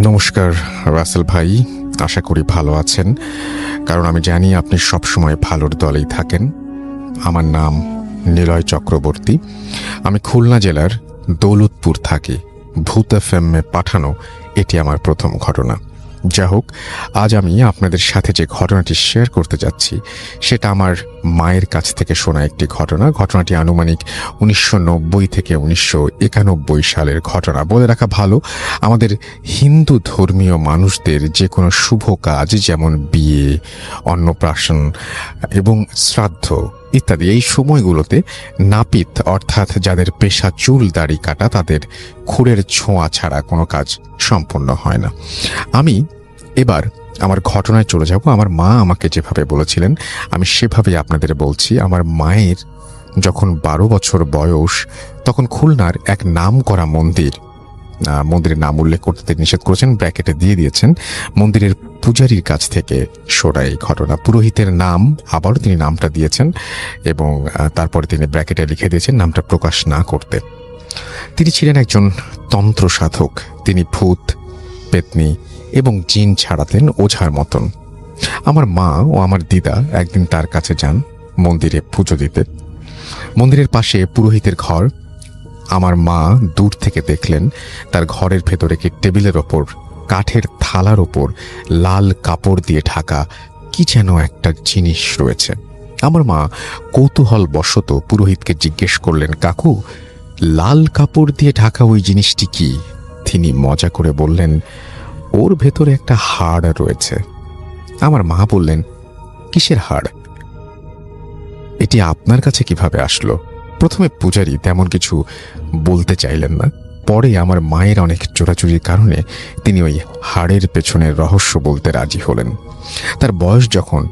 নমস্কার রাসেল ভাই, আশা করি ভালো আছেন, কারণ আমি জানি আপনি সবসময় ভালোর দলেই থাকেন। আমার নাম নিলয় চক্রবর্তী, আমি খুলনা জেলার দৌলতপুর থাকি। ভূত এফএমে পাঠানো এটি আমার প্রথম ঘটনা। যা হোক, আজ আমি আপনাদের সাথে যে ঘটনাটি শেয়ার করতে যাচ্ছি সেটা আমার মায়ের কাছ থেকে শোনা একটি ঘটনা। ঘটনাটি আনুমানিক 1990 থেকে 1991 সালের ঘটনা। বলে রাখা ভালো, আমাদের হিন্দু ধর্মীয় মানুষদের যে কোনো শুভ কাজ, যেমন বিয়ে, অন্নপ্রাশন এবং শ্রাদ্ধ ইত্যাদি, এই সময়গুলোতে নাপিত অর্থাৎ যাদের পেশা চুল দাড়ি কাটা, তাদের খুরের ছোঁয়া ছাড়া কোনো কাজ সম্পন্ন হয় না। আমি এবার আমার ঘটনায় চলে যাব। আমার মা আমাকে যেভাবে বলেছিলেন আমি সেভাবেই আপনাদের বলছি। আমার মায়ের যখন 12 বছর বয়স, তখন খুলনার এক নামকরা মন্দিরের নাম উল্লেখ করতে তিনি নিষেধ করেছেন, ব্র্যাকেটে দিয়ে দিয়েছেন। মন্দিরের পূজারীর কাছ থেকে শোনা এই ঘটনা। পুরোহিতের নাম আবারও তিনি নামটা দিয়েছেন এবং তারপরে তিনি ব্র্যাকেটে লিখে দিয়েছেন নামটা প্রকাশ না করতে। তিনি ছিলেন একজন তন্ত্র সাধক। তিনি ভূত, পেতনি এবং জিন ছাড়াতেন ওঝার মতন। আমার মা ও আমার দিদা একদিন তার কাছে যান মন্দিরে পুজো দিতে। মন্দিরের পাশে পুরোহিতের ঘর। আমার মা দূর থেকে দেখলেন তার ঘরের ভেতরে একটি টেবিলের ওপর কাঠের থালার ওপর লাল কাপড় দিয়ে ঢাকা কি যেন একটা জিনিস রয়েছে। আমার মা কৌতূহল বশত পুরোহিতকে জিজ্ঞেস করলেন, কাকু, লাল কাপড় দিয়ে ঢাকা ওই জিনিসটি কি? তিনি মজা করে বললেন, ওর ভেতরে একটা হাড় রয়েছে। আমার মা বললেন, কিসের হাড়? এটি আপনার কাছে কিভাবে আসলো? প্রথমে পূজারী তেমন কিছু বলতে চাইলেন না। পরে আমার মায়ের অনেক চোরাচুরির কারণে তিনি ওই হাড়ের পেছনের রহস্য বলতে রাজি হলেন। তার বয়স যখন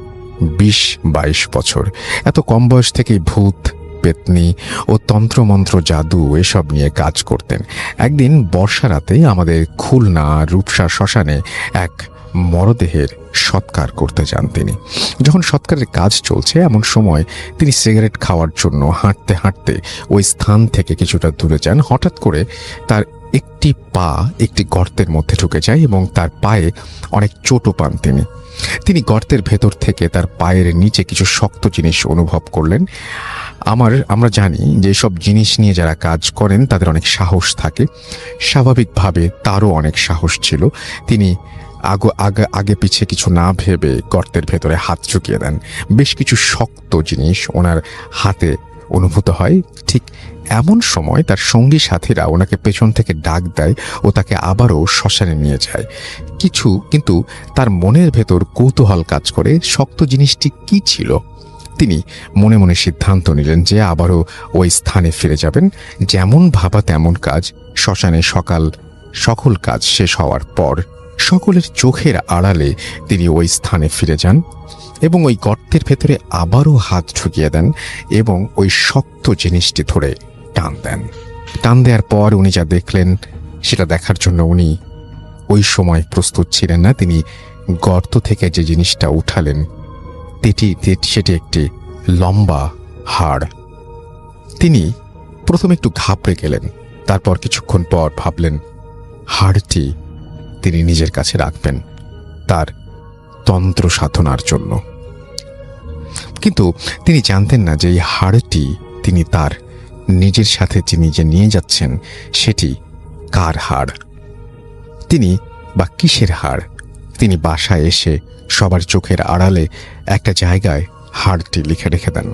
20-22 বছর, এত কম বয়স থেকেই ভূত, পেতনি ও তন্ত্রমন্ত্র, জাদু এসব নিয়ে কাজ করতেন। একদিন বর্ষা রাতে আমাদের খুলনা রূপসা শ্মশানে এক মরদেহের সৎকার করতে যান তিনি। যখন সৎকারের কাজ চলছে এমন সময় তিনি সিগারেট খাওয়ার জন্য হাঁটতে হাঁটতে ওই স্থান থেকে কিছুটা দূরে যান। হঠাৎ করে তার একটি পা একটি গর্তের মধ্যে ঢুকে যায় এবং তার পায়ে অনেক চোটও পান তিনি গর্তের ভেতর থেকে তার পায়ের নিচে কিছু শক্ত জিনিস অনুভব করলেন। আমরা জানি যে সব জিনিস নিয়ে যারা কাজ করেন তাদের অনেক সাহস থাকে। স্বাভাবিকভাবে তারও অনেক সাহস ছিল। তিনি আগে পিছে কিছু না ভেবে গর্তের ভেতরে হাত ঢুকিয়ে দেন। বেশ কিছু শক্ত জিনিস ওনার হাতে অনুভূত হয়। ঠিক এমন সময় তার সঙ্গী সাথীরা ওনাকে পেছন থেকে ডাক দেয় ও তাকে আবারও শ্মশানে নিয়ে যায়। কিন্তু তার মনের ভেতর কৌতূহল কাজ করে, শক্ত জিনিসটি কি ছিল। তিনি মনে মনে সিদ্ধান্ত নিলেন যে আবারও ওই স্থানে ফিরে যাবেন। যেমন ভাবা তেমন কাজ। শ্মশানে সকল কাজ শেষ হওয়ার পর সকলের চোখের আড়ালে তিনি ওই স্থানে ফিরে যান এবং ওই গর্তের ভেতরে আবারও হাত ঢুকিয়ে দেন এবং ওই শক্ত জিনিসটি ধরে টান দেওয়ার পর উনি যা দেখলেন সেটা দেখার জন্য উনি ওই সময় প্রস্তুত ছিলেন না। তিনি গর্ত থেকে যে জিনিসটা উঠালেন সেটি একটি লম্বা হাড়। তিনি প্রথমে একটু ঘাবড়ে গেলেন, তারপর কিছুক্ষণ পর ভাবলেন হাড়টি তিনি নিজের কাছে রাখবেন তার তন্ত্র সাধনার জন্য। কিন্তু তিনি জানতেন না যে এই হাড়টি তিনি তার নিজের সাথে যে নিয়ে যাচ্ছেন সেটি কার হাড়, তিনি বা কিসের হাড়। তিনি বাসায় এসে সবার চোখের আড়ালে একটা জায়গায় হাড়টি লিখে রেখে দেন।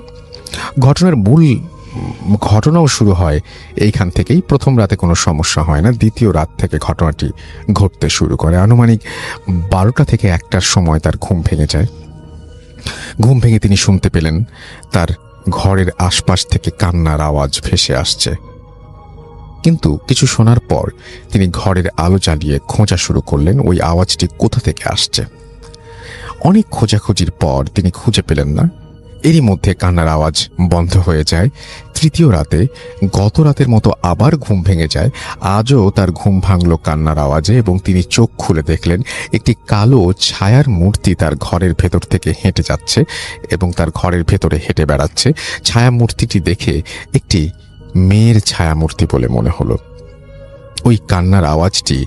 ঘটনাও শুরু হয় এইখান থেকেই। প্রথম রাতে কোনো সমস্যা হয় না, দ্বিতীয় রাত থেকে ঘটনাটি ঘটতে শুরু করে। আনুমানিক 12টা থেকে 1টার সময় তার ঘুম ভেঙে যায়। ঘুম ভেঙে তিনি শুনতে পেলেন তার ঘরের আশপাশ থেকে কান্নার আওয়াজ ভেসে আসছে। কিন্তু কিছু শোনার পর তিনি ঘরের আলো জ্বালিয়ে খোঁজা শুরু করলেন ওই আওয়াজটি কোথা থেকে আসছে। অনেক খোঁজাখুঁজির পর তিনি খুঁজে পেলেন না। এরই মধ্যে কান্নার আওয়াজ বন্ধ হয়ে যায়। তৃতীয় রাতে গত রাতের মতো আবার ঘুম ভেঙে যায়। আজও তার ঘুম ভাঙল কান্নার আওয়াজে এবং তিনি চোখ খুলে দেখলেন একটি কালো ছায়ার মূর্তি তার ঘরের ভেতর থেকে হেঁটে যাচ্ছে এবং তার ঘরের ভেতরে হেঁটে বেড়াচ্ছে। ছায়া মূর্তিটি দেখে একটি মেয়ের ছায়ামূর্তি বলে মনে হলো। ওই কান্নার আওয়াজটি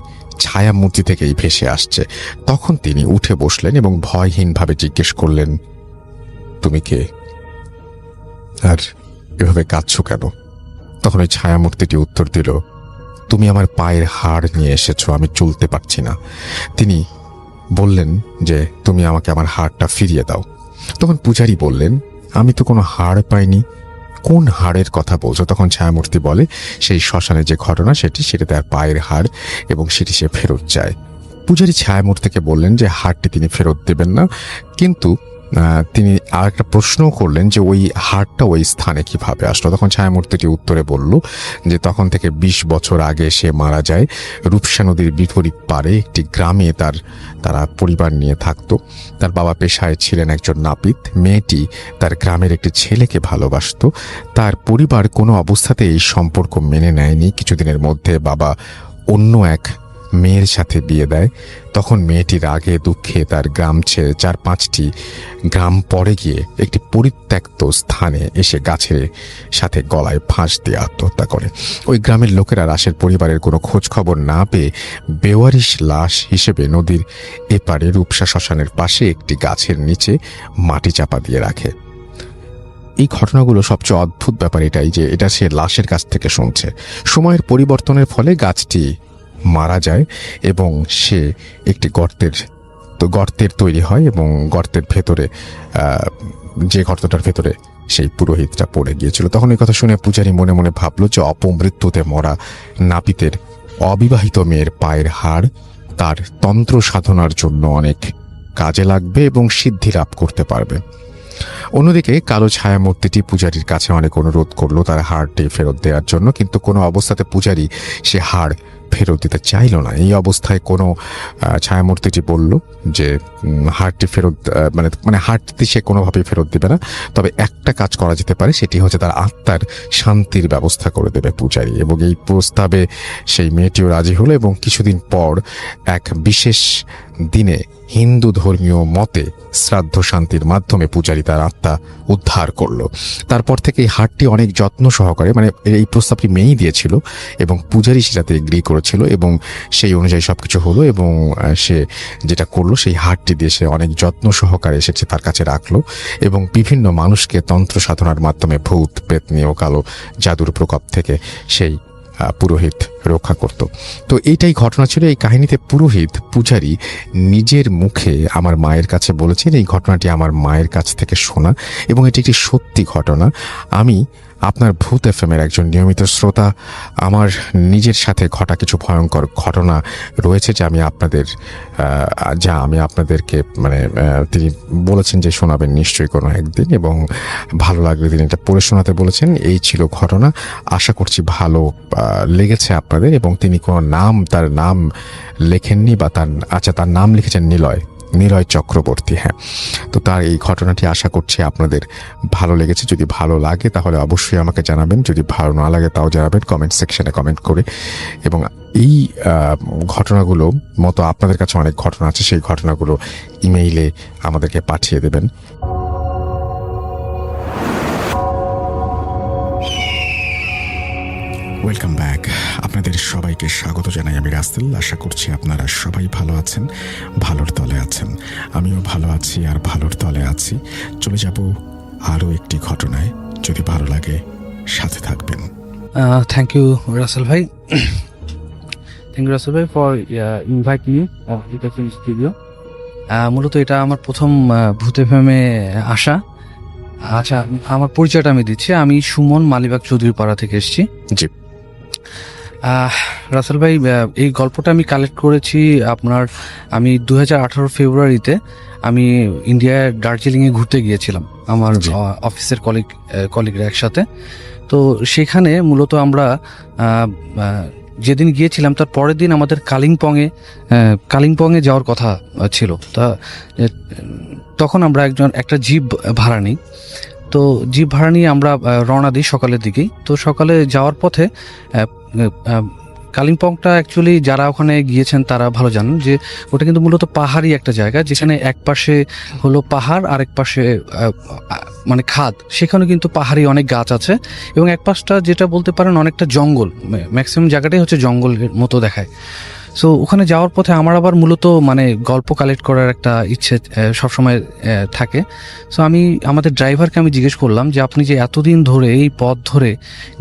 ছায়ামূর্তি থেকেই ভেসে আসছে। তখন তিনি উঠে বসলেন এবং ভয়হীনভাবে জিজ্ঞেস করলেন, তুমি কে, আর এভাবে কাঁদছো কেন? তখন ওই ছায়ামূর্তিটি উত্তর দিল, তুমি আমার পায়ের হাড় নিয়ে এসেছো, আমি চলতে পারছি না। তিনি বললেন যে তুমি আমাকে আমার হাড়টা ফিরিয়ে দাও। তখন পূজারী বললেন, আমি তো কোনো হাড় পাইনি, কোন হাড়ের কথা বলছো? তখন ছায়ামূর্তি বলে, সেই শ্মশানে যে ঘটনা সেটা তার পায়ের হাড়, এবং সেটি সে ফেরত চায়। পূজারী ছায়ামূর্তিকে বললেন যে হাড়টি তিনি ফেরত দেবেন না, কিন্তু তিনি আর একটা প্রশ্নও করলেন যে ওই হাড়টা ওই স্থানে কিভাবে আসলো। তখন ছায়ামূর্তিটি উত্তরে বলল যে তখন থেকে 20 বছর আগে সে মারা যায়। রূপসা নদীর বিপরীত পারে একটি গ্রামে তারা পরিবার নিয়ে থাকতো। তার বাবা পেশায় ছিলেন একজন নাপিত। মেয়েটি তার গ্রামের একটি ছেলেকে ভালোবাসত। তার পরিবার কোনো অবস্থাতে এই সম্পর্ক মেনে নেয়নি। কিছুদিনের মধ্যে বাবা অন্য এক মেয়ের সাথে বিয়ে দেয়। তখন মেয়েটি রাগে দুঃখে তার গ্রাম ছেড়ে 4-5টি গ্রাম পরে গিয়ে একটি পরিত্যক্ত স্থানে এসে গাছের সাথে গলায় ফাঁস দিয়ে আত্মহত্যা করে। ওই গ্রামের লোকেরা রাশের পরিবারের কোনো খোঁজ খবর না পেয়ে বেওয়ারিশ লাশ হিসেবে নদীর এপারে রূপসা শ্মশানের পাশে একটি গাছের নিচে মাটি চাপা দিয়ে রাখে। এই ঘটনাগুলো সবচেয়ে অদ্ভুত ব্যাপার এটাই যে এটা সে লাশের কাছ থেকে শুনছে। সময়ের পরিবর্তনের ফলে গাছটি মারা যায় এবং সে একটি গর্তের তৈরি হয়, এবং গর্তের ভেতরে যে গর্তটার ভেতরে সেই পুরোহিতটা পড়ে গিয়েছিল। তখন এই কথা শুনে পূজারী মনে মনে ভাবল যে অপমৃত্যুতে মরা নাপিতের অবিবাহিত মেয়ের পায়ের হাড় তার তন্ত্র সাধনার জন্য অনেক কাজে লাগবে এবং সিদ্ধি লাভ করতে পারবে। অন্যদিকে কালো ছায়ামূর্তিটি পূজারীর কাছে অনেক অনুরোধ করলো তার হাড়টি ফেরত দেওয়ার জন্য, কিন্তু কোনো অবস্থাতে পূজারী সে হাড় ফেরত দিতে চাইল না। এই অবস্থায় কোনো ছায়ামূর্তিটি বলল যে হাড়টি ফেরত মানে হাড়টি সে কোনোভাবেই ফেরত দেবে না, তবে একটা কাজ করা যেতে পারে, সেটি হচ্ছে তার আত্মার শান্তির ব্যবস্থা করে দেবে পূজারী। এবং এই প্রস্তাবে সেই মেয়েটিও রাজি হলো, এবং কিছুদিন পর এক বিশেষ দিনে হিন্দু ধর্মীয় মতে শ্রাদ্ধ শান্তির মাধ্যমে পূজারী তার আত্মা উদ্ধার করলো। তারপর থেকে এই হাড়টি অনেক যত্ন সহকারে, মানে এই প্রস্তাবটি মেয়েই দিয়েছিল এবং পূজারী সেটাতে এগ্রি করেছিল, এবং সেই অনুযায়ী সবকিছু হলো। এবং সে যেটা করলো, সেই হাড়টি দিয়ে সে অনেক যত্ন সহকারে এসেছে তার কাছে রাখলো, এবং বিভিন্ন মানুষকে তন্ত্র সাধনার মাধ্যমে ভূত পেতনি ও কালো জাদুর প্রকোপ থেকে সেই পুরোহিত রক্ষা করত। তো এইটাই ঘটনা ছিল। এই কাহিনীতে পুরোহিত পূজারী নিজের মুখে আমার মায়ের কাছে বলেছেন। এই ঘটনাটি আমার মায়ের কাছ থেকে শোনা, এবং এটি একটি সত্যি ঘটনা। আমি আপনার ভূত এফএমের একজন নিয়মিত শ্রোতা। আমার নিজের সাথে ঘটা কিছু ভয়ঙ্কর ঘটনা রয়েছে যা আমি আপনাদেরকে তিনি বলেছেন যে শোনাবেন নিশ্চয়ই কোনো একদিন, এবং ভালো লাগলে তিনি এটা পড়ে শোনাতে বলেছেন। এই ছিল ঘটনা। আশা করছি ভালো লেগেছে আপনাদের। এবং তিনি কোনো তার নাম লেখেননি, বা তার নাম লিখেছেন নিলয় চক্রবর্তী। হ্যাঁ, তো তার এই ঘটনাটি আশা করছি আপনাদের ভালো লেগেছে। যদি ভালো লাগে তাহলে অবশ্যই আমাকে জানাবেন, যদি ভালো না লাগে তাও জানাবেন কমেন্ট সেকশনে কমেন্ট করে। এবং এই ঘটনাগুলো মতো আপনাদের কাছে অনেক ঘটনা আছে, সেই ঘটনাগুলো ইমেইলে আমাদেরকে পাঠিয়ে দেবেন। Welcome back. আপনাদের সবাইকে স্বাগত জানাই আমি রাসেল। আশা করছি আপনারা সবাই ভালো আছেন, ভালোর তলে আছেন। আমিও ভালো আছি আর ভালোর তলে আছি। চলে যাব আরও একটি ঘটনায়। যদি ভালো লাগে সাথে থাকবেন। থ্যাংক ইউ রাসেল ভাই। থ্যাংক ইউ রাসেল ভাই ফর ইনভাইট মি স্টুডিও। মূলত এটা আমার প্রথম ভূত এফএমে আসা। আচ্ছা, আমার পরিচয়টা আমি দিচ্ছি। আমি সুমন, মালিবাগ চৌধুরীপাড়া থেকে এসেছি। জি রাসেল ভাই, এই গল্পটা আমি কালেক্ট করেছি আমি 2018 ফেব্রুয়ারিতে আমি ইন্ডিয়ার দার্জিলিংয়ে ঘুরতে গিয়েছিলাম আমার অফিসের কলিগরা একসাথে। তো সেখানে মূলত আমরা যেদিন গিয়েছিলাম তার পরের দিন আমাদের কালিম্পংয়ে যাওয়ার কথা ছিল। তখন আমরা একটা জিপ ভাড়া নিই। তো জিপ ভাড়া নিয়ে আমরা রওনা দিই সকালের দিকেই। তো সকালে যাওয়ার পথে কালিম্পংটা অ্যাকচুয়ালি যারা ওখানে গিয়েছেন তারা ভালো জানেন যে ওটা কিন্তু মূলত পাহাড়ি একটা জায়গা, যেখানে এক পাশে হলো পাহাড়, আরেক পাশে মানে খাদ। সেখানে কিন্তু পাহাড়ি অনেক গাছ আছে, এবং এক পাশটা যেটা বলতে পারেন অনেকটা জঙ্গল। ম্যাক্সিমাম জায়গাটাই হচ্ছে জঙ্গলের মতো দেখায়। সো ওখানে যাওয়ার পথে আমার আবার মূলত মানে গল্প কালেক্ট করার একটা ইচ্ছে সবসময় থাকে। সো আমি আমাদের ড্রাইভারকে আমি জিজ্ঞেস করলাম যে আপনি যে এতদিন ধরে এই পথ ধরে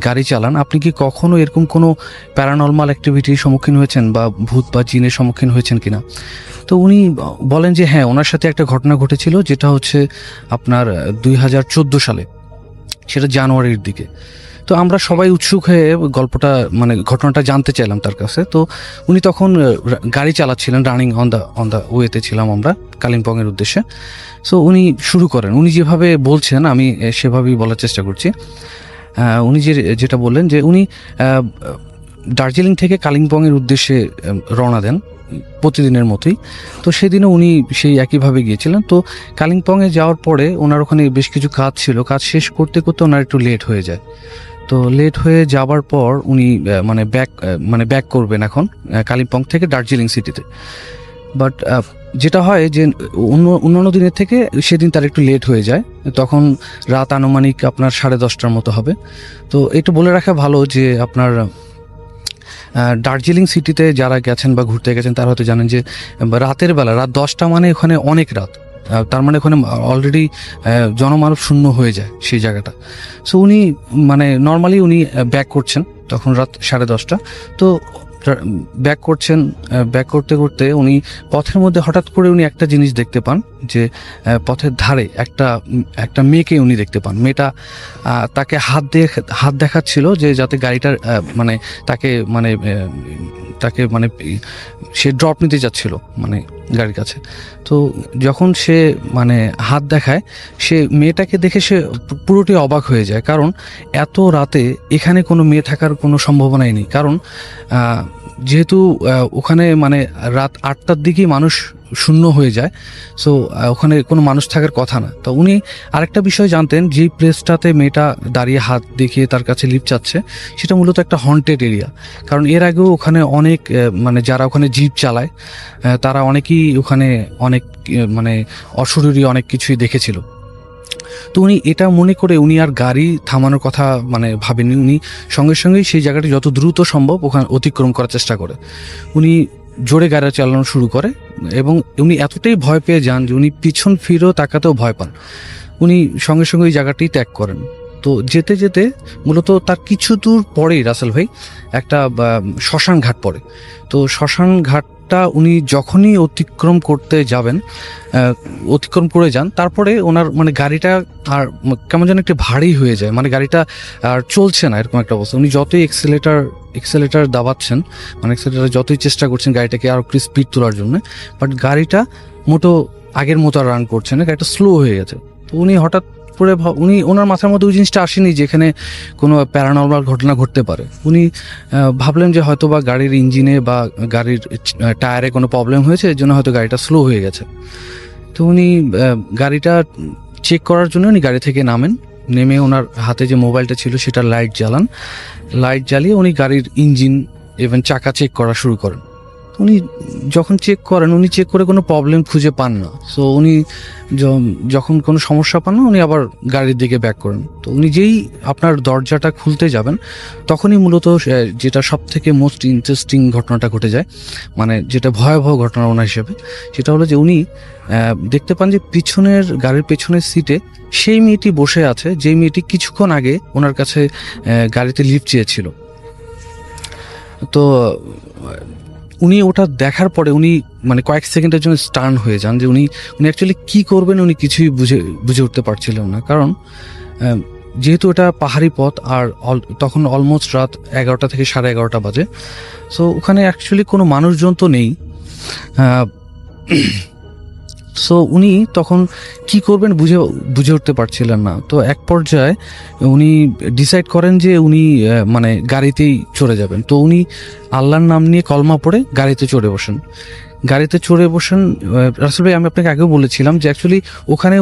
গাড়ি চালান, আপনি কি কখনো এরকম কোনো প্যারানর্মাল অ্যাক্টিভিটির সম্মুখীন হয়েছেন বা ভূত বা জিনের সম্মুখীন হয়েছেন কিনা? তো উনি বলেন যে হ্যাঁ, ওনার সাথে একটা ঘটনা ঘটেছিল, যেটা হচ্ছে আপনার 2014 সালে, সেটা জানুয়ারির দিকে। তো আমরা সবাই উৎসুক হয়ে গল্পটা মানে ঘটনাটা জানতে চাইলাম তার কাছে। তো উনি তখন গাড়ি চালাচ্ছিলেন, রানিং অন দ্য ওয়েতে ছিলাম আমরা কালিম্পংয়ের উদ্দেশ্যে। সো উনি শুরু করেন, উনি যেভাবে বলছেন আমি সেভাবেই বলার চেষ্টা করছি। উনি যেটা বললেন যে উনি দার্জিলিং থেকে কালিম্পংয়ের উদ্দেশ্যে রওনা দেন প্রতিদিনের মতোই। তো সেদিনও উনি সেই একইভাবে গিয়েছিলেন। তো কালিম্পংয়ে যাওয়ার পরে ওনার ওখানে বেশ কিছু কাজ ছিল, কাজ শেষ করতে করতে ওনার একটু লেট হয়ে যায়। তো লেট হয়ে যাবার পর উনি ব্যাক করবেন এখন কালিম্পং থেকে দার্জিলিং সিটিতে। বাট যেটা হয় যে অন্যান্য দিনের থেকে সেদিন তার একটু লেট হয়ে যায়, তখন রাত আনুমানিক আপনার 10:30টার মতো হবে। তো একটু বলে রাখা ভালো যে আপনার দার্জিলিং সিটিতে যারা গেছেন বা ঘুরতে গেছেন তারা হয়তো জানেন যে রাতের বেলা, রাত 10টা মানে ওখানে অনেক রাত, তার মানে ওখানে অলরেডি জনমানব শূন্য হয়ে যায় সেই জায়গাটা। সো উনি মানে নর্মালি উনি ব্যাক করছেন তখন রাত 10:30টা। তো ব্যাক করতে করতে উনি পথের মধ্যে হঠাৎ করে উনি একটা জিনিস দেখতে পান যে পথের ধারে একটা মেয়েকে উনি দেখতে পান। মেয়েটা তাকে হাত দেখাচ্ছিল যে যাতে গাড়িটার তাকে সে ড্রপ নিতে যাচ্ছিল মানে গাড়ির কাছে। তো যখন সে মানে হাত দেখায়, সে মেয়েটাকে দেখে সে পুরোটি অবাক হয়ে যায়, কারণ এত রাতে এখানে কোনো মেয়ে থাকার কোনো সম্ভাবনাই নেই। কারণ যেহেতু ওখানে মানে রাত 8টার দিকেই মানুষ শূন্য হয়ে যায়, সো ওখানে কোনো মানুষ থাকার কথা না। তো উনি আরেকটা বিষয় জানতেন, যেই প্লেসটাতে মেয়েটা দাঁড়িয়ে হাত দেখিয়ে তার কাছে লিফট চাচ্ছে সেটা মূলত একটা হন্টেড এরিয়া। কারণ এর আগেও ওখানে অনেক মানে যারা ওখানে জিপ চালায় তারা অনেকেই ওখানে অনেক মানে অশরীরী অনেক কিছুই দেখেছিল। তো উনি এটা মনে করে উনি আর গাড়ি থামানোর কথা মানে ভাবেননি। উনি সঙ্গে সঙ্গেই সেই জায়গাটি যত দ্রুত সম্ভব ওখানে অতিক্রম করার চেষ্টা করে। উনি জোরে গাড়ি চালানো শুরু করে এবং উনি এতটাই ভয় পেয়ে যান যে উনি পিছন ফিরেও তাকাতেও ভয় পান। উনি সঙ্গে সঙ্গে ওই জায়গাটি ত্যাগ করেন। তো যেতে যেতে মূলত তার কিছু দূর পরেই রাসেল ভাই একটা শ্মশান ঘাট পড়ে। তো শ্মশান ঘাটটা উনি যখনই অতিক্রম করে যান, তারপরে ওনার মানে গাড়িটা আর কেমন যেন একটু ভারী হয়ে যায়, মানে গাড়িটা আর চলছে না, এরকম একটা অবস্থা। উনি যতই এক্সেলেটার দাবাচ্ছেন, মানে এক্সেলেটার যতই চেষ্টা করছেন গাড়িটাকে আরও একটু স্পিড তোলার জন্য, বাট গাড়িটা মোটো আগের মতো রান করছে না, গাড়িটা স্লো হয়ে গেছে। তো উনি হঠাৎ করে ওনার মাথার মধ্যে ওই জিনিসটা আসেনি যে এখানে কোনো প্যারানর্মাল ঘটনা ঘটতে পারে। উনি ভাবলেন যে হয়তো বা গাড়ির ইঞ্জিনে বা গাড়ির টায়ারে কোনো প্রবলেম হয়েছে, এর জন্য হয়তো গাড়িটা স্লো হয়ে গেছে। তো উনি গাড়িটা চেক করার জন্য উনি গাড়ি থেকে নেমে ওনার হাতে যে মোবাইলটা ছিল সেটা লাইট জ্বালিয়ে উনি গাড়ির ইঞ্জিন ইভেন চাকা চেক করা শুরু করেন। উনি যখন চেক করে কোনো প্রবলেম খুঁজে পান না। সো উনি যখন কোনো সমস্যা পান না, উনি আবার গাড়ির দিকে ব্যাক করেন। তো উনি যেই আপনার দরজাটা খুলতে যাবেন, তখনই মূলত যেটা সব থেকে মোস্ট ইন্টারেস্টিং ঘটনাটা ঘটে যায়, মানে যেটা ভয়াবহ ঘটনা ওনার হিসেবে, সেটা হলো যে উনি দেখতে পান যে গাড়ির পেছনের সিটে সেই মেয়েটি বসে আছে, যেই মেয়েটি কিছুক্ষণ আগে ওনার কাছে গাড়িতে লিফট চেয়েছিল। তো উনি ওটা দেখার পরে উনি মানে কয়েক সেকেন্ডের জন্য স্টার্ন হয়ে যান যে উনি অ্যাকচুয়ালি কী করবেন উনি কিছুই বুঝে উঠতে পারছিলেন না। কারণ যেহেতু এটা পাহাড়ি পথ আর তখন অলমোস্ট রাত 11টা থেকে 11:30 বাজে। সো ওখানে অ্যাকচুয়ালি কোনো মানুষজন তো নেই। সো উনি তখন কি করবেন বুঝে উঠতে পারছিলেন না। তো এক পর্যায়ে উনি ডিসাইড করেন যে উনি মানে গাড়িতেই চড়ে যাবেন। তো উনি আল্লাহর নাম নিয়ে কলমা পড়ে গাড়িতে চড়ে বসেন। গাড়িতে চড়ে বসেন। রাসেল ভাই, আমি আপনাকে আগেও বলেছিলাম যে অ্যাকচুয়ালি ওখানে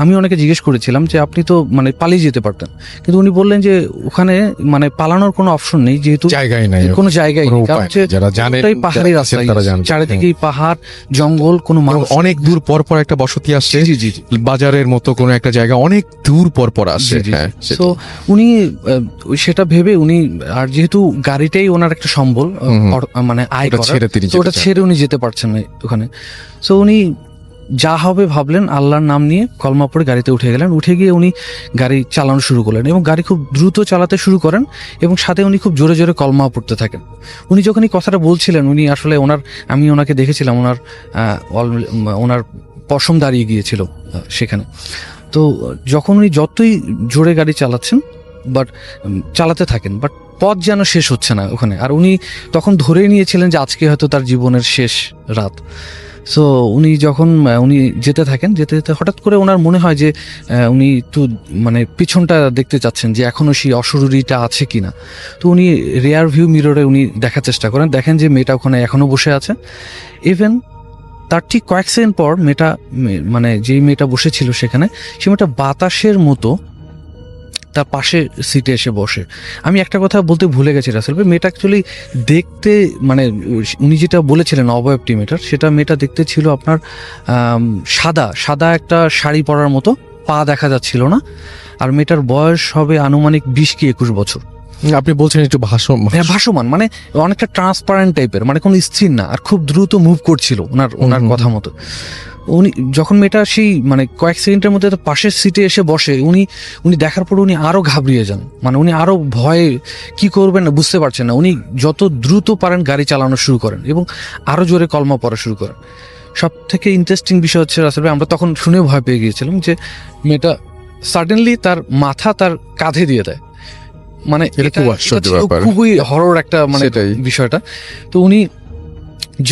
আমি ওনাকে জিজ্ঞেস করেছিলাম যে আপনি তো মানে পালিয়ে যেতে পারতেন, কিন্তু উনি বললেন যে ওখানে মানে পালানোর কোনো অপশন নেই, যেহেতু জায়গায় নাই, কোনো জায়গায় কোনো নেই। উপায় কারণ হচ্ছে নেই। যারা জানে পুরোটাই পাহাড়ি রাস্তা, তারা জানে। চারিদিকেই পাহাড়, জঙ্গল, কোনো এবং মানুষ। অনেক দূর পর পর একটা বসতি আসছে, জি জি জি। বাজারের মতো কোনো একটা জায়গা অনেক দূর পর পর আসছে। জি, জি। হ্যাঁ, তো উনি সেটা ভেবে উনি, আর যেহেতু গাড়িটাই ওনার একটা সম্বল, মানে আয় ওটা করার, ছেড়ে তিনি তো ওটা যেতে চান। ছেড়ে উনি যেতে পারছেন না ওখানে। সো উনি যা হবে ভাবলেন, আল্লাহর নাম নিয়ে কলমা পড়ে গাড়িতে উঠে গেলেন। উঠে গিয়ে উনি গাড়ি চালানো শুরু করলেন এবং গাড়ি খুব দ্রুত চালাতে শুরু করেন এবং সাথে উনি খুব জোরে জোরে কলমা পড়তে থাকেন। উনি যখন এই কথাটা বলছিলেন, উনি আসলে আমি ওনাকে দেখেছিলাম, ওনার পশম দাঁড়িয়ে গিয়েছিল সেখানে। তো যখন উনি যতই জোরে গাড়ি চালাচ্ছেন চালাতে থাকেন, বাট পথ যেন শেষ হচ্ছে না ওখানে। আর উনি তখন ধরে নিয়েছিলেন যে আজকে হয়তো তার জীবনের শেষ রাত। সো উনি যখন যেতে থাকেন, যেতে যেতে হঠাৎ করে ওনার মনে হয় যে উনি একটু মানে পিছনটা দেখতে চাচ্ছেন যে এখনো সেই অশরীরীটা আছে কিনা। তো উনি রেয়ার ভিউ মিররে উনি দেখার চেষ্টা করেন, দেখেন যে মেয়েটা ওখানে এখনো বসে আছে। ইভেন তার ঠিক কয়েক সেকেন্ড পর মানে যেই মেয়েটা বসেছিল সেখানে, সে মেয়েটা বাতাসের মতো তার পাশে সিটে এসে বসে। আমি একটা কথা বলতে ভুলে গেছি রাসেল ভাই, মেয়েটা অ্যাকচুয়ালি দেখতে, মানে উনি যেটা বলেছিলেন অবয়বটি মেয়েটার, সেটা মেয়েটা দেখতে ছিল আপনার সাদা সাদা একটা শাড়ি পরার মতো, পা দেখা যাচ্ছিল না। আর মেয়েটার বয়স হবে আনুমানিক 20 কি 21 বছর। আপনি বলছেন একটু ভাসমান, মানে অনেকটা ট্রান্সপারেন্ট টাইপের, মানে কোনো স্থির না, আর খুব দ্রুত মুভ করছিল ওনার কথা মতো। উনি যখন মেয়েটা সেই মানে কয়েক সেকেন্ডের মধ্যে তার পাশের সিটে এসে বসে, উনি দেখার পর উনি আরো ঘাবড়িয়ে যান, মানে উনি আরো ভয়ে কি করবেন না বুঝতে পারছেন না। উনি যত দ্রুত পারেন গাড়ি চালানো শুরু করেন এবং আরো জোরে কলমা পড়া শুরু করেন। সব থেকে ইন্টারেস্টিং বিষয় হচ্ছে রাসেল ভাই, আমরা তখন শুনে ভয় পেয়ে গিয়েছিলাম যে মেয়েটা সাডেনলি তার মাথা তার কাঁধে দিয়ে দেয়। মানে এটা খুব আশ্চর্য ব্যাপার, খুবই হরর একটা মানে বিষয়টা। তো উনি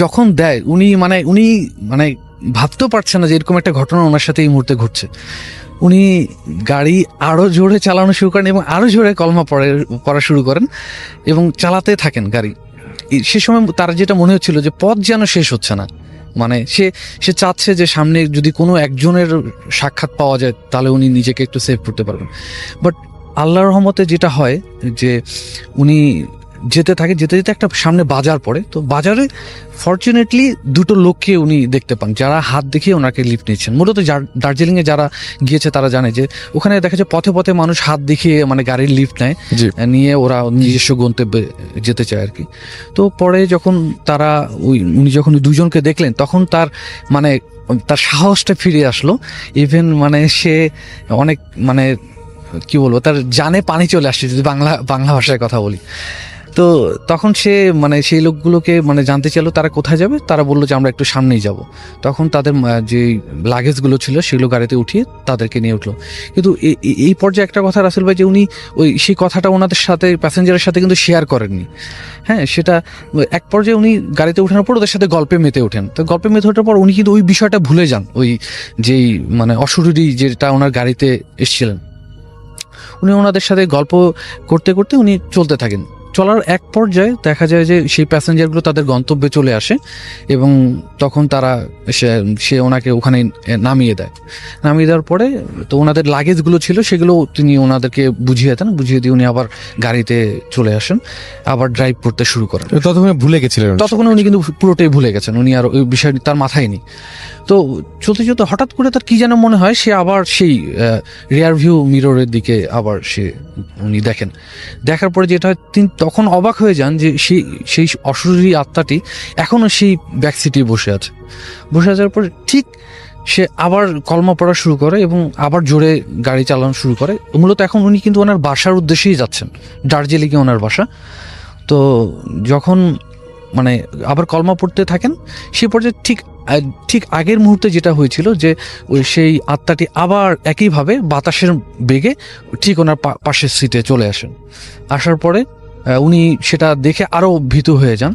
যখন দেয়, উনি ভাবতেও পারছেন না যে এরকম একটা ঘটনা ওনার সাথে এই মুহূর্তে ঘটছে। উনি গাড়ি আরো জোরে চালানো শুরু করেন এবং আরো জোরে কলমা পড়া শুরু করেন এবং চালাতে থাকেন গাড়ি। সে সময় তার যেটা মনে হচ্ছিল যে পথ যেন শেষ হচ্ছে না, মানে সে চাচ্ছে যে সামনে যদি কোনো একজনের সাক্ষাৎ পাওয়া যায় তাহলে উনি নিজেকে একটু সেভ করতে পারবেন। বাট আল্লাহর রহমতে যেটা হয় যে উনি যেতে যেতে একটা সামনে বাজার পড়ে। তো বাজারে ফরচুনেটলি দুটো লোককে উনি দেখতে পান যারা হাত দেখিয়ে ওনাকে লিফট নিচ্ছেন। মূলত দার্জিলিংয়ে যারা গিয়েছে তারা জানে যে ওখানে দেখা যায় পথে পথে মানুষ হাত দেখিয়ে মানে গাড়ির লিফট নেয়, নিয়ে ওরা নিজস্ব গন্তব্যে যেতে চায় আর কি। তো পরে যখন উনি যখন দুজনকে দেখলেন, তখন তার সাহসটা ফিরে আসলো। ইভেন মানে সে অনেক মানে কি বলবো, তার জানে পানি চলে আসছে যদি বাংলা ভাষায় কথা বলি। তো তখন সে সেই লোকগুলোকে জানতে চাইলো তারা কোথায় যাবে। তারা বললো যে আমরা একটু সামনেই যাব। তখন তাদের যে লাগেজগুলো ছিল সেগুলো গাড়িতে উঠিয়ে তাদেরকে নিয়ে উঠলো। কিন্তু এই পর্যায়ে একটা কথা রাসেল ভাই, যে উনি সেই কথাটা ওনাদের সাথে, প্যাসেঞ্জারের সাথে কিন্তু শেয়ার করেননি। হ্যাঁ, সেটা এক পর্যায়ে উনি গাড়িতে ওঠানোর পর ওদের সাথে গল্পে মেতে ওঠেন। তো গল্পে মেতে ওঠার পর উনি কিন্তু ওই বিষয়টা ভুলে যান, ওই যেই অশরীরী যেটা ওনার গাড়িতে এসেছিলেন। উনি ওনাদের সাথে গল্প করতে করতে উনি চলতে থাকেন। চলার এক পর্যায়ে দেখা যায় যে সেই প্যাসেঞ্জারগুলো তাদের গন্তব্যে চলে আসে এবং তখন তারা সে ওনাকে ওখানে নামিয়ে দেওয়ার পরে তো ওনাদের লাগেজগুলো ছিল সেগুলো তিনি ওনাদেরকে বুঝিয়ে দেন। বুঝিয়ে দিয়ে উনি আবার গাড়িতে চলে আসেন, আবার ড্রাইভ করতে শুরু করেন। ততক্ষণে উনি কিন্তু পুরোটাই ভুলে গেছেন, উনি আর ওই বিষয়টি তার মাথায় নেই। তো চলতে চলতে হঠাৎ করে তার কি যেন মনে হয়, সে আবার সেই রিয়ার ভিউ মিররের দিকে আবার উনি দেখার পরে যেটা হয়, তিনি তখন অবাক হয়ে যান যে সেই অশরীরী আত্মাটি এখনো সেই ব্যাক সিটে বসে যাওয়ার পর ঠিক সে আবার কলমা পড়া শুরু করে এবং আবার জোরে গাড়ি চালানো শুরু করে। মূলত এখন উনি কিন্তু ওনার বাসার উদ্দেশ্যেই যাচ্ছেন, দার্জিলিংয়ে ওনার বাসা। তো যখন আবার কলমা পড়তে থাকেন, সে পর্যায়ে ঠিক আগের মুহূর্তে যেটা হয়েছিল যে সেই আত্মাটি আবার একইভাবে বাতাসের বেগে ঠিক ওনার পাশের সিটে চলে আসার পরে উনি সেটা দেখে আরও ভীতু হয়ে যান।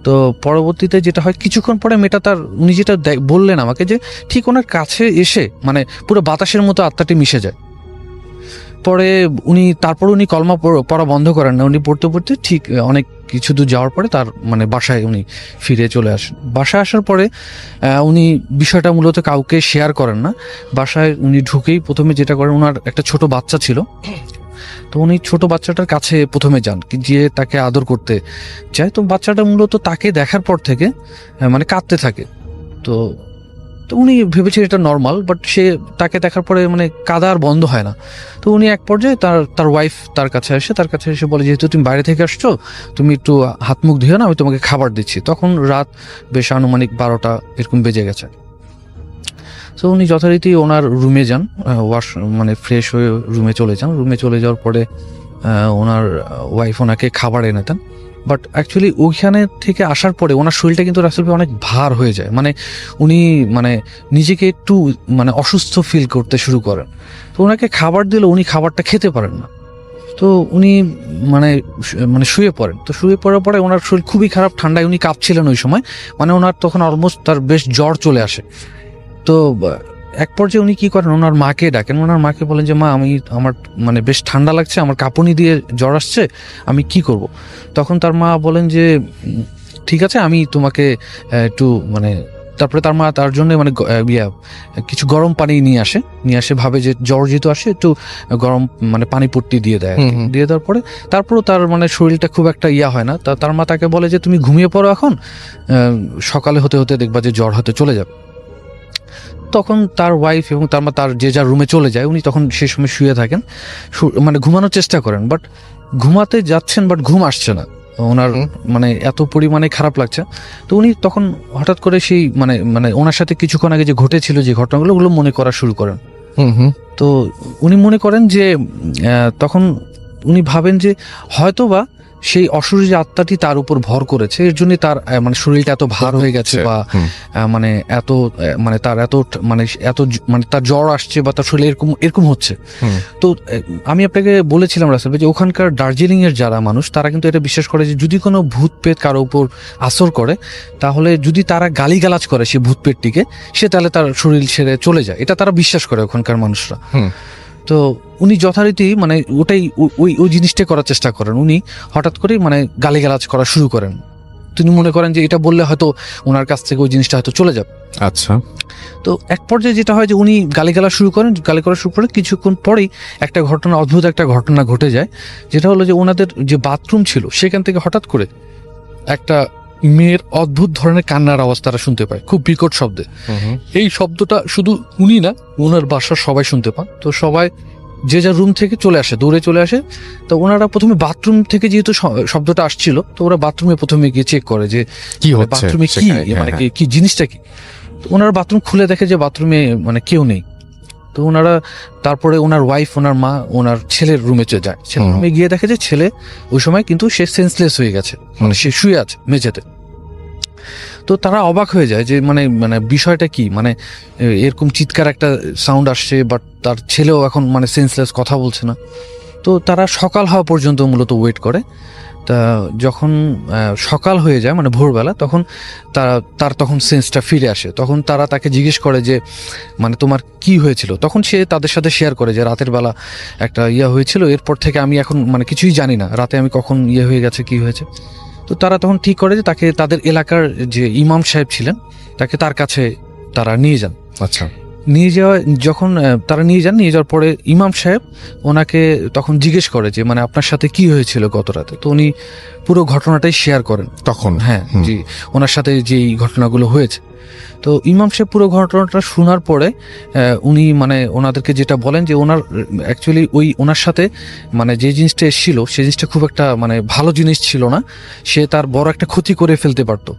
তো পরবর্তীতে যেটা হয়, কিছুক্ষণ পরে মেয়েটা উনি যেটা বললেন আমাকে, যে ঠিক ওনার কাছে এসে পুরো বাতাসের মতো আত্মাটি মিশে যায়। পরে উনি কলমা পড়া বন্ধ করেন না, উনি পড়তে ঠিক অনেক কিছু দূর যাওয়ার পরে তার মানে বাসায় উনি ফিরে চলে আসেন। বাসায় আসার পরে উনি বিষয়টা মূলত কাউকে শেয়ার করেন না। বাসায় উনি ঢুকেই প্রথমে যেটা করেন, ওনার একটা ছোট বাচ্চা ছিল, তো উনি ছোট বাচ্চাটার কাছে প্রথমে যান, গিয়ে তাকে আদর করতে চায়। তো বাচ্চাটা মূলত তাকে দেখার পর থেকে মানে কাঁদতে থাকে। তো তো উনি ভেবেছেন এটা নর্মাল, বাট সে তাকে দেখার পরে মানে কাদা আর বন্ধ হয় না। তো উনি এক পর্যায়ে তার ওয়াইফ তার কাছে এসে বলে, যেহেতু তুমি বাইরে থেকে আসছো, তুমি একটু হাত মুখ ধুয়ে না, আমি তোমাকে খাবার দিচ্ছি। তখন রাত বেশ আনুমানিক 12টা এরকম বেজে গেছে। তো উনি যথারীতি ওনার রুমে যান, মানে ফ্রেশ হয়ে রুমে চলে যান। রুমে চলে যাওয়ার পরে ওনার ওয়াইফ ওনাকে খাবার এনে দেন। বাট অ্যাকচুয়ালি ওইখানে থেকে আসার পরে ওনার শরীরটা কিন্তু রাসেল ভাই অনেক ভার হয়ে যায়। মানে উনি মানে নিজেকে একটু মানে অসুস্থ ফিল করতে শুরু করেন। তো ওনাকে খাবার দিলে উনি খাবারটা খেতে পারেন না। তো উনি মানে মানে শুয়ে পড়েন। তো শুয়ে পড়ার পরে ওনার শরীর খুবই খারাপ, ঠান্ডায় উনি কাঁপছিলেন ওই সময়। মানে ওনার তখন অলমোস্ট তার বেশ জ্বর চলে আসে। তো এক পর্যায়ে উনি কি করেন, ওনার মাকে ডাকেন। ওনার মাকে বলেন যে, মা, আমার মানে বেশ ঠান্ডা লাগছে, আমার কাঁপুনি দিয়ে জ্বর আসছে, আমি কি করব? তখন তার মা বলেন যে, ঠিক আছে, আমি তোমাকে একটু মানে, তারপরে তার মা তার জন্য মানে কিছু গরম পানি নিয়ে আসে, ভাবে যে জ্বর যেহেতু আসে, একটু গরম মানে পানি পট্টি দিয়ে দেয়। দিয়ে দেওয়ার পরে তারপরও তার মানে শরীরটা খুব একটা হয় না। তার মা তাকে বলে যে, তুমি ঘুমিয়ে পড়ো এখন, সকালে হতে হতে দেখবা যে জ্বর হতে চলে যাবে। তখন তার ওয়াইফ এবং তার মা তার যে যার রুমে চলে যায়। উনি তখন সেই সময় শুয়ে থাকেন, মানে ঘুমানোর চেষ্টা করেন, বাট ঘুমাতে যাচ্ছেন, বাট ঘুম আসছে না ওনার, মানে এত পরিমাণে খারাপ লাগছে। তো উনি তখন হঠাৎ করে সেই মানে ওনার সাথে কিছুক্ষণ আগে যে ঘটেছিল যে ঘটনাগুলো, ওগুলো মনে করা শুরু করেন। তো উনি মনে করেন যে তখন উনি ভাবেন যে হয়তোবা সেই অশরীরী আত্মাটি তার উপর ভর করেছে, এর জন্য তার মানে শরীরটা এত ভার হয়ে গেছে, বা মানে এত মানে তার এত মানে তার জ্বর আসছে, বা তার শরীরে এরকম হচ্ছে। তো আমি আপনাকে বলেছিলাম রাসেল ভাই যে ওখানকার দার্জিলিং এর যারা মানুষ, তারা কিন্তু এটা বিশ্বাস করে যে যদি কোনো ভূত পেট কারো উপর আসর করে, তাহলে যদি তারা গালিগালাজ করে সেই ভূত পেটটিকে, সে তাহলে তার শরীর ছেড়ে চলে যায়। এটা তারা বিশ্বাস করে ওখানকার মানুষরা। তো উনি যথারীতি মানে ওটাই ওই জিনিসটা করার চেষ্টা করেন। উনি হঠাৎ করে মানে গালিগালাজ করা শুরু করেন। তিনি মনে করেন যে এটা বললে হয়তো ওনার কাছ থেকে ওই জিনিসটা হয়তো চলে যাবে। আচ্ছা। তো এক পর্যায়ে যেটা হয় যে উনি গালি করা শুরু করে কিছুক্ষণ পরেই অদ্ভুত একটা ঘটনা ঘটে যায়, যেটা হলো যে ওনাদের যে বাথরুম ছিল সেখান থেকে হঠাৎ করে একটা মেয়ের অদ্ভুত ধরনের কান্নার আওয়াজ তারা শুনতে পায়, খুব বিকট শব্দে। এই শব্দটা শুধু উনি না, ওনার বাসার সবাই শুনতে পান। তো সবাই যে যার রুম থেকে দৌড়ে চলে আসে। তো ওনারা প্রথমে বাথরুম থেকে যেহেতু শব্দটা আসছিল, তো ওরা বাথরুমে প্রথমে গিয়ে চেক করে যে কি হচ্ছে, বাথরুমে কি মানে কি জিনিসটা কি। তো ওনারা বাথরুম খুলে দেখে যে বাথরুমে মানে কেউ নেই। তো ওনারা তারপরে ওনার ওয়াইফ, ওনার মা, ওনার ছেলের রুমে যায়। ছেলের রুমে গিয়ে দেখে যে ছেলে ওই সময় কিন্তু সে সেন্সলেস হয়ে গেছে, মানে সে শুয়ে আছে মেঝেতে। তো তারা অবাক হয়ে যায় যে মানে বিষয়টা কি, মানে এরকম চিৎকার একটা সাউন্ড আসছে, বাট তার ছেলেও এখন মানে সেন্সলেস, কথা বলছে না। তো তারা সকাল হওয়া পর্যন্ত মূলত ওয়েট করে। তা যখন সকাল হয়ে যায় মানে ভোরবেলা, তখন তার তখন সেন্সটা ফিরে আসে। তখন তারা তাকে জিজ্ঞেস করে যে মানে তোমার কি হয়েছিল। তখন সে তাদের সাথে শেয়ার করে যে রাতের বেলা একটা হয়েছিল, এরপর থেকে আমি এখন মানে কিছুই জানি না, রাতে আমি কখন হয়ে গেছে, কি হয়েছে। তো তারা তখন ঠিক করে যে তাকে তাদের এলাকার যে ইমাম সাহেব ছিলেন, তাকে তার কাছে তারা নিয়ে যান। আচ্ছা। যখন তারা নিয়ে যাওয়ার পরে ইমাম সাহেব ওনাকে তখন জিজ্ঞেস করে যে মানে আপনার সাথে কি হয়েছিল গত রাতে। তো উনি পুরো ঘটনাটাই শেয়ার করেন তখন। হ্যাঁ, জি, ওনার সাথে যে ঘটনাগুলো হয়েছে। তো ইমাম সাহেব পুরো ঘটনাটা শোনার পরে উনি মানে ওনাদেরকে যেটা বলেন যে অ্যাকচুয়ালি ওনার সাথে মানে যে জিনিসটা এসেছিল সেই জিনিসটা খুব একটা মানে ভালো জিনিস ছিল না, সে তার বড় একটা ক্ষতি করে ফেলতে পারতো।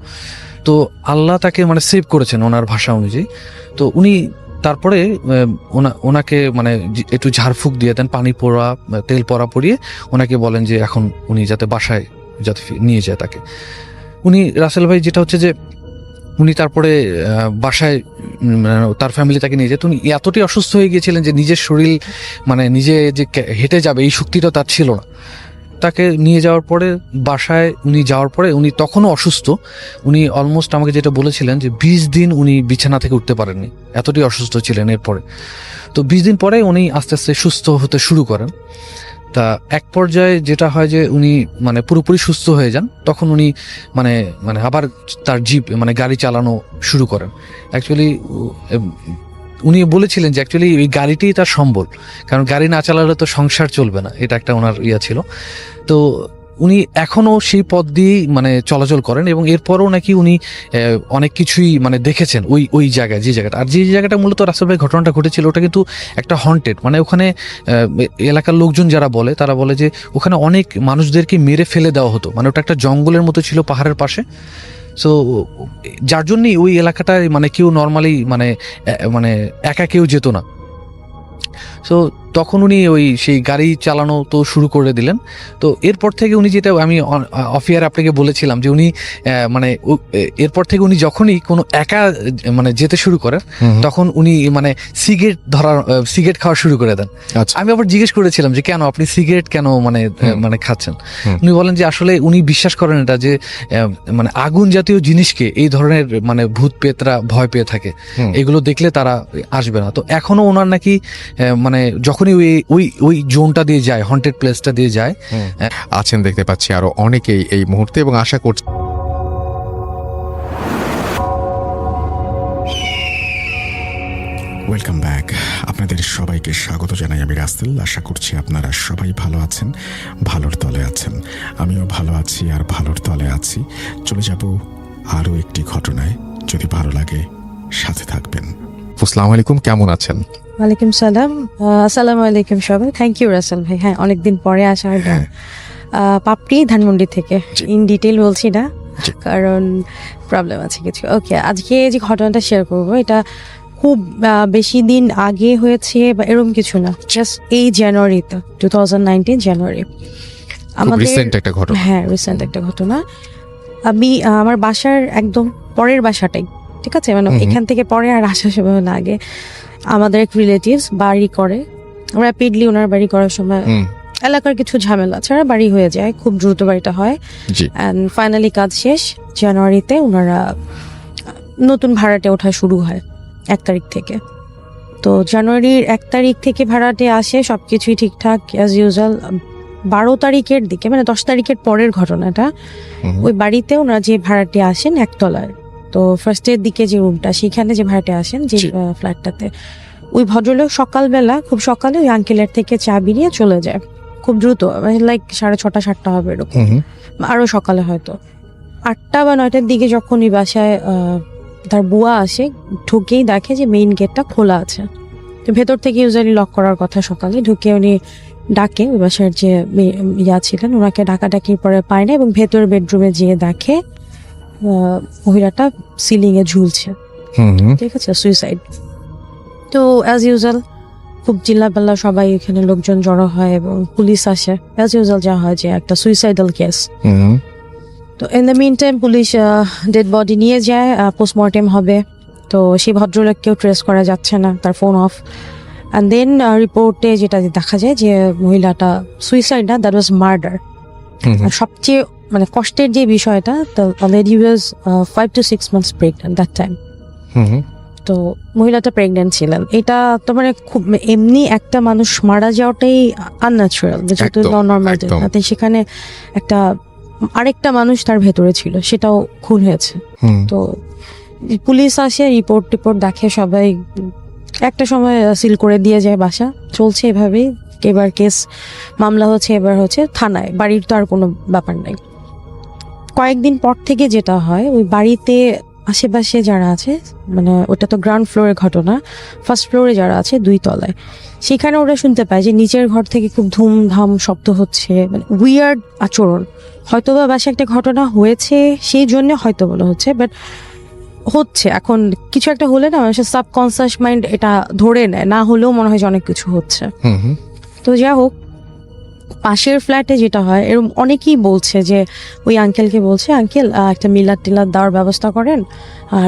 তো আল্লাহ তাকে মানে সেভ করেছেন ওনার ভাষা অনুযায়ী। তো উনি তারপরে ওনাকে মানে একটু ঝাড়ফুঁক দিয়ে দেন, পানি পোড়া, তেল পরা পরিয়ে ওনাকে বলেন যে এখন উনি যাতে বাসায় নিয়ে যায় তাকে। উনি রাসেল ভাই যেটা হচ্ছে যে উনি তারপরে বাসায় তার ফ্যামিলি তাকে নিয়ে যেত। উনি এতটাই অসুস্থ হয়ে গিয়েছিলেন যে নিজের শরীর মানে নিজে যে হেঁটে যাবে এই শক্তিটা তার ছিল না। তাকে নিয়ে যাওয়ার পরে বাসায় উনি যাওয়ার পরে উনি তখনও অসুস্থ। উনি অলমোস্ট আমাকে যেটা বলেছিলেন যে 20 দিন উনি বিছানা থেকে উঠতে পারেননি, এতটাই অসুস্থ ছিলেন। এরপরে তো 20 দিন পরে উনি আস্তে আস্তে সুস্থ হতে শুরু করেন। তা এক পর্যায়ে যেটা হয় যে উনি মানে পুরোপুরি সুস্থ হয়ে যান, তখন উনি মানে মানে আবার তার জিপ মানে গাড়ি চালানো শুরু করেন। অ্যাকচুয়ালি উনি বলেছিলেন যে অ্যাকচুয়ালি এই গাড়িটাই তার সম্বল, কারণ গাড়ি না চালালে তো সংসার চলবে না, এটা একটা ওনার ইয়া ছিল। তো উনি এখনো সেই পথ দিয়েই মানে চলাচল করেন, এবং এরপরও নাকি উনি অনেক কিছুই মানে দেখেছেন ওই জায়গায়, যে জায়গাটা, আর যে জায়গাটা মূলত রাসেল ভাই ঘটনাটা ঘটেছিল ওটা কিন্তু একটা হন্টেড, মানে ওখানে এলাকার লোকজন যারা বলে তারা বলে যে ওখানে অনেক মানুষদেরকে মেরে ফেলে দেওয়া হতো, মানে ওটা একটা জঙ্গলের মতো ছিল পাহাড়ের পাশে। সো যার জন্যই ওই এলাকাটায় মানে কেউ নর্মালি মানে মানে একা কেউ যেত না। সো তখন উনি ওই সেই গাড়ি চালানো তো শুরু করে দিলেন। তো এরপর থেকে উনি, যেটা আমি অফ ইয়ার আপনাকে বলেছিলাম, যে উনি মানে এরপর থেকে উনি যখনই কোনো একা মানে যেতে শুরু করেন তখন উনি মানে সিগারেট খাওয়া শুরু করে দেন। আচ্ছা। আমি আবার জিজ্ঞেস করেছিলাম যে কেন আপনি সিগারেট কেন মানে মানে খাচ্ছেন। উনি বলেন যে আসলে উনি বিশ্বাস করেন এটা যে মানে আগুন জাতীয় জিনিসকে এই ধরনের মানে ভূত পেতরা ভয় পেয়ে থাকে, এগুলো দেখলে তারা আসবে না। তো এখনো ওনার নাকি মানে যখনই ওই জোনটা দিয়ে যায়, হন্টেড প্লেসটা দিয়ে যায়, আছেন দেখতে পাচ্ছি আরো অনেকেই এই মুহূর্তে, এবং আশা করছি ওয়েলকাম ব্যাক। আপনাদের সবাইকে স্বাগত জানাই আমি রাসেল। আশা করছি আপনারা সবাই ভালো আছেন, ভালোর তলে আছেন। আমিও ভালো আছি আর ভালোর তলে আছি। চলে যাব আরও একটি ঘটনায়, যদি ভালো লাগে সাথে থাকবেন। আসসালামু আলাইকুম, কেমন আছেন? ওয়ালাইকুম সালাম। আসসালামু আলাইকুম সবাই। থ্যাংক ইউ রাসেল ভাই। হ্যাঁ, অনেকদিন পরে আসা হয়। পাপড়ি ধানমন্ডি থেকে, ইন ডিটেল বলছি না কারণ প্রবলেম আছে কিছু। ওকে, আজকে যে ঘটনাটা শেয়ার করবো এটা খুব বেশি দিন আগে হয়েছে বা এরকম কিছু না, জাস্ট এই জানুয়ারিতে 2019 জানুয়ারি আমাদের রিসেন্ট একটা ঘটনা। হ্যাঁ, রিসেন্ট একটা ঘটনা। আমি আমার বাসার একদম পরের বাসাটাই, ঠিক আছে, মানে এখান থেকে পরে আর আসা সময় না, আগে আমাদের এক রিলেটিভস বাড়ি করে, র্যাপিডলি ওনার বাড়ি করার সময় এলাকার কিছু ঝামেলা ছাড়া বাড়ি হয়ে যায়, খুব দ্রুত বাড়িটা হয়। অ্যান্ড ফাইনালি কাজ শেষ, জানুয়ারিতে ওনারা নতুন ভাড়াটে ওঠা শুরু হয় 1 তারিখ থেকে। তো জানুয়ারির 1 তারিখ থেকে ভাড়াটে আসে, সবকিছুই ঠিকঠাক অ্যাজ ইউজুয়াল। 12 তারিখের দিকে, মানে 10 তারিখের পরের ঘটনাটা, ওই বাড়িতে ওনারা যে ভাড়াটে আসেন একতলার, তো ফার্স্টের দিকে যে রুমটা, সেখানে যে ভাড়াটে আসেন যে ফ্ল্যাটটাতে, ওই ভদ্রলোক সকালবেলা খুব সকালে ওই আঙ্কেলের থেকে চাবি নিয়ে চলে যায়, খুব দ্রুত, লাইক 6:30 7টা হবে এরকম, আরো সকালে হয়তো 8টা বা 9টার দিকে যখন ওই বাসায় তার বুয়া আসে, ঢুকেই দেখে যে মেইন গেটটা খোলা আছে। তো ভেতর থেকে ইউজুয়ালি লক করার কথা, সকালে ঢুকে উনি ডাকে ওই বাসার যে ইয়া ছিলেন, ওনাকে ডাকাডাকির পরে পায় না, এবং ভেতর বেডরুমে যেয়ে দেখে মহিলাটা সিলিং এ ঝুলছে, ঠিক আছে, সুইসাইড। তো অ্যাজ ইউজুয়াল খুব চিল্লাপাল্লা, সবাই এখানে লোকজন জড়ো হয় এবং পুলিশ আসে, অ্যাজ ইউজুয়াল যা হয় যে একটা সুইসাইডাল কেস। তো in the mean time police dead body নিয়ে যায়, পোস্টমর্টেম হবে। তো সেই ভদ্রলোককেও ট্রেস করা যাচ্ছে না, তার ফোন অফ। অ্যান্ড দেন রিপোর্টে যেটা দেখা যায় যে মহিলাটা সুইসাইড না, দ্যাট ওয়াজ মার্ডার। আর সবচেয়ে মানে কষ্টের যে বিষয়টা, the lady was 5 to 6 months pregnant that time. তো মহিলাটা প্রেগনেন্ট ছিলেন। এটা তো মানে খুব এমনি একটা মানুষ মারা যাওয়াটাই আনন্যাচারাল, যেহেতু নর্মাল, সেখানে একটা আরেকটা মানুষ তার ভেতরে ছিল, সেটাও খুন হয়েছে। তো পুলিশ আসে, রিপোর্ট দেখে, সবাই একটা সময় সিল করে দিয়ে যায় বাসা। চলছে এভাবেই, এবার কেস মামলা হচ্ছে, এবার হচ্ছে থানায়, বাড়ির তো আর কোনো ব্যাপার নাই। কয়েকদিন পর থেকে যেটা হয়, ওই বাড়িতে আশেপাশে যারা আছে, মানে ওটা তো গ্রাউন্ড ফ্লোরের ঘটনা, ফার্স্ট ফ্লোরে যারা আছে 2 তলায়, সেখানে ওরা শুনতে পায় যে নিচের ঘর থেকে খুব ধুমধাম শব্দ হচ্ছে, মানে উইয়ার্ড আচরণ। হয়তোবা বাসে একটা ঘটনা হয়েছে সেই জন্য হয়তো বলা হচ্ছে, বাট হচ্ছে এখন কিছু একটা হলে না, মানুষের সাবকনসিয়াস মাইন্ড এটা ধরে নেয়, না হলেও মনে হয় যে অনেক কিছু হচ্ছে। তো যা হোক, পাশের ফ্ল্যাটে যেটা হয়, এরকম অনেকেই বলছে যে ওই আঙ্কেলকে বলছে, আঙ্কেল একটা মিলার টিলার দেওয়ার ব্যবস্থা করেন,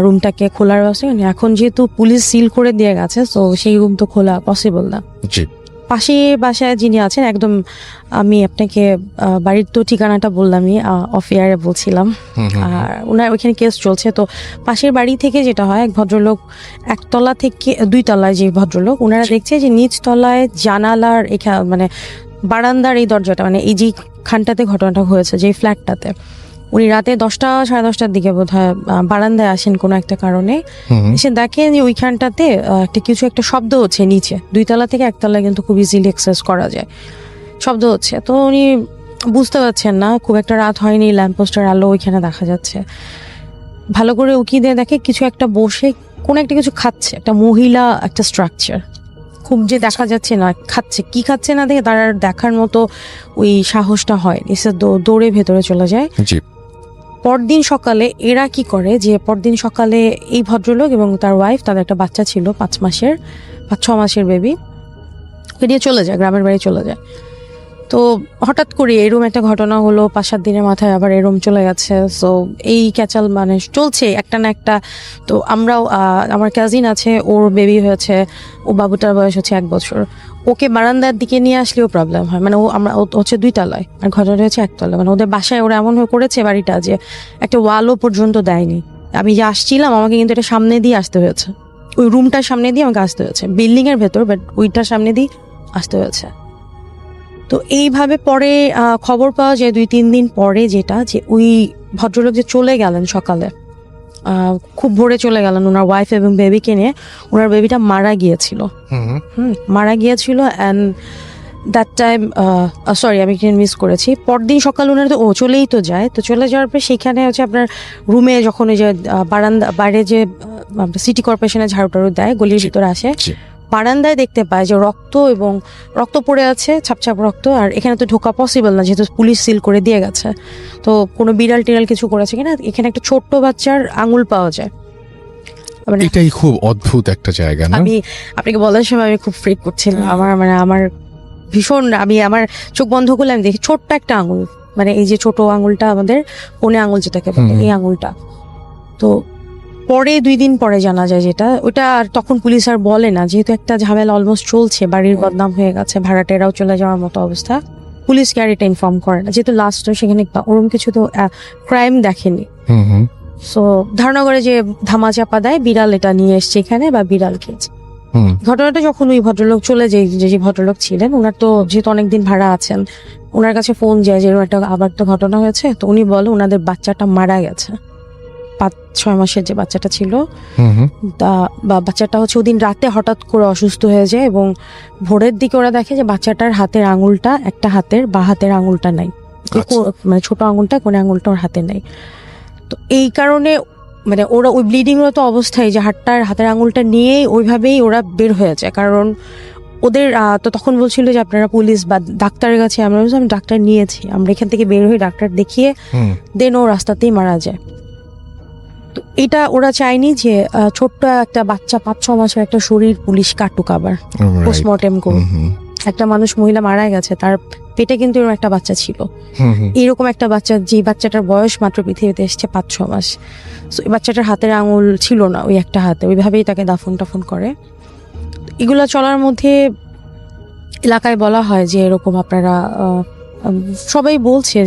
রুমটাকে খোলার ব্যবস্থা করেন। এখন যেহেতু পুলিশ সিল করে দিয়ে গেছে, তো সেই রুম তো খোলা পসিবল না। পাশে বাসায় যিনি আছেন, একদম আমি আপনাকে বাড়ির তো ঠিকানাটা বললামই, অফ এয়ারে বলছিলাম, আর ওনার ওইখানে কেস চলছে। তো পাশের বাড়ি থেকে যেটা হয়, এক ভদ্রলোক 1 তলা থেকে 2 তলায় যে ভদ্রলোক, ওনারা দেখছে যে নিচ তলায় জানালার এখানে মানে বারান্দার এই দরজাটা, মানে এই যে খানটাতে ঘটনাটা হয়েছে, যে ফ্ল্যাটটাতে, উনি রাতে 10টা সাড়ে 10টার দিকে বোধহয় বারান্দায় আসেন কোনো একটা কারণে। এসে দেখেন যে ওইখানটাতে কিছু একটা শব্দ হচ্ছে নিচে, 2 তলা থেকে 1 তলায় কিন্তু খুব ইজিলি অ্যাক্সেস করা যায়, শব্দ হচ্ছে। তো উনি বুঝতে পারছেন না, খুব একটা রাত হয়নি, ল্যাম্পপোস্টের আলো ওইখানে দেখা যাচ্ছে। ভালো করে উকি দিয়ে দেখে কিছু একটা বসে কোনো একটা কিছু খাচ্ছে, একটা মহিলা, একটা স্ট্রাকচার, খুব যে দেখা যাচ্ছে না খাচ্ছে, কি খাচ্ছে না দেখে তার আর দেখার মতো ওই সাহসটা হয়, এসে দৌড়ে ভেতরে চলে যায়। জি। পরদিন সকালে এরা কি করে যে পরদিন সকালে এই ভদ্রলোক এবং তার ওয়াইফ, তাদের একটা বাচ্চা ছিল 5-6 মাসের বেবি, ওকে নিয়ে চলে যায়, গ্রামের বাড়ি চলে যায়। তো হঠাৎ করে এরম একটা ঘটনা হলো, 5-7 দিনের মাথায় আবার এরম চলে গেছে। সো এই ক্যাচাল মানে চলছে একটা না একটা। তো আমরাও আমার কাজিন আছে, ওর বেবি হয়েছে, ও বাবুটার বয়স হচ্ছে 1 বছর, ওকে বারান্দার দিকে নিয়ে আসলেও প্রবলেম হয়। মানে ও হচ্ছে 2 তলায় আর ঘটনাটা হচ্ছে 1 তলায়। মানে ওদের বাসায় ওরা এমন হয়ে করেছে বাড়িটা যে একটা ওয়ালও পর্যন্ত দেয়নি। আমি যে আসছিলাম আমাকে কিন্তু এটা সামনে দিয়ে আসতে হয়েছে, ওই রুমটার সামনে দিয়ে আমাকে আসতে হয়েছে, বিল্ডিং এর ভেতর, বাট ওইটার সামনে দিয়ে আসতে হয়েছে। তো এইভাবে পরে খবর পাওয়া যায় 2-3 দিন পরে, যেটা যে ওই ভদ্রলোক যে চলে গেলেন সকালে, খুব ভোরে চলে গেলেন ওনার ওয়াইফ এবং বেবিকে নিয়ে, ওনার বেবিটা মারা গিয়েছিল। মারা গিয়েছিল। অ্যান্ড দ্যাট টাইম সরি আমি মিস করেছি, পরদিন সকাল ওনার তো চলেই তো যায়। তো চলে যাওয়ার পর সেইখানে হচ্ছে আপনার রুমে যখন ওই যে বারান্দা বাইরে যে সিটি কর্পোরেশনে ঝাড়ু টাড়ু দেয়, গলির ভিতরে আসে, বারান্দায় দেখতে পায় যে রক্ত পড়ে আছে, ছাপছাপ রক্ত। আর এখানে তো ঢোকা পসিবল না, যেহেতু পুলিশ সিল করে দিয়ে গেছে। তো কোনো বিড়াল টিড়াল কিছু করেছে কিনা, এখানে একটা ছোট্ট বাচ্চার আঙুল পাওয়া যায়। মানে এটাই খুব অদ্ভুত একটা জায়গা না? আমি আপনাকে বলার সময় আমি খুব ফ্রিক করছিলাম, আমার ভীষণ, আমার চোখ বন্ধ করলে আমি দেখি ছোট্ট একটা আঙুল, মানে এই যে ছোট আঙুলটা আমাদের কোনে আঙুল যেটাকে বলে, এই আঙুলটা। তো পরে 2 দিন পরে জানা যায় যেটা, ওটা আর তখন পুলিশ আর বলে না, যেহেতু একটা ঝামেলা অলমোস্ট চলছে, বাড়ির বদনাম হয়ে গেছে, ভাড়াটেরাও চলে যাওয়ার মতো অবস্থা, পুলিশকে আর এটা ইনফর্ম করে না, যেহেতু লাস্ট সেখানে ওরকম কিছু তো ক্রাইম দেখেনি। সো ধারণা করে যে ধামাচাপা দেয়, বিড়াল এটা নিয়ে এসছে এখানে বা বিড়াল খেয়েছে। ঘটনাটা যখন ওই ভদ্রলোক চলে যায়, যে ভদ্রলোক ছিলেন, ওনার তো যেহেতু অনেকদিন ভাড়া আছেন, ওনার কাছে ফোন যায় যে আবার একটা ঘটনা হয়েছে। তো উনি বলে ওনাদের বাচ্চাটা মারা গেছে, 5-6 মাসের যে বাচ্চাটা ছিল, বাচ্চাটা হচ্ছে ওদিন রাতে হঠাৎ করে অসুস্থ হয়ে যায়, এবং ভোরের দিকে ওরা দেখে যে বাচ্চাটার হাতের আঙুলটা, একটা হাতের বা হাতের আঙুলটা নাই, মানে ছোট আঙুলটা, কোন আঙুলটা ওর হাতে নেই। তো এই কারণে মানে ওরা ওই ব্লিডিং রত অবস্থায় যে হাতের আঙুলটা নিয়েই ওইভাবেই ওরা বের হয়ে যায়। কারণ ওদের তো তখন বলছিল যে আপনারা পুলিশ বা ডাক্তারের কাছে, আমরা আমি ডাক্তার নিয়েছি, আমরা এখান থেকে বের হয়ে ডাক্তার দেখিয়ে দেন ও রাস্তাতেই মারা যায়। তো এটা ওরা চায়নি যে ছোট্ট একটা বাচ্চা 5-6 মাসের একটা শরীর পুলিশ কাটুক, আবার পোস্টমর্টেম করুক। একটা মানুষ, মহিলা মারা গেছে, তার পেটে কিন্তু এরকম একটা বাচ্চা ছিল, এরকম একটা বাচ্চা, যে বাচ্চাটার বয়স মাত্র পৃথিবীতে এসছে 5-6 মাস। তো এই বাচ্চাটার হাতের আঙুল ছিল না, ওই একটা হাতে, ওইভাবেই তাকে দাফন টাফন করে। এগুলা চলার মধ্যে এলাকায় বলা হয় যে এরকম আপনারা সবাই বলছে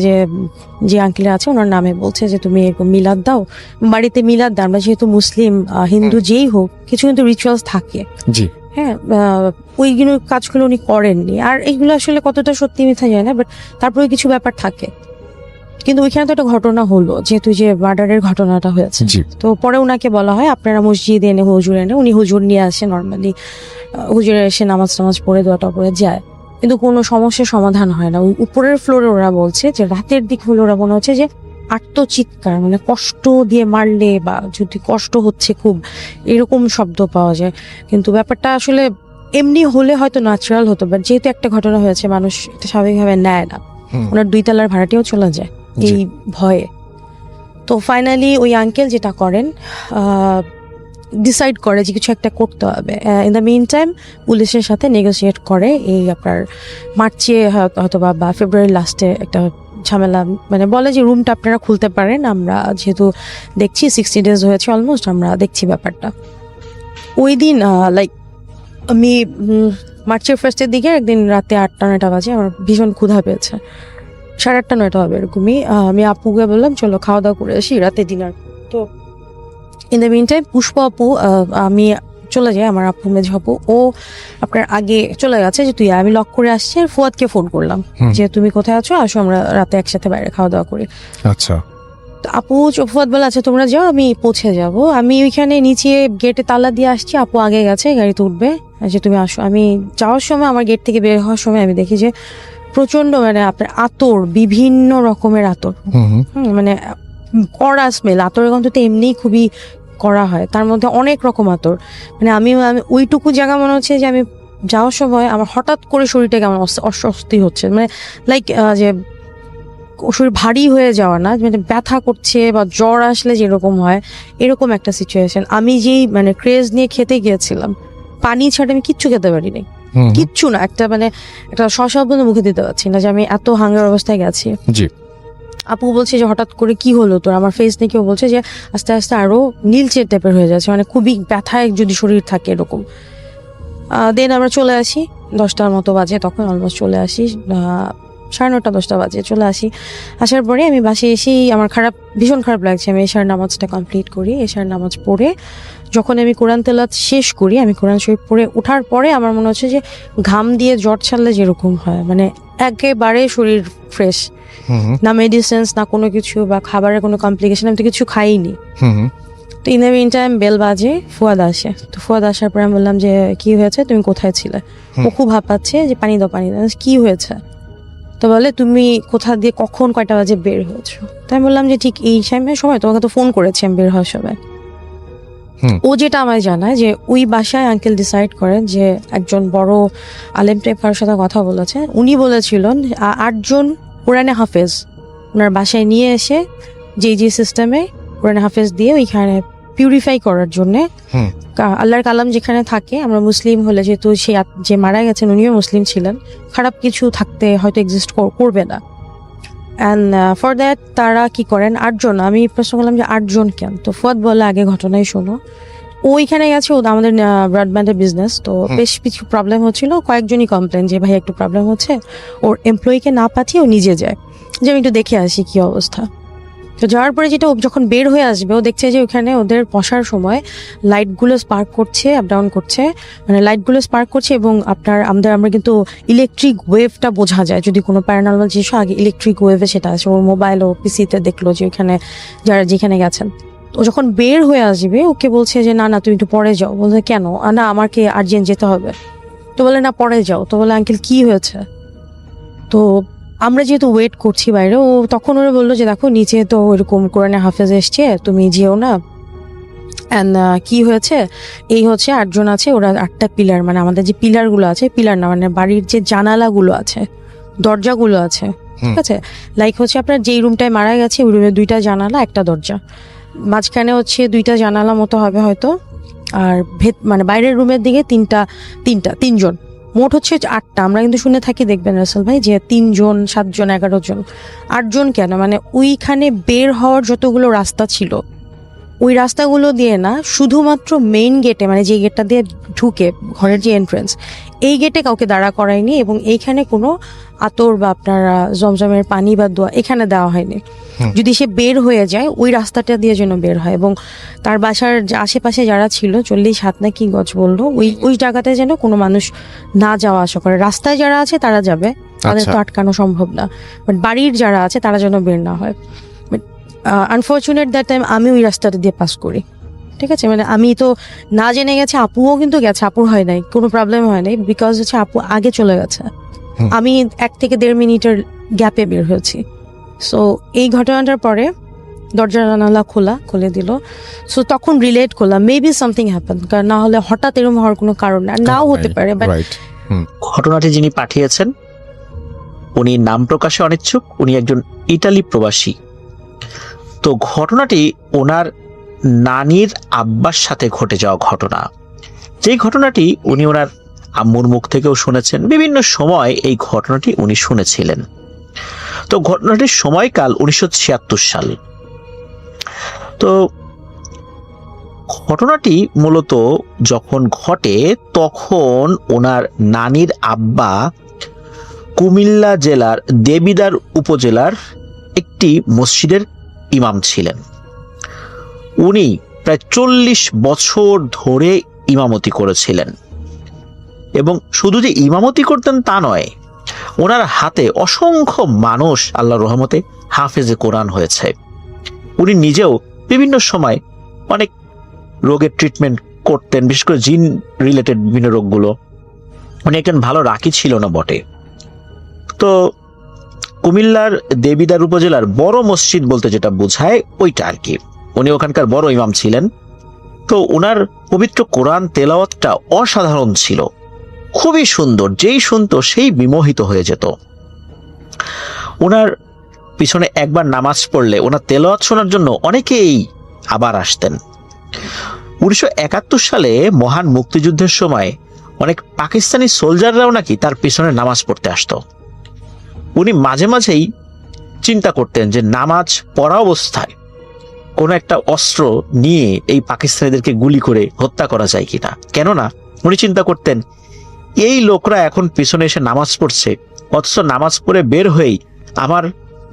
যে আঙ্কেল আছে ওনার নামে বলছে যে তুমি এরকম মিলাদ দাও, বাড়িতে মিলাদ দাও। আমরা যেহেতু মুসলিম, হিন্দু যেই হোক, কিছু কিন্তু রিচুয়ালস থাকে। জি। হ্যাঁ, ওইগুলো কাজগুলো উনি করেননি। আর এইগুলো আসলে কতটা সত্যি মিথ্যা যায় না, বাট তারপরে কিছু ব্যাপার থাকে। কিন্তু ওইখানে তো একটা ঘটনা হলো, যেহেতু যে মার্ডারের ঘটনাটা হয়েছে, তো পরে ওনাকে বলা হয় আপনারা মসজিদে এনে হুজুর এনে, উনি হুজুর নিয়ে আসে, নর্মালি হুজুরে এসে নামাজ পড়ে দোয়াটা পড়ে যায়, কিন্তু কোনো সমস্যার সমাধান হয় না। উপরের ফ্লোরে ওরা বলছে যে রাতের দিক হলে ওরা মনে হচ্ছে যে আত্মচিৎকার, মানে কষ্ট দিয়ে মারলে বা যদি কষ্ট হচ্ছে খুব, এরকম শব্দ পাওয়া যায়। কিন্তু ব্যাপারটা আসলে এমনি হলে হয়তো ন্যাচারাল হতো, বাট যেহেতু একটা ঘটনা হয়েছে, মানুষ এটা স্বাভাবিকভাবে নেয় না। ওনার 2 তলার ভাড়াটিও চলে যায় এই ভয়ে। তো ফাইনালি ওই আঙ্কেল যেটা করেন, ডিসাইড করে যে কিছু একটা করতে হবে। ইন দ্য মিন টাইম পুলিশের সাথে নেগোসিয়েট করে, এই আপনার মার্চে হয়তো বা ফেব্রুয়ারির লাস্টে একটা ঝামেলা, মানে বলে যে রুমটা আপনারা খুলতে পারেন, আমরা যেহেতু দেখছি 60 days হয়েছে অলমোস্ট, আমরা দেখছি ব্যাপারটা। ওই দিন লাইক আমি মার্চের ফার্স্টের দিকে একদিন রাতে 8টা-9টা বাজে, আমার ভীষণ ক্ষুধা পেয়েছে, 8:30-9টা হবে এরকমই। আমি আপুকে বললাম চলো খাওয়া দাওয়া করে আসি, রাতে ডিনার। তো ইন দ্য মিন টাইম পুষ্প আপু, আমি চলে যায় আমার আপু মেঝো আপু, ও আপনার আগে চলে গেছে যে তুই আয়। আমি লক করে আসছি আর ফুয়াদকে ফোন করলাম যে তুমি কোথায় আছো, আসো আমরা রাতে একসাথে বাইরে খাওয়া দাওয়া করি। আচ্ছা। তো আপু ফুয়াদ বলে আচ্ছা তোমরা যাও, আমি পৌঁছে যাব। আমি ওইখানে নিচে গেটে তালা দিয়ে আসছি, আপু আগে গেছে, গাড়িতে উঠবে, যে তুমি আসো। আমি যাওয়ার সময় আমার গেট থেকে বের হওয়ার সময় আমি দেখি যে প্রচন্ড মানে আপনার আতর, বিভিন্ন রকমের আতর, মানে কড়া স্মেল। আতরের গন্ধ তো এমনিই খুবই করা হয়, তার মধ্যে অনেক রকম আতর। মানে আমি ওইটুকু জায়গা মনে হচ্ছে যে আমি যাওয়ার সময় আমার হঠাৎ করে শরীরটা কেমন অস্বস্তি হচ্ছে, মানে লাইক যে শরীর ভারী হয়ে যাওয়া না, মানে ব্যথা করছে বা জ্বর আসলে যেরকম হয় এরকম একটা সিচুয়েশন। আমি যেই মানে ক্রেজ নিয়ে খেতে গিয়েছিলাম, পানি ছাড়া আমি কিচ্ছু খেতে পারিনি, কিচ্ছু না। একটা মানে একটা শসা পর্যন্ত মুখে দিতে পারছি না, যে আমি এত হাঙ্গার অবস্থায় গেছি। জি। আপু বলছে যে হঠাৎ করে কি হলো তোর, আমার ফেস নিয়ে কেউ বলছে যে আস্তে আস্তে আরো নীলচে টাইপের হয়ে যাচ্ছে, মানে খুবই ব্যথায় যদি শরীর থাকে এরকম। দেন আমরা চলে আসি, 10টার মতো বাজে তখন, অলমোস্ট চলে আসি, 9:30 10টা বাজে চলে আসি। আসার পরে আমি বাসে এসেই আমার ভীষণ খারাপ লাগছে। আমি এশার নামাজটা কমপ্লিট করি, এশার নামাজ পড়ে যখন আমি কোরআন তেলাওয়াত শেষ করি, আমি কোরআন শরীফ পড়ে ওঠার পরে আমার মনে হচ্ছে যে ঘাম দিয়ে জ্বর ছাড়লে যেরকম হয়, মানে একেবারে শরীর ফ্রেশ, না মেডিসিনস না কোনো কিছু বা খাবারের কোনো কমপ্লিকেশন, আমি তো কিছু খাইনি। তো in the mean time bell বাজে, ফুয়াদ আসে। তো ফুয়াদ আসার পরে আমি বললাম যে কি হয়েছে, তুমি কোথায় ছিলে? ও খুব হাঁপাচ্ছে যে পানি দাও পানি দাও। কি হয়েছে? তো বলে তুমি কোথা দিয়ে কখন কয়টা বাজে বের হয়েছো? তাই বললাম যে ঠিক এই সময় তোমাকে তো ফোন করেছি আমি বের হওয়ার সময়। ও যেটা আমায় জানায় যে ওই বাসায় আঙ্কেল ডিসাইড করেন যে একজন বড় আলেম টাইপের সাথে কথা বলেছে, উনি বলেছিলেন 8 জন কোরআনে হাফেজ ওনার বাসায় নিয়ে এসে যে সিস্টেমে কোরআনে হাফেজ দিয়ে ওইখানে পিউরিফাই করার জন্য। আল্লাহর কালাম যেখানে থাকে, আমরা মুসলিম হলে যেহেতু সে যে মারা গেছেন উনিও মুসলিম ছিলেন, খারাপ কিছু থাকতে হয়তো এক্সিস্ট করবে না। অ্যান্ড ফর দ্যাট তারা কি করেন 8 জন। আমি প্রশ্ন করলাম যে 8 জন কেন? তো ফুয়াদ বলে আগে ঘটনাই শোনো। ওইখানে গেছে, ও আমাদের ব্রডব্যান্ডের বিজনেস, তো বেশ কিছু প্রবলেম হচ্ছিল। কয়েকজনই কমপ্লেন যে ভাই একটু প্রবলেম হচ্ছে, ওর এমপ্লয়িকে না পাঠিয়ে ও নিজে যায় যে আমি একটু দেখে আসি কি অবস্থা। তো যাওয়ার পরে যেটা, ও যখন বের হয়ে আসবে ও দেখছে যে ওখানে ওদের বসার সময় লাইটগুলো স্পার্ক করছে, আপ ডাউন করছে, মানে লাইটগুলো স্পার্ক করছে। এবং আমরা কিন্তু ইলেকট্রিক ওয়েভটা বোঝা যায় যদি কোনো প্যারানর্মাল জিনিস, আগে ইলেকট্রিক ওয়েভে সেটা আছে। ওর মোবাইল ও পিসিতে দেখলো যে ওইখানে যারা যেখানে গেছেন। ও যখন বের হয়ে আসবে ওকে বলছে যে না তুমি একটু পরে যাও। বলছে কেন? না আমাকে আর্জেন্ট যেতে হবে। তো বলে না পরে যাও। তো বলে আঙ্কেল কি হয়েছে? তো আমরা যেহেতু ওয়েট করছি বাইরে, ও তখন ওরা বললো যে দেখো নিচে তো ওইরকম কোরআনে হাফেজ এসছে, তুমি যেও না। অ্যান্ড কি হয়েছে, এই হচ্ছে 8 জন আছে, ওরা 8টা পিলার, মানে আমাদের যে পিলারগুলো আছে, পিলার না মানে বাড়ির যে জানালাগুলো আছে, দরজাগুলো আছে, ঠিক আছে, লাইক হচ্ছে আপনার যেই রুমটায় মারা গেছে ওই রুমে 2টা জানালা 1টা দরজা, মাঝখানে হচ্ছে 2টা জানালা মতো হবে হয়তো, আর মানে বাইরের রুমের দিকে 3 জন, মোট হচ্ছে 8টা। আমরা কিন্তু শুনে থাকি, দেখবেন রাসেল ভাই, যে 3 জন 7 জন 11 জন, 8 জন কেন? মানে ওইখানে বের হওয়ার যতগুলো রাস্তা ছিল ওই রাস্তাগুলো দিয়ে না, শুধুমাত্র মেইন গেটে, মানে যে গেটটা দিয়ে ঢুকে ঘরের যে এন্ট্রেন্স, এই গেটে কাউকে দাঁড়া করায়নি। এবং এইখানে কোনো আতর বা আপনার জমজমের পানি বা দোয়া এখানে দেওয়া হয়নি। যদি সে বের হয়ে যায় ওই রাস্তাটা দিয়ে যেন বের হয়। এবং তার বাসার আশেপাশে যারা ছিল 40 হাত না কি গজ বললো, ওই জায়গাতে যেন কোনো মানুষ না যাওয়া আসা করে। রাস্তায় যারা আছে তারা যাবে, তাদের তো আটকানো সম্ভব না, বাট বাড়ির যারা আছে তারা যেন বের না হয়। আনফর্চুনেট দ্যাট টাইম আমি ওই রাস্তাটা দিয়ে পাস করি, ঠিক আছে, মানে আমি তো না জেনে গেছি, আপুও কিন্তু গেছে, আপুর হয় নাই, কোনো প্রবলেম হয় নাই, বিকজ হচ্ছে আপু আগে চলে গেছে, আমি 1 থেকে 1.5 মিনিটের গ্যাপে বের হয়েছি। সো এই ঘটনাটার পরে দরজা জানালা খুলে দিল। সো তখন রিলেট করলাম মেবি সামথিং হ্যাপেন, কারণ না হলে হঠাৎ এরকম হওয়ার কোনো কারণ নাও হতে পারে। ঘটনাটি যিনি পাঠিয়েছেন উনি নাম প্রকাশে অনিচ্ছুক, উনি একজন ইতালি প্রবাসী। তো ঘটনাটি ওনার নানির আব্বার সাথে ঘটে যাওয়া ঘটনা, যেই ঘটনাটি উনি ওনার আম্মুর মুখ থেকেও শুনেছেন, বিভিন্ন সময় এই ঘটনাটি উনি শুনেছিলেন। তো ঘটনাটির সময়কাল 1976 সাল। তো ঘটনাটি মূলত যখন ঘটে তখন ওনার নানির আব্বা কুমিল্লা জেলার দেবিদ্বার উপজেলার একটি মসজিদের ইমাম ছিলেন। উনি প্রায় 40 বছর ধরে ইমামতি করেছিলেন। এবং শুধু যে ইমামতি করতেন তা নয়, ওনার হাতে অসংখ্য মানুষ আল্লাহর রহমতে হাফেজে কোরআন হয়েছে। উনি নিজেও বিভিন্ন সময় অনেক রোগের ট্রিটমেন্ট করতেন, বিশেষ করে জিন রিলেটেড বিভিন্ন রোগগুলো। উনি একজন ভালো রাকি ছিল না বটে। তো কুমিল্লার দেবিদ্বার উপজেলার বড় মসজিদ বলতে যেটা বোঝায় ওইটা আর কি, উনি ওখানকার বড় ইমাম ছিলেন। তো ওনার পবিত্র কোরআন তেলাওয়াতটা অসাধারণ ছিল, খুবই সুন্দর, যেই শুনতো সেই বিমোহিত হয়ে যেত। ওনার পিছনে একবার নামাজ পড়লে ওনার তেলাওয়াত শোনার জন্য অনেকেই আবার আসতেন। 1971 সালে মহান মুক্তিযুদ্ধের সময় অনেক পাকিস্তানি সোলজাররাও নাকি তার পিছনে নামাজ পড়তে আসতো। উনি মাঝে মাঝেই চিন্তা করতেন যে নামাজ পড়া অবস্থায় কোনো একটা অস্ত্র নিয়ে এই পাকিস্তানিদেরকে গুলি করে হত্যা করা যায় কিনা। কেননা উনি চিন্তা করতেন এই লোকরা এখন পিছনে এসে নামাজ পড়ছে, অথচ নামাজ পড়ে বের হয়েই আমার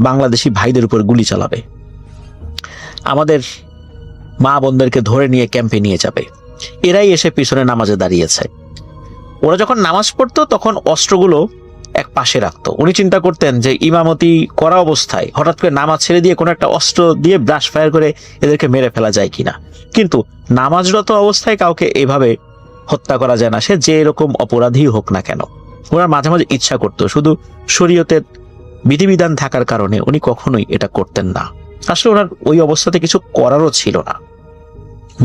বাংলাদেশি ভাইদের উপর গুলি চালাবে, আমাদের মা বোনদেরকে ধরে নিয়ে ক্যাম্পে নিয়ে যাবে, এরাই এসে পিছনে নামাজে দাঁড়িয়েছে। ওরা যখন নামাজ পড়তো তখন অস্ত্রগুলো এক পাশে রাখতো। উনি চিন্তা করতেন যে ইমামতি করা অবস্থায় হঠাৎ করে নামাজ ছেড়ে দিয়ে কোনো একটা অস্ত্র দিয়ে ব্রাশ ফায়ার করে এদেরকে মেরে ফেলা যায় কিনা। কিন্তু নামাজরত অবস্থায় কাউকে এভাবে হত্যা করা যায় না, সে যে এরকম অপরাধী হোক না কেন। ওনার মাঝে মাঝে ইচ্ছা করতো, শুধু শরীয়তের বিধিবিধান থাকার কারণে উনি কখনোই এটা করতেন না। আসলে ওনার ওই অবস্থাতে কিছু করারও ছিল না।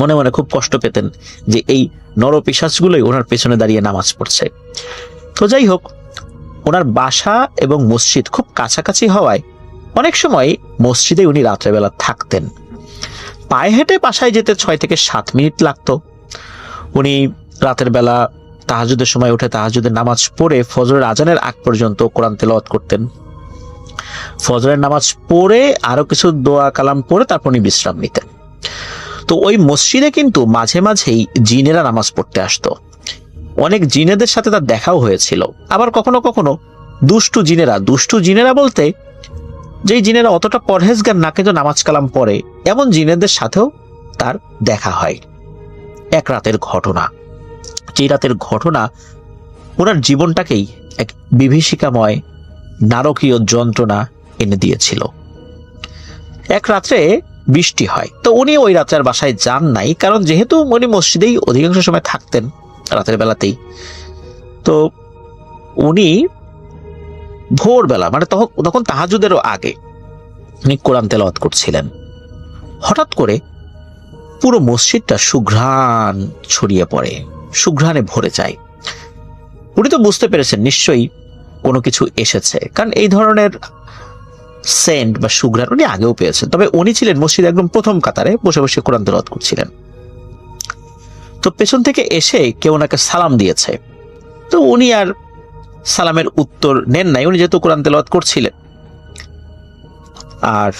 মনে মনে খুব কষ্ট পেতেন যে এই নরপিশাচগুলোই ওনার পেছনে দাঁড়িয়ে নামাজ পড়ছে। তো যাই হোক, ওনার বাসা এবং মসজিদ খুব কাছাকাছি হওয়ায় অনেক সময় মসজিদে উনি রাত্রেবেলা থাকতেন। পায়ে হেঁটে বাসায় যেতে 6 থেকে 7 মিনিট লাগতো। উনি রাতের বেলা তাহাজ্জুদের সময় উঠে তাহাজ্জুদের নামাজ পড়ে ফজরের আজানের আগ পর্যন্ত কোরআন তেলাওয়াত করতেন। ফজরের নামাজ পড়ে আরো কিছু দোয়া কালাম পড়ে তারপর উনি বিশ্রাম নিতেন। তো ওই মসজিদে কিন্তু মাঝে মাঝেই জিনেরা নামাজ পড়তে আসতো। অনেক জিনেদের সাথে তার দেখাও হয়েছিল। আবার কখনো কখনো দুষ্টু জিনেরা বলতে যেই জিনেরা অতটা পরহেজগার না কিন্তু নামাজ কালাম পড়ে, এমন জিনেদের সাথেও তার দেখা হয়। এক রাতের ঘটনা, যে রাতের ঘটনা ওনার জীবনটাকেই এক বিভীষিকাময় নারকীয় যন্ত্রণা এনে দিয়েছিল। এক রাত্রে বৃষ্টি হয়, তো উনি ওই রাত্রে আর বাসায় যান নাই, কারণ যেহেতু উনি মসজিদেই অধিকাংশ সময় থাকতেন রাতের বেলাতেই। তো উনি ভোরবেলা, মানে তখন তাহাজ্জুদেরও আগে উনি কোরআন তেলাওয়াত করছিলেন। হঠাৎ করে পুরো মসজিদটা সুঘ্রাণ ছড়িয়ে পড়ে, সুঘ্রাণে ভরে যায়। উনি তো বুঝতে পেরেছেন নিশ্চয়ই কোনো কিছু এসেছে, কারণ এই ধরনের সেন্ট বা সুঘ্রাণ উনি আগেও পেয়েছেন। তবে উনি ছিলেন মসজিদে একদম প্রথম কাতারে বসে বসে কোরআন তেলাওয়াত করছিলেন। তো পেছন থেকে এসে কেউ ওনাকে সালাম দিয়েছে। তো উনি আর সালামের উত্তর নেন নাই, উনি যেহেতু কোরআন তেলাওয়াত করছিলেন। আর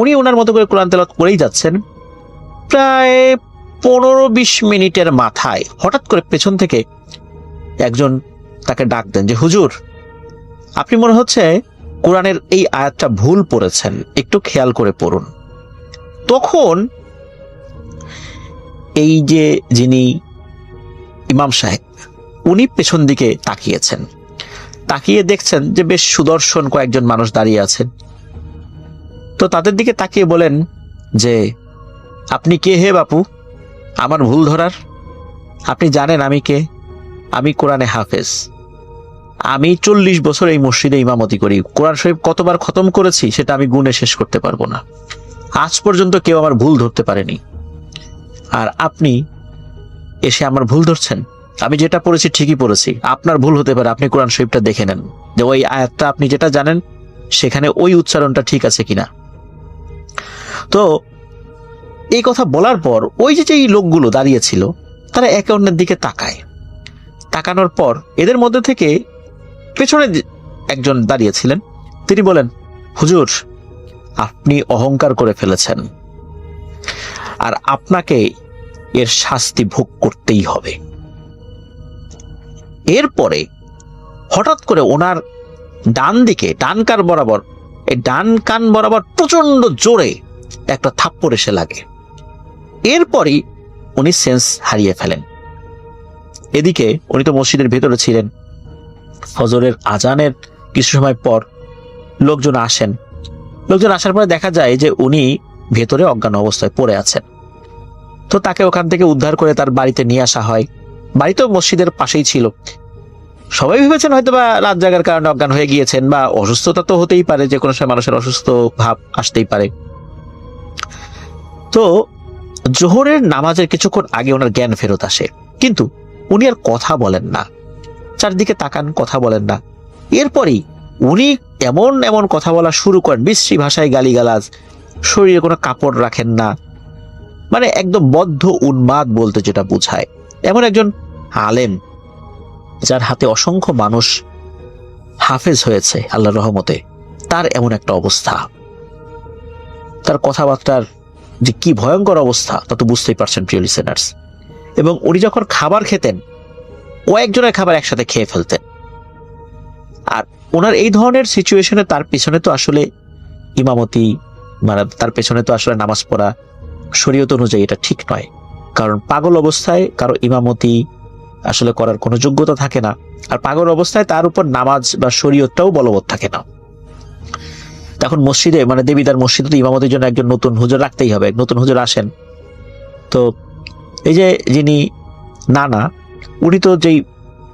উনি ওনার মতো করে কোরআন তেলাওয়াত করেই যাচ্ছেন। প্রায় 15-20 মিনিটের মাথায় হঠাৎ করে পেছন থেকে একজন তাকে ডাক দেন যে, হুজুর, আপনি মনে হচ্ছে কোরআনের এই আয়াতটা ভুল পড়েছেন, একটু খেয়াল করে পড়ুন। তখন এই যে যিনি ইমাম সাহেব, উনি পেছন দিকে তাকিয়েছেন, তাকিয়ে দেখছেন যে বেশ সুদর্শন কয়েকজন মানুষ দাঁড়িয়ে আছেন। তো তাদের দিকে তাকিয়ে বলেন যে, আপনি কে হে বাপু, আমার ভুল ধরার? আপনি জানেন আমি কে? আমি কোরআনে হাফেজ। আমি 40 বছর এই মসজিদে ইমামতি করি। কোরআন শরীফ কতবার খতম করেছি সেটা আমি গুণে শেষ করতে পারবো না। আজ পর্যন্ত কেউ আমার ভুল ধরতে পারেনি। আর আপনি এসে আমার ভুল ধরছেন? আমি যেটা পড়েছি ঠিকই পড়েছি, আপনার ভুল হতে পারে। আপনি কোরআন শরীফটা দেখে নেন যে ওই আয়াতটা আপনি যেটা জানেন সেখানে ওই উচ্চারণটা ঠিক আছে কিনা। তো এই কথা বলার পর ওই যে লোকগুলো দাঁড়িয়েছিল তারা একে অন্যের দিকে তাকায়। তাকানোর পর এদের মধ্যে থেকে পেছনে একজন দাঁড়িয়েছিলেন, তিনি বলেন, হুজুর, আপনি অহংকার করে ফেলেছেন, আর আপনাকে এর শাস্তি ভোগ করতেই হবে। এরপরে হঠাৎ করে ওনার ডান দিকে, ডান কান বরাবর প্রচন্ড জোরে একটা থাপ্পড় এসে লাগে। এরপরই উনি সেন্স হারিয়ে ফেলেন। এদিকে উনি তো মসজিদের ভেতরে ছিলেন, ফজরের আজানের কিছু সময় পর লোকজন আসার পরে দেখা যায় যে উনি ভেতরে অজ্ঞান অবস্থায় পড়ে আছেন। তো তাকে ওখান থেকে উদ্ধার করে তার বাড়িতে নিয়ে আসা হয়। বাড়ি তো মসজিদের পাশেই ছিল। সবাই ভেবেছেন হয়তো বা রাত জাগার কারণে অজ্ঞান হয়ে গিয়েছেন, বা অসুস্থতা তো হতেই পারে, যে কোনো সময় মানুষের অসুস্থ ভাব আসতেই পারে। তো জোহরের নামাজের কিছুক্ষণ আগে ওনার জ্ঞান ফেরত আসে, কিন্তু উনি আর কথা বলেন না, চারদিকে তাকান, কথা বলেন না। এরপরই উনি এমন এমন কথা বলা শুরু করেন, বিশ্রী ভাষায় গালিগালাজ, শরীরে কোনো কাপড় রাখেন না, মানে একদম বদ্ধ উন্মাদ বলতে যেটা বোঝায়। এমন একজন আলেম যার হাতে অসংখ্য মানুষ হাফেজ হয়েছে আল্লাহর রহমতে, তার এমন একটা অবস্থা, তার কথাবার্তার যে কি ভয়ঙ্কর অবস্থা তা তো বুঝতেই পারছেন প্রিয় লিসেনার্স। এবং উনি যখন খাবার খেতেন, কয়েকজনের খাবার একসাথে খেয়ে ফেলতেন। আর ওনার এই ধরনের সিচুয়েশনে তার পিছনে তো আসলে ইমামতি, মানে তার পেছনে তো আসলে নামাজ পড়া শরীয়ত অনুযায়ী এটা ঠিক নয়, কারণ পাগল অবস্থায় কারো ইমামতি আসলে করার কোনো যোগ্যতা থাকে না। আর পাগল অবস্থায় তার উপর নামাজ বা শরীয়তটাও বলবৎ থাকে না। তখন মসজিদে, মানে দেবীদার মসজিদে ইমামতির জন্য একজন নতুন হুজুর রাখতেই হবে। নতুন হুজুর আসেন, তো এই যে যিনি নানা, উনি তো যেই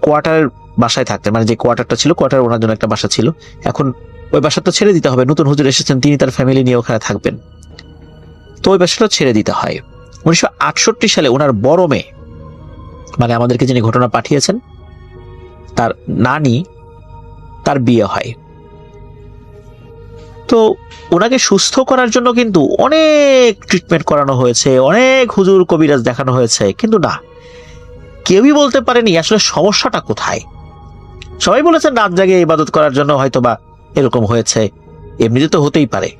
কোয়ার্টার বাসায় থাকতেন, মানে যে কোয়ার্টারটা ছিল, কোয়ার্টার ওনার জন্য একটা বাসা ছিল, এখন ওই বাসাটা ছেড়ে দিতে হবে। নতুন হুজুর এসেছেন, তিনি তার ফ্যামিলি নিয়ে ওখানে থাকবেন, তো ওই বাসাটা ছেড়ে দিতে হয়। 1968 সালে ওনার বড় মেয়ে, মানে আমাদেরকে যিনি ঘটনা পাঠিয়েছেন তার নানি, তার বিয়ে হয়। তো ওনাকে সুস্থ করার জন্য কিন্তু অনেক ট্রিটমেন্ট করানো হয়েছে, অনেক হুজুর কবিরাজ দেখানো হয়েছে, কিন্তু না, কেউই বলতে পারেনি আসলে সমস্যাটা কোথায়। সবাই বলেছেন রাত জাগে ইবাদত করার জন্য হয়তো বা এরকম হয়েছে, এমনিতে তো হতেই পারে।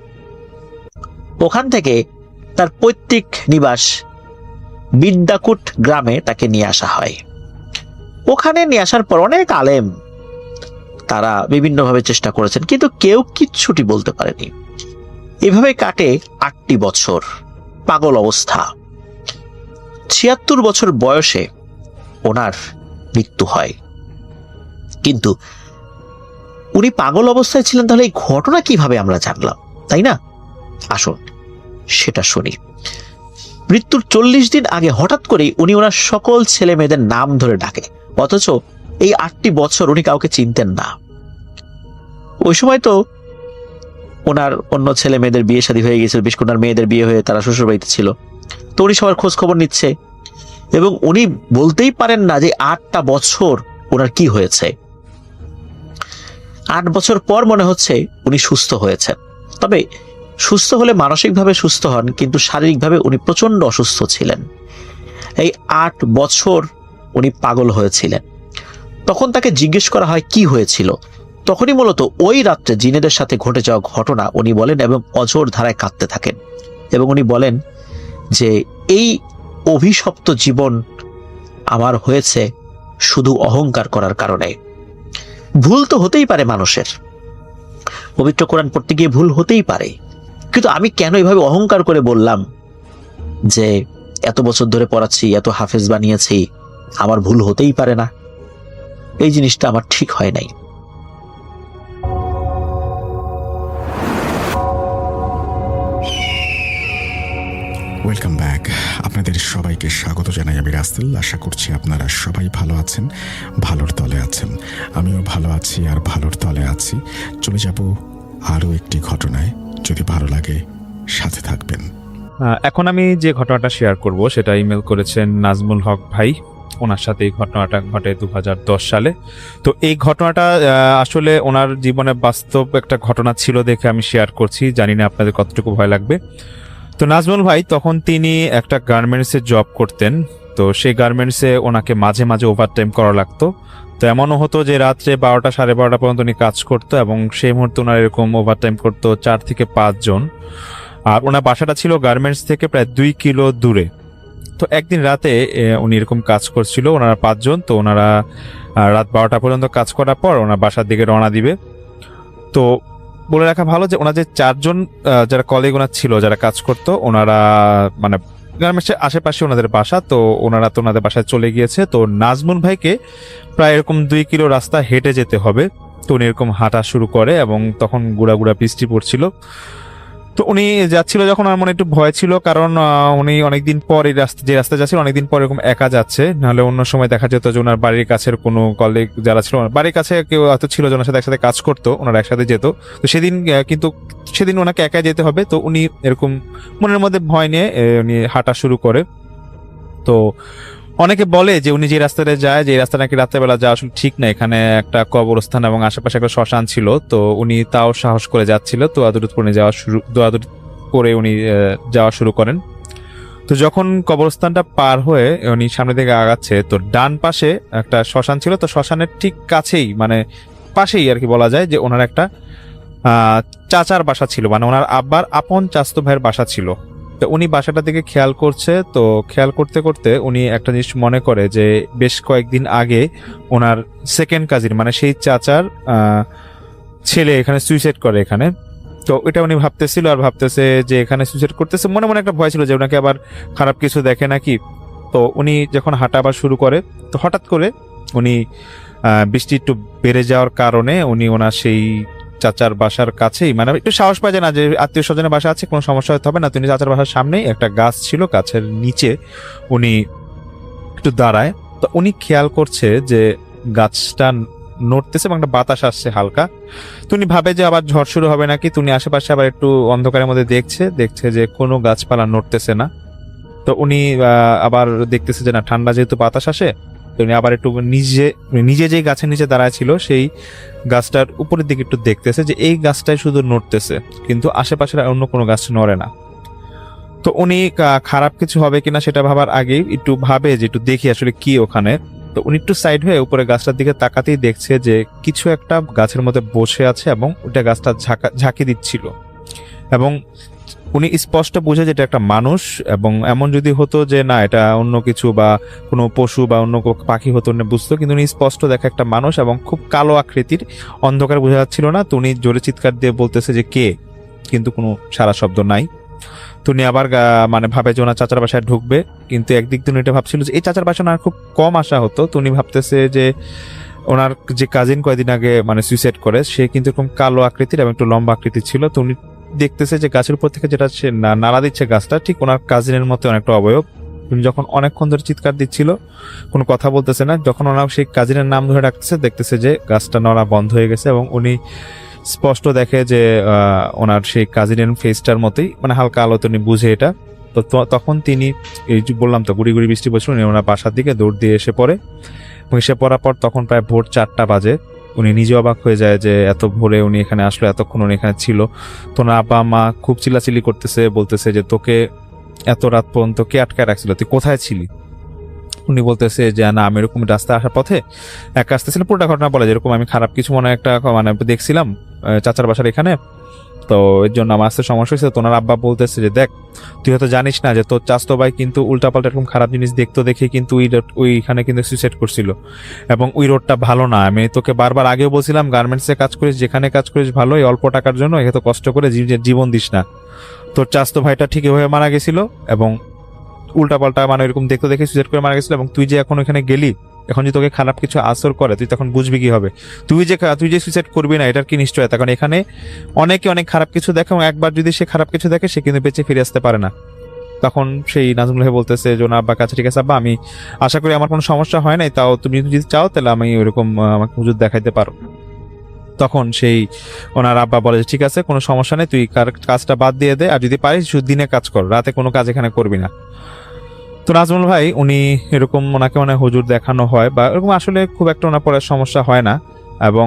ওখান থেকে তার পৈতৃক নিবাস বিদ্যাকুট গ্রামে তাকে নিয়ে আসা হয়। ওখানে নিয়ে আসার পর অনেক আলেম তারা বিভিন্নভাবে চেষ্টা করেছেন, কিন্তু কেউ কিচ্ছুটি বলতে পারেনি। এভাবে কাটে 8টি বছর পাগল অবস্থা। 76 বছর বয়সে ওনার মৃত্যু হয়। কিন্তু উনি পাগল অবস্থায় ছিলেন, তাহলে এই ঘটনা কিভাবে আমরা জানলাম, তাই না? আসুন সেটা শুনি। মৃত্যুর 40 দিন আগে হঠাৎ করেই উনি ওনার সকল ছেলে মেয়েদের নাম ধরে ডাকে, অথচ এই 8টি বছর উনি কাউকে চিনতেন না। ওই সময় তো ওনার অন্য ছেলে মেয়েদের বিয়ে শাদী হয়ে গেছিল, বিশেষ করে ওনার মেয়েদের বিয়ে হয়ে তারা শ্বশুর বাড়িতে ছিল। তো উনি সবার খোঁজ খবর নিচ্ছে, এবং উনি বলতেই পারেন না যে 8টা বছর ওনার কি হয়েছে। 8 বছর পর মনে হচ্ছে উনি সুস্থ হয়েছেন। তবে সুস্থ হলে মানসিকভাবে সুস্থ হন, কিন্তু শারীরিকভাবে উনি প্রচন্ড অসুস্থ ছিলেন। এই 8 বছর উনি পাগল হয়েছিলেন। তখন তাকে জিজ্ঞেস করা হয় কি হয়েছিল, তখনই মূলত ওই রাত্রে জিনেদের সাথে ঘটে যাওয়া ঘটনা উনি বলেন, এবং অঝোর ধারায় কাঁদতে থাকেন। এবং উনি বলেন যে এই অভিশপ্ত জীবন আমার হয়েছে শুধু অহংকার করার কারণে। ভুল তো হতেই পারে মানুষের, পবিত্র কোরআন পড়তে গিয়ে ভুল হতেই পারে, কিন্তু আমি কেন এভাবে অহংকার করে বললাম যে এত বছর ধরে পড়াচ্ছি, এত হাফেজ বানিয়েছি, আমার ভুল হতেই পারে না? এই জিনিসটা আমার ঠিক হয় নাই। Welcome back. আপনাদের সবাইকে স্বাগত জানাই আমি রাসেল। আশা করছি আপনারা সবাই ভালো আছেন, ভালোর তলে আছেন। আমিও ভালো আছি আর ভালোর তলে আছি। চলে যাব আরও একটি ঘটনায়, যদি ভালো লাগে সাথে থাকবেন। এখন আমি যে ঘটনাটা শেয়ার করব সেটা ইমেল করেছেন নাজমুল হক ভাই। ওনার সাথে এই ঘটনাটা ঘটে 2010 সালে। তো এই ঘটনাটা আসলে ওনার জীবনে বাস্তব একটা ঘটনা ছিল দেখে আমি শেয়ার করছি, জানি না আপনাদের কতটুকু ভয় লাগবে। তো নাজমুল ভাই তখন তিনি একটা গার্মেন্টসে জব করতেন। তো সেই গার্মেন্টসে ওনাকে মাঝে মাঝে ওভারটাইম করা লাগতো। তো এমনও হতো যে রাত্রে 12টা 12:30 পর্যন্ত উনি কাজ করতো, এবং সেই মুহূর্তে ওনার এরকম ওভারটাইম করতো 4 থেকে 5 জন। আর ওনার বাসাটা ছিল গার্মেন্টস থেকে প্রায় 2 কিলো দূরে। তো একদিন রাতে উনি এরকম কাজ করছিল, ওনারা 5 জন। তো ওনারা রাত 12টা পর্যন্ত কাজ করার পর ওনার বাসার দিকে রওনা দিবে। তো বলে রাখা ভালো যে ওনার যে 4 জন যারা কলিগ ওনার ছিল, যারা কাজ করতো, ওনারা মানে গার্মেন্টসের আশেপাশে ওনাদের বাসা, তো ওনারা তো ওনাদের বাসায় চলে গিয়েছে। তো নাজমুল ভাইকে প্রায় এরকম 2 কিলো রাস্তা হেঁটে যেতে হবে। তো উনি এরকম হাঁটা শুরু করে এবং তখন গুড়া গুড়া বৃষ্টি পড়ছিল। তো উনি যাচ্ছিল যখন আমার মনে একটু ভয় ছিল, কারণ উনি অনেকদিন পর এই রাস্তা, যে রাস্তা যাচ্ছিল অনেকদিন পর এরকম একা যাচ্ছে। নাহলে অন্য সময় দেখা যেত যে ওনার বাড়ির কাছের কোনো কলিগ যারা ছিল, বাড়ির কাছে কেউ হয়তো ছিল যে ওনার সাথে একসাথে কাজ করতো, ওনারা একসাথে যেত। তো সেদিন কিন্তু সেদিন ওনাকে একা যেতে হবে। তো উনি এরকম মনের মধ্যে ভয় নিয়ে উনি হাঁটা শুরু করে। তো অনেকে বলে যে উনি যে রাস্তাটা যায়, যে রাস্তা নাকি রাত্রেবেলা যাওয়া আসলে ঠিক না, এখানে একটা কবরস্থান এবং আশেপাশে একটা শ্মশান ছিল। তো উনি তাও সাহস করে যাচ্ছিল, তো দোয়াদুরুদ করে উনি যাওয়া শুরু করেন। তো যখন কবরস্থানটা পার হয়ে উনি সামনের দিকে আগাচ্ছে, তো ডান পাশে একটা শ্মশান ছিল। তো শ্মশানের ঠিক কাছেই, মানে পাশেই আর কি বলা যায়, যে ওনার একটা চাচার বাসা ছিল, মানে ওনার আব্বার আপন চাচাতো ভাইয়ের বাসা ছিল। তো উনি বাসাটার দিকে খেয়াল করছে। তো খেয়াল করতে করতে উনি একটা জিনিস মনে করে যে বেশ কয়েকদিন আগে ওনার সেকেন্ড কাজিন, মানে সেই চাচার ছেলে এখানে সুইসাইড করে এখানে। তো এটা উনি ভাবতেছিল, আর ভাবতেছে যে এখানে সুইসাইড করতেছে, মনে মনে একটা ভয় ছিল যে ওনাকে আবার খারাপ কিছু দেখে নাকি। তো উনি যখন হাঁটা আবার শুরু করে, তো হঠাৎ করে উনি বৃষ্টি একটু বেড়ে যাওয়ার কারণে উনি ওনার সেই চাচার বাসার কাছেই, মানে একটু সাহস পায় যে না, যে আত্মীয় স্বজনের বাসা আছে, কোনো সমস্যা হতে হবে না। তিনি চাচার বাসার সামনেই একটা গাছ ছিল, গাছের নিচে উনি একটু দাঁড়ায়। তো উনি খেয়াল করছে যে গাছটা নড়তেছে এবং একটা বাতাস আসছে হালকা। তো উনি ভাবে যে আবার ঝড় শুরু হবে নাকি। তুমি আশেপাশে আবার একটু অন্ধকারের মধ্যে দেখছে যে কোনো গাছপালা নড়তেছে না। তো উনি আবার দেখতেছে যে না, ঠান্ডা যেহেতু বাতাস আসে, তো উনি আবার একটু নিজে যে গাছের নিচে দাঁড়ায় ছিল সেই গাছটার উপরের দিকে একটু দেখতেছে যে এই গাছটাই শুধু নড়তেছে, কিন্তু আশেপাশের অন্য কোনো গাছ নড়ে না। তো উনি খারাপ কিছু হবে কিনা সেটা ভাবার আগেই একটু ভাবে যে একটু দেখি আসলে কি ওখানে। তো উনি একটু সাইড হয়ে উপরে গাছটার দিকে তাকাতেই দেখছে যে কিছু একটা গাছের মধ্যে বসে আছে এবং ওটা গাছটা ঝাঁকি দিচ্ছিল। এবং উনি স্পষ্ট বুঝে যে এটা একটা মানুষ, এবং এমন যদি হতো যে না এটা অন্য কিছু বা কোনো পশু বা অন্য কোনো পাখি হতো উনি বুঝতো, কিন্তু উনি স্পষ্ট দেখা একটা মানুষ এবং খুব কালো আকৃতির, অন্ধকার বোঝা যাচ্ছিল না। তো উনি জোরে চিৎকার দিয়ে বলতেছে যে কে, কিন্তু কোনো সারা শব্দ নাই। তো উনি আবার মানে ভাবে যে ওনার চাচার বাসায় ঢুকবে, কিন্তু একদিক দিয়ে উনি এটা ভাবছিল যে এই চাচার বাসায় ওনার খুব কম আসা হতো। তো উনি ভাবতেছে যে ওনার যে কাজিন কয়েকদিন আগে মানে সুইসাইড করে, সে কিন্তু এরকম কালো আকৃতির এবং একটু লম্বা আকৃতির ছিল। তো উনি দেখতেছে যে গাছের উপর থেকে যেটা সে নাড়া দিচ্ছে গাছটা, ঠিক ওনার কাজিনের মতো অনেকটা অবয়ব। উনি যখন অনেকক্ষণ ধরে চিৎকার দিচ্ছিল, কোনো কথা বলতেছে না, যখন ওনার সেই কাজিনের নাম ধরে ডাকতেছে, দেখতেছে যে গাছটা নড়া বন্ধ হয়ে গেছে এবং উনি স্পষ্ট দেখে যে ওনার সেই কাজিনের ফেসটার মতোই, মানে হালকা আলোতে উনি বুঝে এটা। তো তখন তিনি, এই যে বললাম তো গুড়ি গুড়ি বৃষ্টি পড়ছিল, উনি ওনার বাসার দিকে দৌড় দিয়ে এসে পড়ে। এবং এসে পড়ার পর তখন প্রায় ভোর 4টা বাজে। উনি নিজে অবাক হয়ে যায় যে এত ভোরে উনি এখানে আসলো, এতক্ষণ উনি এখানে ছিল। তো ওনার আব্বা মা খুব চিল্লাচিল্লি করতেছে, বলতেছে যে তোকে এত রাত পর্যন্ত কে আটকায় রাখছিল, তুই কোথায় ছিলি? উনি বলতেছে যে না, আমি এরকম রাস্তায় আসার পথে একা আসতেছিলাম। পুরোটা ঘটনা বলে যেরকম আমি খারাপ কিছু মনে একটা মানে দেখছিলাম চাচার বাসার এখানে, তো এর জন্য আমার আসতে সমস্যা হয়েছে। তো ওনার আব্বা বলতেছে যে দেখ, তুই হয়তো জানিস না যে তোর চাচাতো ভাই কিন্তু উল্টাপাল্টা এরকম খারাপ জিনিস দেখতো দেখে কিন্তু ওইখানে কিন্তু সুইসাইড করছিল, এবং ওই রোডটা ভালো না। আমি তোকে বারবার আগেও বলছিলাম গার্মেন্টসে কাজ করিস, যেখানে কাজ করিস ভালো, এই অল্প টাকার জন্য এত কষ্ট করে জীবন দিস না। তোর চাচাতো ভাইটা ঠিক এভাবে মারা গেছিল এবং উল্টাপাল্টা মানে এরকম দেখতে দেখে সুইসাইড করে মারা গেছিল। এবং তুই যে এখন ওখানে গেলি, এখন যদি তোকে খারাপ কিছু আসর করে, তুই তখন বুঝবি কি হবে? তুই যে সুইসাইড করবি না, এটার কি নিশ্চয়তা? কারণ এখানে অনেকে অনেক খারাপ কিছু দেখে, এবং একবার যদি সে খারাপ কিছু দেখে, সে কিন্তু বেঁচে ফিরে আসতে পারে না। তখন সেই নাজমুল ভাই বলতেছে যে ওনার আব্বার কাছে, ঠিক আছে আব্বা, আমি আশা করি আমার কোনো সমস্যা হয় নাই, তাও তুমি যদি চাও তাহলে আমি ওইরকম আমাকে হুজুর দেখাইতে পারো। তখন সেই ওনার আব্বা বলে যে ঠিক আছে, কোনো সমস্যা নেই, তুই কাজটা বাদ দিয়ে দে, আর যদি পারিস শুধু দিনে কাজ কর, রাতে কোনো কাজ এখানে করবি না। তো নাজমুল ভাই উনি এরকম ওনাকে মানে হুজুর দেখানো হয় বা এরকম, আসলে খুব একটা ওনার পরে সমস্যা হয় না। এবং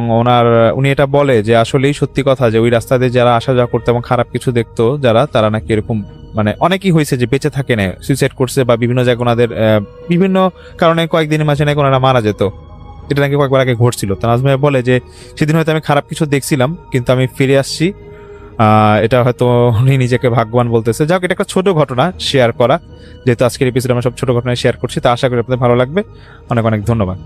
উনি এটা বলে যে আসলেই সত্যি কথা যে ওই রাস্তা দিয়ে যারা আসা যাওয়া করতো এবং খারাপ কিছু দেখতো যারা, তারা নাকি এরকম মানে অনেকেই হয়েছে যে বেঁচে থাকে না, সুইসাইড করছে বা বিভিন্ন জায়গায় ওনাদের বিভিন্ন কারণে কয়েকদিনের মাঝে নাকি ওনারা মারা যেত। এটা নাকি কয়েকবার আগে ঘটছিল। তো নাজমুল ভাই বলে যে সেদিন হয়তো আমি খারাপ কিছু দেখছিলাম, কিন্তু আমি ফিরে আসছি, এটা হয়তো উনি নিজেকে ভাগ্যবান বলতেছে। যাক, এটা একটা ছোট ঘটনা শেয়ার করা, যেহেতু আজকের এপিসোড আমরা সব ছোট ঘটনা শেয়ার করছি, তা আশা করি আপনাদের ভালো লাগবে। অনেক অনেক ধন্যবাদ।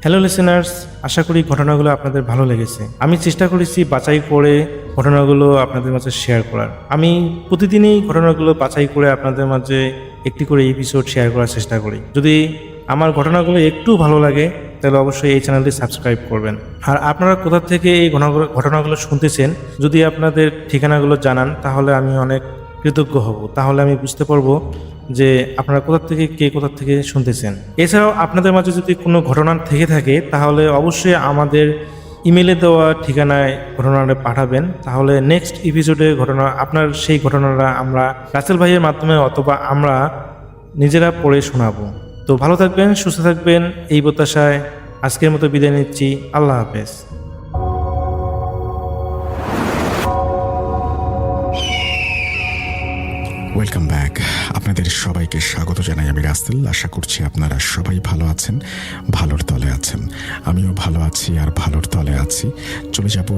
হ্যালো লিসেনার্স, আশা করি ঘটনাগুলো আপনাদের ভালো লেগেছে। আমি চেষ্টা করেছি বাছাই করে ঘটনাগুলো আপনাদের মাঝে শেয়ার করার। আমি প্রতিদিনই ঘটনাগুলো বাছাই করে আপনাদের মাঝে একটি করে এপিসোড শেয়ার করার চেষ্টা করি। যদি আমার ঘটনাগুলো একটু ভালো লাগে তাহলে অবশ্যই এই চ্যানেলটি সাবস্ক্রাইব করবেন। আর আপনারা কোথা থেকে এই ঘটনাগুলো শুনতেছেন যদি আপনাদের ঠিকানাগুলো জানান তাহলে আমি অনেক কৃতজ্ঞ হব। তাহলে আমি বুঝতে পারবো যে আপনারা কোথা থেকে শুনতেছেন। এছাড়াও আপনাদের মাঝে যদি কোনো ঘটনা থেকে থাকে তাহলে অবশ্যই আমাদের ইমেলে দেওয়া ঠিকানায় ঘটনাটা পাঠাবেন। তাহলে নেক্সট এপিসোডে আপনার সেই ঘটনাটা আমরা রাসেল ভাইয়ের মাধ্যমে অথবা আমরা নিজেরা পড়ে শোনাবো। তো ভালো থাকবেন, সুস্থ থাকবেন, এই প্রত্যাশায় আজকের মতো বিদায় নিচ্ছি। আল্লাহ হাফেজ। Welcome back. আপনাদের সবাইকে স্বাগত জানাই আমি রাসেল। আশা করছি আপনারা সবাই ভালো আছেন, ভালোর তলে আছেন। আমিও ভালো আছি আর ভালোর তলে আছি। চলে যাব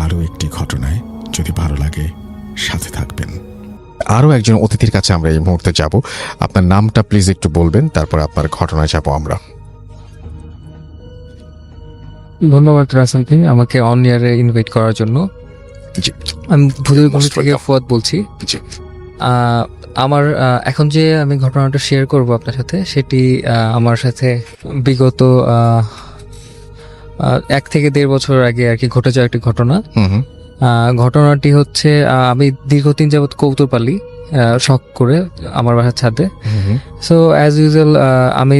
আরও একটি ঘটনায়। যদি ভালো লাগে সাথে থাকবেন। আরও একজন অতিথির কাছে আমরা এই মুহূর্তে যাব। আপনার নামটা প্লিজ একটু বলবেন, তারপর আপনার ঘটনায় যাব আমরা। ধন্যবাদ রাসেল ভাই আমাকে অন ইয়ারে ইনভাইট করার জন্য। জি আমি ভুজুরগঞ্জ থেকে ফুয়াদ বলছি। জি আমার এখন যে আমি ঘটনাটা শেয়ার করব আপনার সাথে সেটি আমার সাথে বিগত 1 থেকে 1.5 বছর আগে আর কি ঘটে যাওয়া একটি ঘটনা। হুম ঘটনাটি হচ্ছে আমি দীর্ঘদিন যাবৎ কবুতর পালি শখ করে আমার বাসার ছাদে। হুম সো অ্যাজ ইউজুয়াল আমি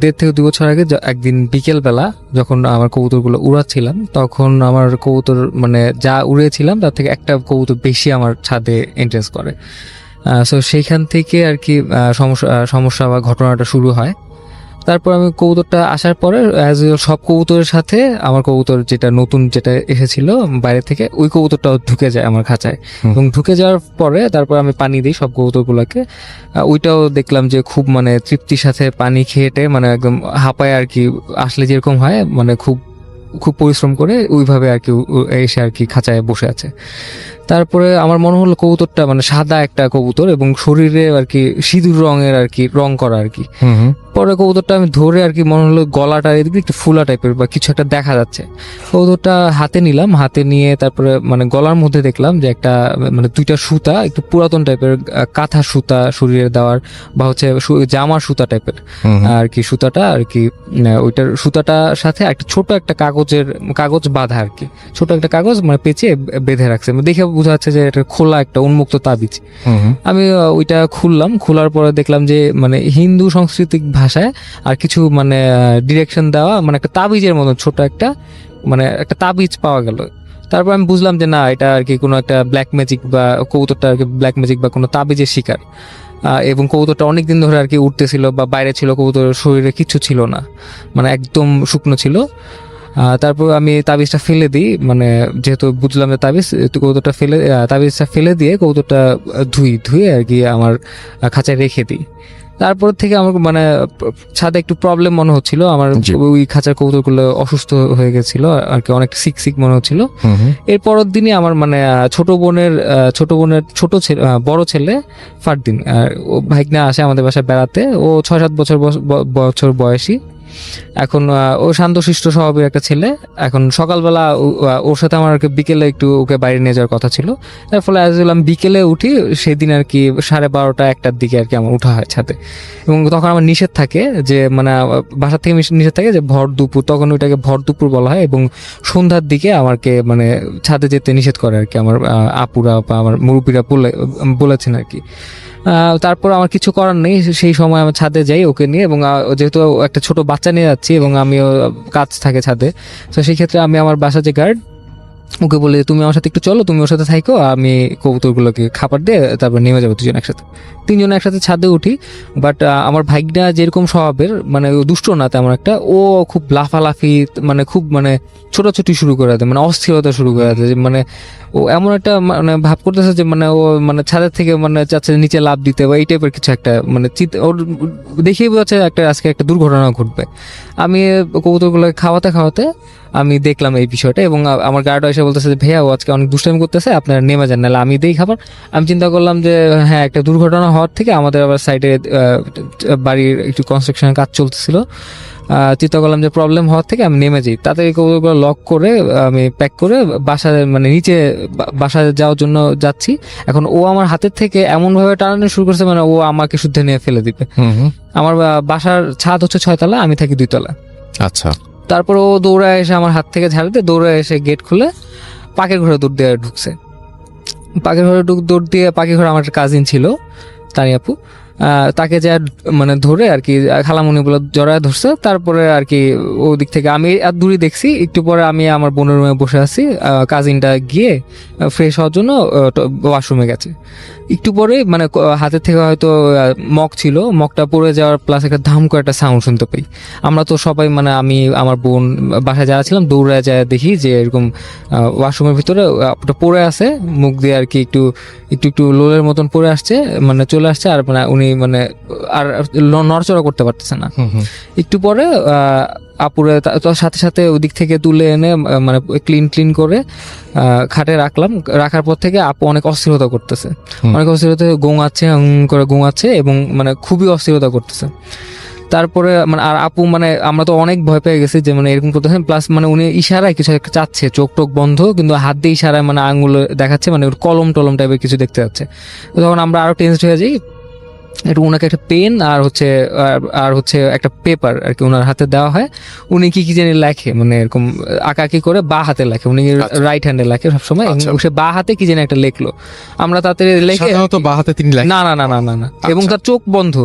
1.5 থেকে 2 বছর আগে একদিন বিকেল বেলা যখন আমার কবুতরগুলো উড়াচ্ছিলাম তখন আমার কবুতর মানে যা উড়িয়েছিলাম তার থেকে একটা কবুতর বেশি আমার ছাদে এন্ট্রেন্স করে। সো সেইখান থেকে আর কি সমস্যা বা ঘটনাটা শুরু হয়। তারপর আমি কবুতরটা আসার পরে অ্যাজ ইউজুয়াল সব কবুতরের সাথে আমার কবুতর যেটা এসেছিল বাইরে থেকে ওই কবুতরটাও ঢুকে যায় আমার খাঁচায়। এবং ঢুকে যাওয়ার পরে তারপর আমি পানি দিই সব কবুতরগুলোকে। ওইটাও দেখলাম যে খুব মানে তৃপ্তির সাথে পানি খেয়েটে মানে একদম হাঁপায় আর কি, আসলে যেরকম হয় মানে খুব পরিশ্রম করে ওইভাবে আর কি এসে আর কি খাঁচায় বসে আছে। তারপরে আমার মনে হলো কবুতরটা মানে সাদা একটা কবুতর এবং শরীরে আর কি সিঁদুর রঙের আর কি রং করা আর কি। পরে কবুতরটা আমি ধরে আর কি মনে হলো গলাটা এদিকে একটু ফুলা টাইপের বা কিছু একটা দেখা যাচ্ছে। কবুতরটা হাতে নিলাম, হাতে নিয়ে তারপরে মানে গলার মধ্যে দেখলাম যে একটা মানে 2টা সুতা একটু পুরাতন টাইপের কাঁথা সুতা শরীরে দেওয়ার বা হচ্ছে জামার সুতা টাইপের আর কি সুতাটা আর কি। ওইটার সুতাটার সাথে একটা ছোট একটা কাগজ বাঁধা আর কি, ছোট একটা কাগজ মানে পেঁচিয়ে বেঁধে রাখছে। দেখে বোঝা যাচ্ছে যে এটা খোলা একটা উন্মুক্ত তাবিজ। আমি ওইটা খুললাম, খোলার পরে দেখলাম যে মানে হিন্দু সাংস্কৃতিক ভাষায় আর কিছু মানে ডিরেকশন দেওয়া মানে একটা তাবিজের মতো ছোট একটা মানে একটা তাবিজ পাওয়া গেল। তারপর আমি বুঝলাম যে না এটা আর কি কোনো একটা ব্ল্যাক ম্যাজিক বা কবুতরটা আর কি ব্ল্যাক ম্যাজিক বা কোনো তাবিজের শিকার। এবং কবুতরটা অনেকদিন ধরে আর কি উঠতেছিল বা বাইরে ছিল, কবুতরের শরীরে কিছু ছিল না, মানে একদম শুকনো ছিল। তারপর আমি তাবিজটা ফেলে দিই, মানে যেহেতু বুঝলাম যে তাবিজটা ফেলে দিয়ে কবুতরটা ধুয়ে আর কি আমার খাঁচায় রেখে দিই। তারপর থেকে আমার মানে ছাদে একটু প্রবলেম মনে হচ্ছিল, আমার ওই খাঁচার কবুতরগুলো অসুস্থ হয়ে গেছিল আর কি, অনেক সিক মনে হচ্ছিল। এর পরের দিনই আমার মানে ছোট বোনের বড় ছেলে ফারদিন ও ভাইগনা আসে আমাদের বাসায় বেড়াতে। ও 6-7 বছর বয়সী। এখন ও শান্তশিষ্ট স্বভাবের একটা ছেলে। এখন সকালবেলা ওর সাথে আমার বিকেলে একটু ওকে বাইরে নিয়ে যাওয়ার কথা ছিল। তার ফলে আমি বিকেলে উঠি, সেদিন আর কি 12:30-1টার দিকে আর কি আমার উঠা হয় ছাদে। এবং তখন আমার নিষেধ থাকে যে মানে বাসা থেকে নিষেধ থাকে যে ভর দুপুর, তখন ওইটাকে ভর দুপুর বলা হয়। এবং সন্ধ্যার দিকে আমাকে মানে ছাদে যেতে নিষেধ করে আর কি আমার আপুরা বা আমার মুরব্বীরা বলেছেন আর কি। তারপর আমার কিছু করার নেই, সেই সময় আমি ছাদে যাই ওকে নিয়ে। এবং যেহেতু একটা ছোট বাচ্চা নিয়ে যাচ্ছি এবং আমিও কাজ থাকে ছাদে, তো সেই ক্ষেত্রে আমি আমার বাসা যে গার্ড ওকে বলে তুমি আমার সাথে একটু চলো, তুমি ওর সাথে থাকো, আমি কবুতরগুলোকে খাবার দিয়ে তারপর নেমে যাবো 3জন একসাথে ছাদে উঠি। বাট আমার ভাইগনা যেরকম স্বভাবের মানে দুষ্ট না তেমন একটা, ও খুব লাফালাফি মানে খুব মানে ছোটাছুটি শুরু করে দেয়, মানে অস্থিরতা শুরু করে দেয়। মানে ও এমন একটা মানে ভাব করতেছে যে মানে ও মানে ছাদের থেকে মানে চাচ্ছে নিচে লাফ দিতে বা এই টাইপের কিছু একটা মানে ওর দেখেই বোঝা যাচ্ছে আজকে একটা দুর্ঘটনা ঘটবে। আমি কবুতরগুলোকে খাওয়াতে আমি দেখলাম এই বিষয়টা, এবং আমার গার্ড এসে বলতেছে যে ভাইয়া ও আজকে অনেক দুষ্টামি করতেছে, আপনারা নেমে যান, নাহলে আমি দেই খাবার। আমি চিন্তা করলাম যে হ্যাঁ, একটা দুর্ঘটনা হওয়ার থেকে আমাদের আবার সাইডে বাড়ির একটু কনস্ট্রাকশনের কাজ চলতেছিল, চিন্তা করলাম যে প্রবলেম হওয়ার থেকে আমি নেমে যাই। তাতে কবুতরগুলো লক করে আমি প্যাক করে বাসায় মানে নিচে বাসায় যাওয়ার জন্য যাচ্ছি। এখন ও আমার হাতের থেকে এমন ভাবে টানানো শুরু করছে, মানে ও আমাকে শুদ্ধ নিয়ে ফেলে দিবে। আমার বাসার ছাদ হচ্ছে 6 তলা, আমি থাকি 2 তলা। আচ্ছা। তারপর ও দৌড়ায় এসে আমার হাত থেকে ঝাড় দিয়ে দৌড়ে এসে গেট খুলে পাখির ঘরে দৌড় দিয়ে ঢুকছে। পাখির ঘরে দৌড় দিয়ে, পাখির ঘরে আমার কাজিন ছিল তানি আপু, তাকে যা মানে ধরে আর কি খালামুনি বলে জড়ায় ধরছে। তারপরে আর কি ওদিক থেকে আমি আর দূরে দেখছি। একটু পরে আমি আমার বোনের রুমে বসে আছি, কাজিনটা গিয়ে ফ্রেশ হওয়ার জন্য ওয়াশরুমে গেছে। একটু পরে মানে হাতের থেকে হয়তো মগ ছিল, মগটা পড়ে যাওয়ার প্লাস একটা ধাম করে একটা সাউন্ড শুনতে পাই। আমরা তো সবাই মানে আমি আমার বোন বাসায় যারা ছিলাম দৌড়ে যায় দেখি যে এরকম ওয়াশরুমের ভিতরে ওটা পড়ে আছে, মুখ দিয়ে আর কি একটু একটু একটু লোলের মতন পড়ে আসছে, মানে চলে আসছে। আর মানে উনি মানে আর নড়চড়া করতে পারতেছে না। একটু পরে আপুরে তার সাথে সাথে ওদিক থেকে তুলে এনে মানে ক্লিন করে খাটে রাখলাম। রাখার পর থেকে আপু অনেক অস্থিরতা করতেছে, অনেক অস্থিরতা গোঙাচ্ছে করে গোঙাচ্ছে এবং মানে খুবই অস্থিরতা করতেছে। তারপরে মানে আর আপু মানে আমরা তো অনেক ভয় পেয়ে গেছি যে মানে এরকম করতেছেন, প্লাস মানে উনি ইশারায় কিছু একটা চাচ্ছে, চোখ টোক বন্ধ, কিন্তু হাত দিয়ে ইশারায় মানে আঙুল দেখাচ্ছে, মানে কলম টলম টাইপের কিছু দেখতে যাচ্ছে। তখন আমরা আরো টেনসড হয়ে যাই। একটু ওনাকে একটা পেন আর হচ্ছে একটা পেপার আর কি ওনার হাতে দেওয়া হয়। উনি কি জানি লেখে, মানে এরকম আঁকাকি করে বা হাতে লেখে, উনি রাইট হ্যান্ডে লেখে সবসময়। সে বা হাতে কি জানি একটা লেখলো, আমরা তাতে লেখে বা হাতে তিনি লেখেন? না না না না না না, এবং তার চোখ বন্ধ।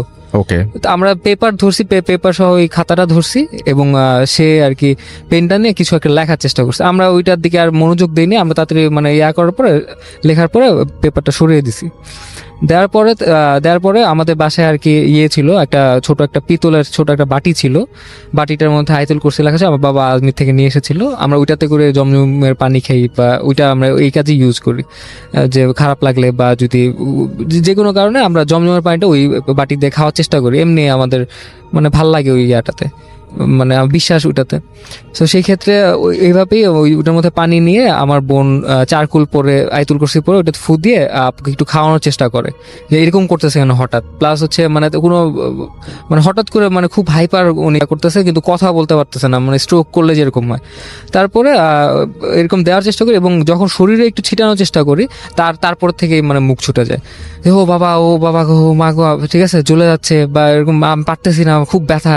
ওকে। আমরা পেপার ধরছি, পেপার সহ ওই খাতাটা ধরছি, এবং সে আর কি পেনটা নিয়ে কিছু একটা লেখার চেষ্টা করছে। আমরা ওইটার দিকে আর মনোযোগ দিইনি, আমরা তাড়াতাড়ি মানে করার পরে লেখার পরে পেপারটা সরিয়ে দিছি। দেওয়ার পরে আমাদের বাসায় আর কি ছিল একটা ছোট একটা পিতলের ছোট একটা বাটি ছিল, বাটিটার মধ্যে আয়াতুল কুরসি লেখা ছিল, আমার বাবা আজমির থেকে নিয়ে এসেছিল। আমরা ওইটাতে করে জমজমের পানি খাই, বা ওইটা আমরা এই কাজে ইউজ করি, যে খারাপ লাগলে বা যদি যে কোনো কারণে আমরা জমজমের পানিটা ওই বাটি দিয়ে খাওয়ার চেষ্টা করি। এমনি আমাদের মানে ভাল লাগে ওই ইয়াটাতে, মানে বিশ্বাস ওইটাতে। তো সেই ক্ষেত্রে এইভাবেই ওইটার মধ্যে পানি নিয়ে আমার বোন চারকুল পরে আয়াতুল কুরসি পরে ওইটা ফু দিয়ে আপুকে একটু খাওয়ানোর চেষ্টা করে, যে এরকম করতেছে কেন হঠাৎ। প্লাস হচ্ছে মানে কোনো মানে হঠাৎ করে মানে খুব হাইপার উনি করতেছে, কিন্তু কথা বলতে পারতেছে না, মানে স্ট্রোক করলে যেরকম হয়। তারপরে এরকম দেওয়ার চেষ্টা করি, এবং যখন শরীরে একটু ছিটানোর চেষ্টা করি তারপর থেকেই মানে মুখ ছুটে যায়, যে ও বাবা গো মা গো, ঠিক আছে চলে যাচ্ছে, বা এরকম আমি পারতেছি না, খুব ব্যথা,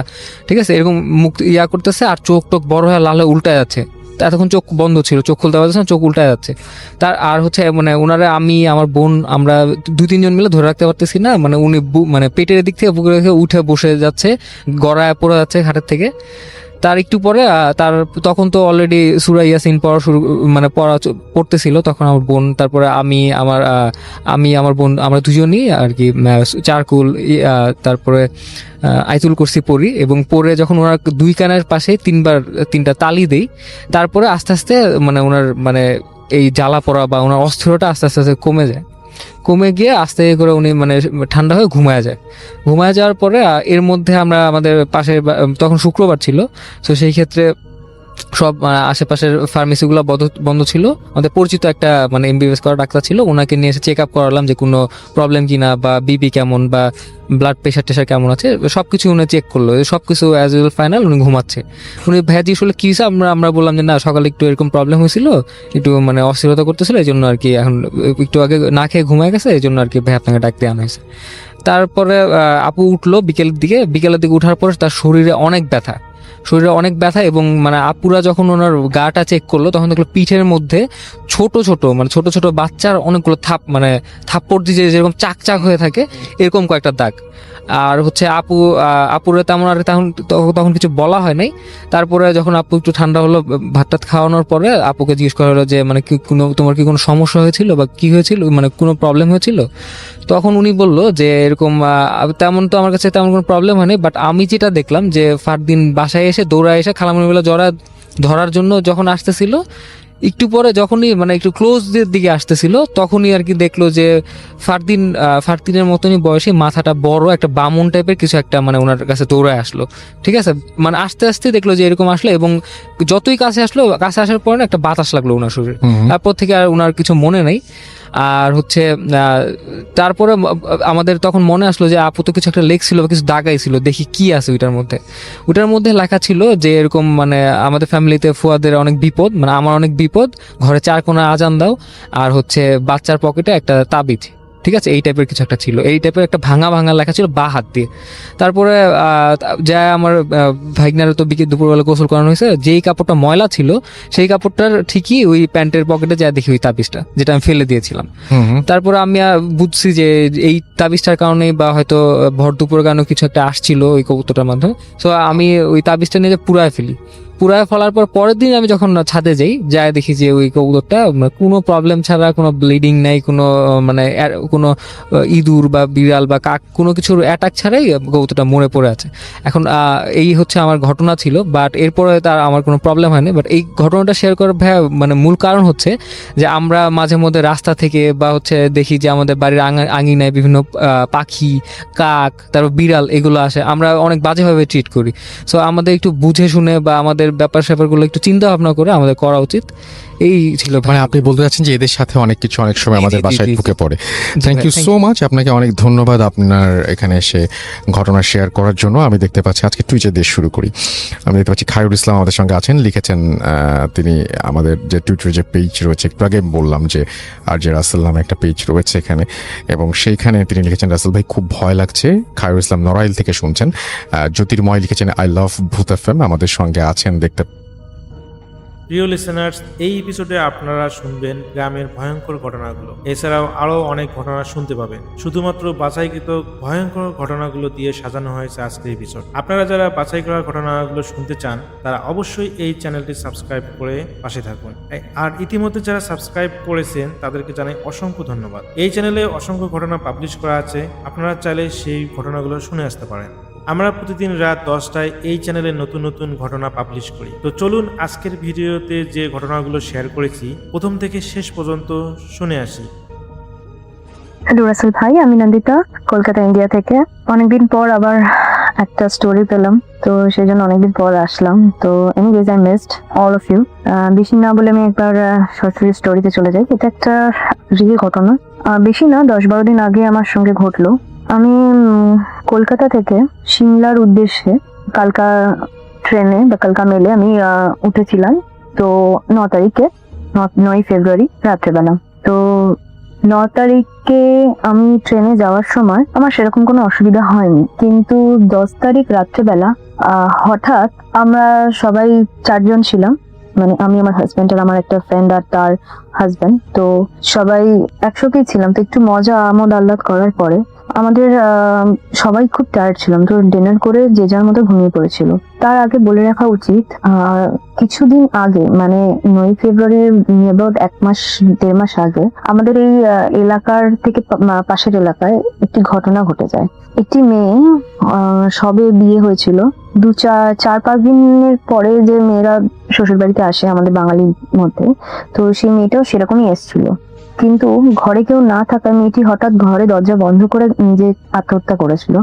ঠিক আছে এরকম মুখ করতেছে। আর চোখ টোক বড় হয়ে লাল হয়ে উল্টায় যাচ্ছে, এতক্ষণ চোখ বন্ধ ছিল, চোখ খুলতে পারছে না, চোখ উল্টায় যাচ্ছে। তার আর হচ্ছে মানে ওনারা আমি আমার বোন আমরা 2-3 জন মিলে ধরে রাখতে পারতেছি না, মানে উনি মানে পেটের দিক থেকে বুকে রেখে উঠে বসে যাচ্ছে, গড়ায় পড়ে যাচ্ছে খাটের থেকে। তার একটু পরে তখন তো অলরেডি সূরা ইয়াসিন পড়তেছিল তখন আমার বোন। তারপরে আমি আমার বোন আমরা দুজনই আর কি চারকুল তারপরে আয়াতুল কুরসি পড়ি, এবং পরে যখন ওনার 2 কানের পাশে 3টা তালি দেই, তারপরে আস্তে আস্তে মানে ওনার মানে এই জ্বালা পড়া বা ওনার অস্থিরতা আস্তে আস্তে কমে গিয়ে আস্তে করে উনি মানে ঠান্ডা হয়ে ঘুমায় যাওয়ার পরে এর মধ্যে আমরা আমাদের পাশে তখন শুক্রবার ছিল, তো সেই ক্ষেত্রে সব আশেপাশের ফার্মেসিগুলো বন্ধ ছিল। আমাদের পরিচিত একটা মানে এমবিবিএস করা ডাক্তার ছিল, ওনাকে নিয়ে এসে চেক আপ করালাম যে কোনো প্রবলেম কিনা, বা বিপি কেমন বা ব্লাড প্রেশার কেমন আছে, সবকিছু উনি চেক করলো, সবকিছু অ্যাজ ইউজুয়াল ফাইনাল, উনি ঘুমাচ্ছে। উনি ভ্যাজি আসলে কি হয়েছে আমরা বললাম যে না সকালে একটু এরকম প্রবলেম হয়েছিল, একটু মানে অস্থিরতা করতেছিল, এই জন্য আর কি এখন একটু আগে না খেয়ে ঘুমায় গেছে, এই জন্য আর কি ভাই আপনাকে ডাকতে আনা হয়েছে। তারপরে আপু উঠলো বিকেলের দিকে উঠার পর তার শরীরে অনেক ব্যথা, এবং মানে আপুরা যখন ওনার গাটা চেক করলো তখন দেখলো পিঠের মধ্যে ছোট ছোট বাচ্চার অনেকগুলো থাপ্পড় দিয়ে যেরকম চাক হয়ে থাকে এরকম কয়েকটা দাগ। আর হচ্ছে আপুরে তেমন আর তখন কিছু বলা হয় নাই। তারপরে যখন আপু একটু ঠান্ডা হলো, ভাত খাওয়ানোর পরে আপুকে জিজ্ঞেস করা হলো যে মানে তোমার কি কোনো সমস্যা হয়েছিল বা কি হয়েছিল, মানে কোনো প্রবলেম হয়েছিল? তখন উনি বললো যে এরকম তেমন তো আমার কাছে তেমন কোনো প্রবলেম হয়নি, বাট আমি যেটা দেখলাম যে ফারদিন বাসায় এসে দৌড়ায় এসে খালামণিবেলা ধরার জন্য যখন আসতেছিল, একটু পরে যখনই মানে একটু ক্লোজদের দিকে আসতেছিল তখনই আর কি দেখলো যে ফারদিনের মতনই বয়সী, মাথাটা বড়, একটা বামুন টাইপের কিছু একটা মানে ওনার কাছে দৌড়ায় আসলো। ঠিক আছে, মানে আস্তে আস্তে দেখলো যে এরকম আসলো, এবং যতই কাছে আসলো, কাছে আসার পর না একটা বাতাস লাগলো ওনার শরীরে। তারপর থেকে আর ওনার কিছু মনে নেই। আর হচ্ছে তারপরে আমাদের তখন মনে আসলো যে আপু তো কিছু একটা লেখছিল বা কিছু দাগাইছিল, দেখি কি আছে ওইটার মধ্যে লেখা ছিল যে এরকম মানে আমাদের ফ্যামিলিতে ফুয়াদের অনেক বিপদ, মানে আমার অনেক বিপদ, ঘরে 4 কোণা আজান দাও, আর হচ্ছে বাচ্চার পকেটে একটা তাবিজ। ঠিক আছে, এই টাইপের কিছু একটা ছিল, এই টাইপের একটা ভাঙা লেখা ছিল বা হাত দিয়ে। তারপরে যা আমার ভাইগনার তো দুপুরবেলা গোসল করানো হয়েছে, যেই কাপড়টা ময়লা ছিল সেই কাপড়টার ঠিকই ওই প্যান্টের পকেটে যা দেখি ওই তাবিজটা, যেটা আমি ফেলে দিয়েছিলাম। তারপরে আমি বুঝছি যে এই তাবিজটার কারণেই বা হয়তো ভর দুপুরের কারণে কিছু একটা আসছিল ওই কবুতরটার মাধ্যমে। তো আমি ওই তাবিজটা নিয়ে পুরায় ফেলার পর পরের দিন আমি যখন ছাদে যাই দেখি যে ওই কবুতরটা কোনো প্রবলেম ছাড়া, কোনো ব্লিডিং নাই, কোনো মানে কোনো ইঁদুর বা বিড়াল বা কাক কোনো কিছুর অ্যাটাক ছাড়াই কবুতরটা মরে পড়ে আছে। এখন এই হচ্ছে আমার ঘটনা ছিল, বাট এরপরে তার আমার কোনো প্রবলেম হয়নি। বাট এই ঘটনাটা শেয়ার করার মানে মূল কারণ হচ্ছে যে আমরা মাঝে মধ্যে রাস্তা থেকে বা হচ্ছে দেখি যে আমাদের বাড়ির আঙিনায় বিভিন্ন পাখি, কাক, তারপর বিড়াল এগুলো আসে, আমরা অনেক বাজেভাবে ট্রিট করি। সো আমাদের একটু বুঝে শুনে বা আমাদের ব্যাপার স্যাপারগুলো একটু চিন্তা ভাবনা করে আমাদের করা উচিত। এই ছিল। মানে আপনি বলতে চাচ্ছেন যে এদের সাথে অনেক কিছু অনেক সময় আমাদের বাসায় ঢুকে পড়ে। Thank you thank so much, আপনাকে অনেক ধন্যবাদ আপনার এখানে এসে ঘটনা শেয়ার করার জন্য। আমি দেখতে পাচ্ছি আজকে টুইটে দিয়ে শুরু করি। আমি দেখতে পাচ্ছি খায়রুল ইসলাম আমাদের সঙ্গে আছেন, লিখেছেন তিনি আমাদের যে টুইটারে যে পেজ রয়েছে, একটু আগে বললাম যে আর যে রাসেল নামে একটা পেজ রয়েছে এখানে, এবং সেইখানে তিনি লিখেছেন রাসেল ভাই খুব ভয় লাগছে। খায়রুল ইসলাম নড়াইল থেকে শুনছেন। জ্যোতির্ময় লিখেছেন আই লাভ ভূত এফএম, আমাদের সঙ্গে আছেন দেখতে। প্রিয় লিসেনার্স, এই এপিসোডে আপনারা শুনবেন গ্রামের ভয়ঙ্কর ঘটনাগুলো। এছাড়াও আরও অনেক ঘটনা শুনতে পাবেন। শুধুমাত্র বাছাইকৃত ভয়ঙ্কর ঘটনাগুলো দিয়ে সাজানো হয়েছে আজকের এপিসোড। আপনারা যারা বাছাই করা ঘটনাগুলো শুনতে চান তারা অবশ্যই এই চ্যানেলটি সাবস্ক্রাইব করে পাশে থাকুন। আর ইতিমধ্যে যারা সাবস্ক্রাইব করেছেন তাদেরকে জানাই অসংখ্য ধন্যবাদ। এই চ্যানেলে অসংখ্য ঘটনা পাবলিশ করা আছে, আপনারা চাইলে সেই ঘটনাগুলো শুনে আসতে পারেন। আমরা প্রতিদিন রাত 10টায় এই চ্যানেলে নতুন নতুন ঘটনা পাবলিশ করি। তো চলুন আজকের ভিডিওতে যে ঘটনাগুলো শেয়ার করেছি প্রথম থেকে শেষ পর্যন্ত শুনে আসি। হ্যালো রাসেল ভাই, আমি নন্দিতা, কলকাতা ইন্ডিয়া থেকে। অনেকদিন পর আবার একটা স্টোরি পেলাম, তো সেই জন্য অনেকদিন পর আসলাম। তো anyways I missed all of you. বেশি না বলে আমি একবার সরাসরি স্টোরিতে চলে যাই। এটা একটা রিয়েল ঘটনা, বেশি না, 10-12 দিন আগে আমার সঙ্গে ঘটলো। আমি কলকাতা থেকে সিমলার উদ্দেশ্যে কালকা ট্রেনে বা কালকা মেলে আমি উঠেছিলাম। তো 9 ফেব্রুয়ারি রাত্রেবেলা। তো 9 তারিখে আমি ট্রেনে যাওয়ার সময় আমার সেরকম কোনো অসুবিধা হয়নি, কিন্তু 10 তারিখ রাত্রেবেলা হঠাৎ আমরা সবাই 4 জন ছিলাম, মানে আমি, আমার হাজব্যান্ড আর আমার একটা ফ্রেন্ড আর তার হাজব্যান্ড। তো সবাই একসাথেই ছিলাম। তো একটু মজা আমোদ আহ্লাদ করার পরে আমাদের সবাই খুব টায়ার্ড ছিলাম, তো ডিনার করে যে যার মতো ঘুমিয়ে পড়েছিল। তার আগে বলে রাখা উচিত, কিছুদিন আগে মানে 9 ফেব্রুয়ারির অ্যাবাউট 1-1.5 মাস আগে আমাদের এই এলাকার থেকে পাশের এলাকায় একটি ঘটনা ঘটে যায়। একটি মেয়ে, সবে বিয়ে হয়েছিল, 4-5 দিনের পরে যে মেয়েরা শ্বশুর বাড়িতে আসে আমাদের বাঙালির মধ্যে, তো সেই মেয়েটাও সেরকমই এসেছিল। কিন্তু ঘরে কেউ না থাকায় মেয়েটি হঠাৎ ঘরে দরজা বন্ধ করে নিজে আত্মহত্যা করেছিল,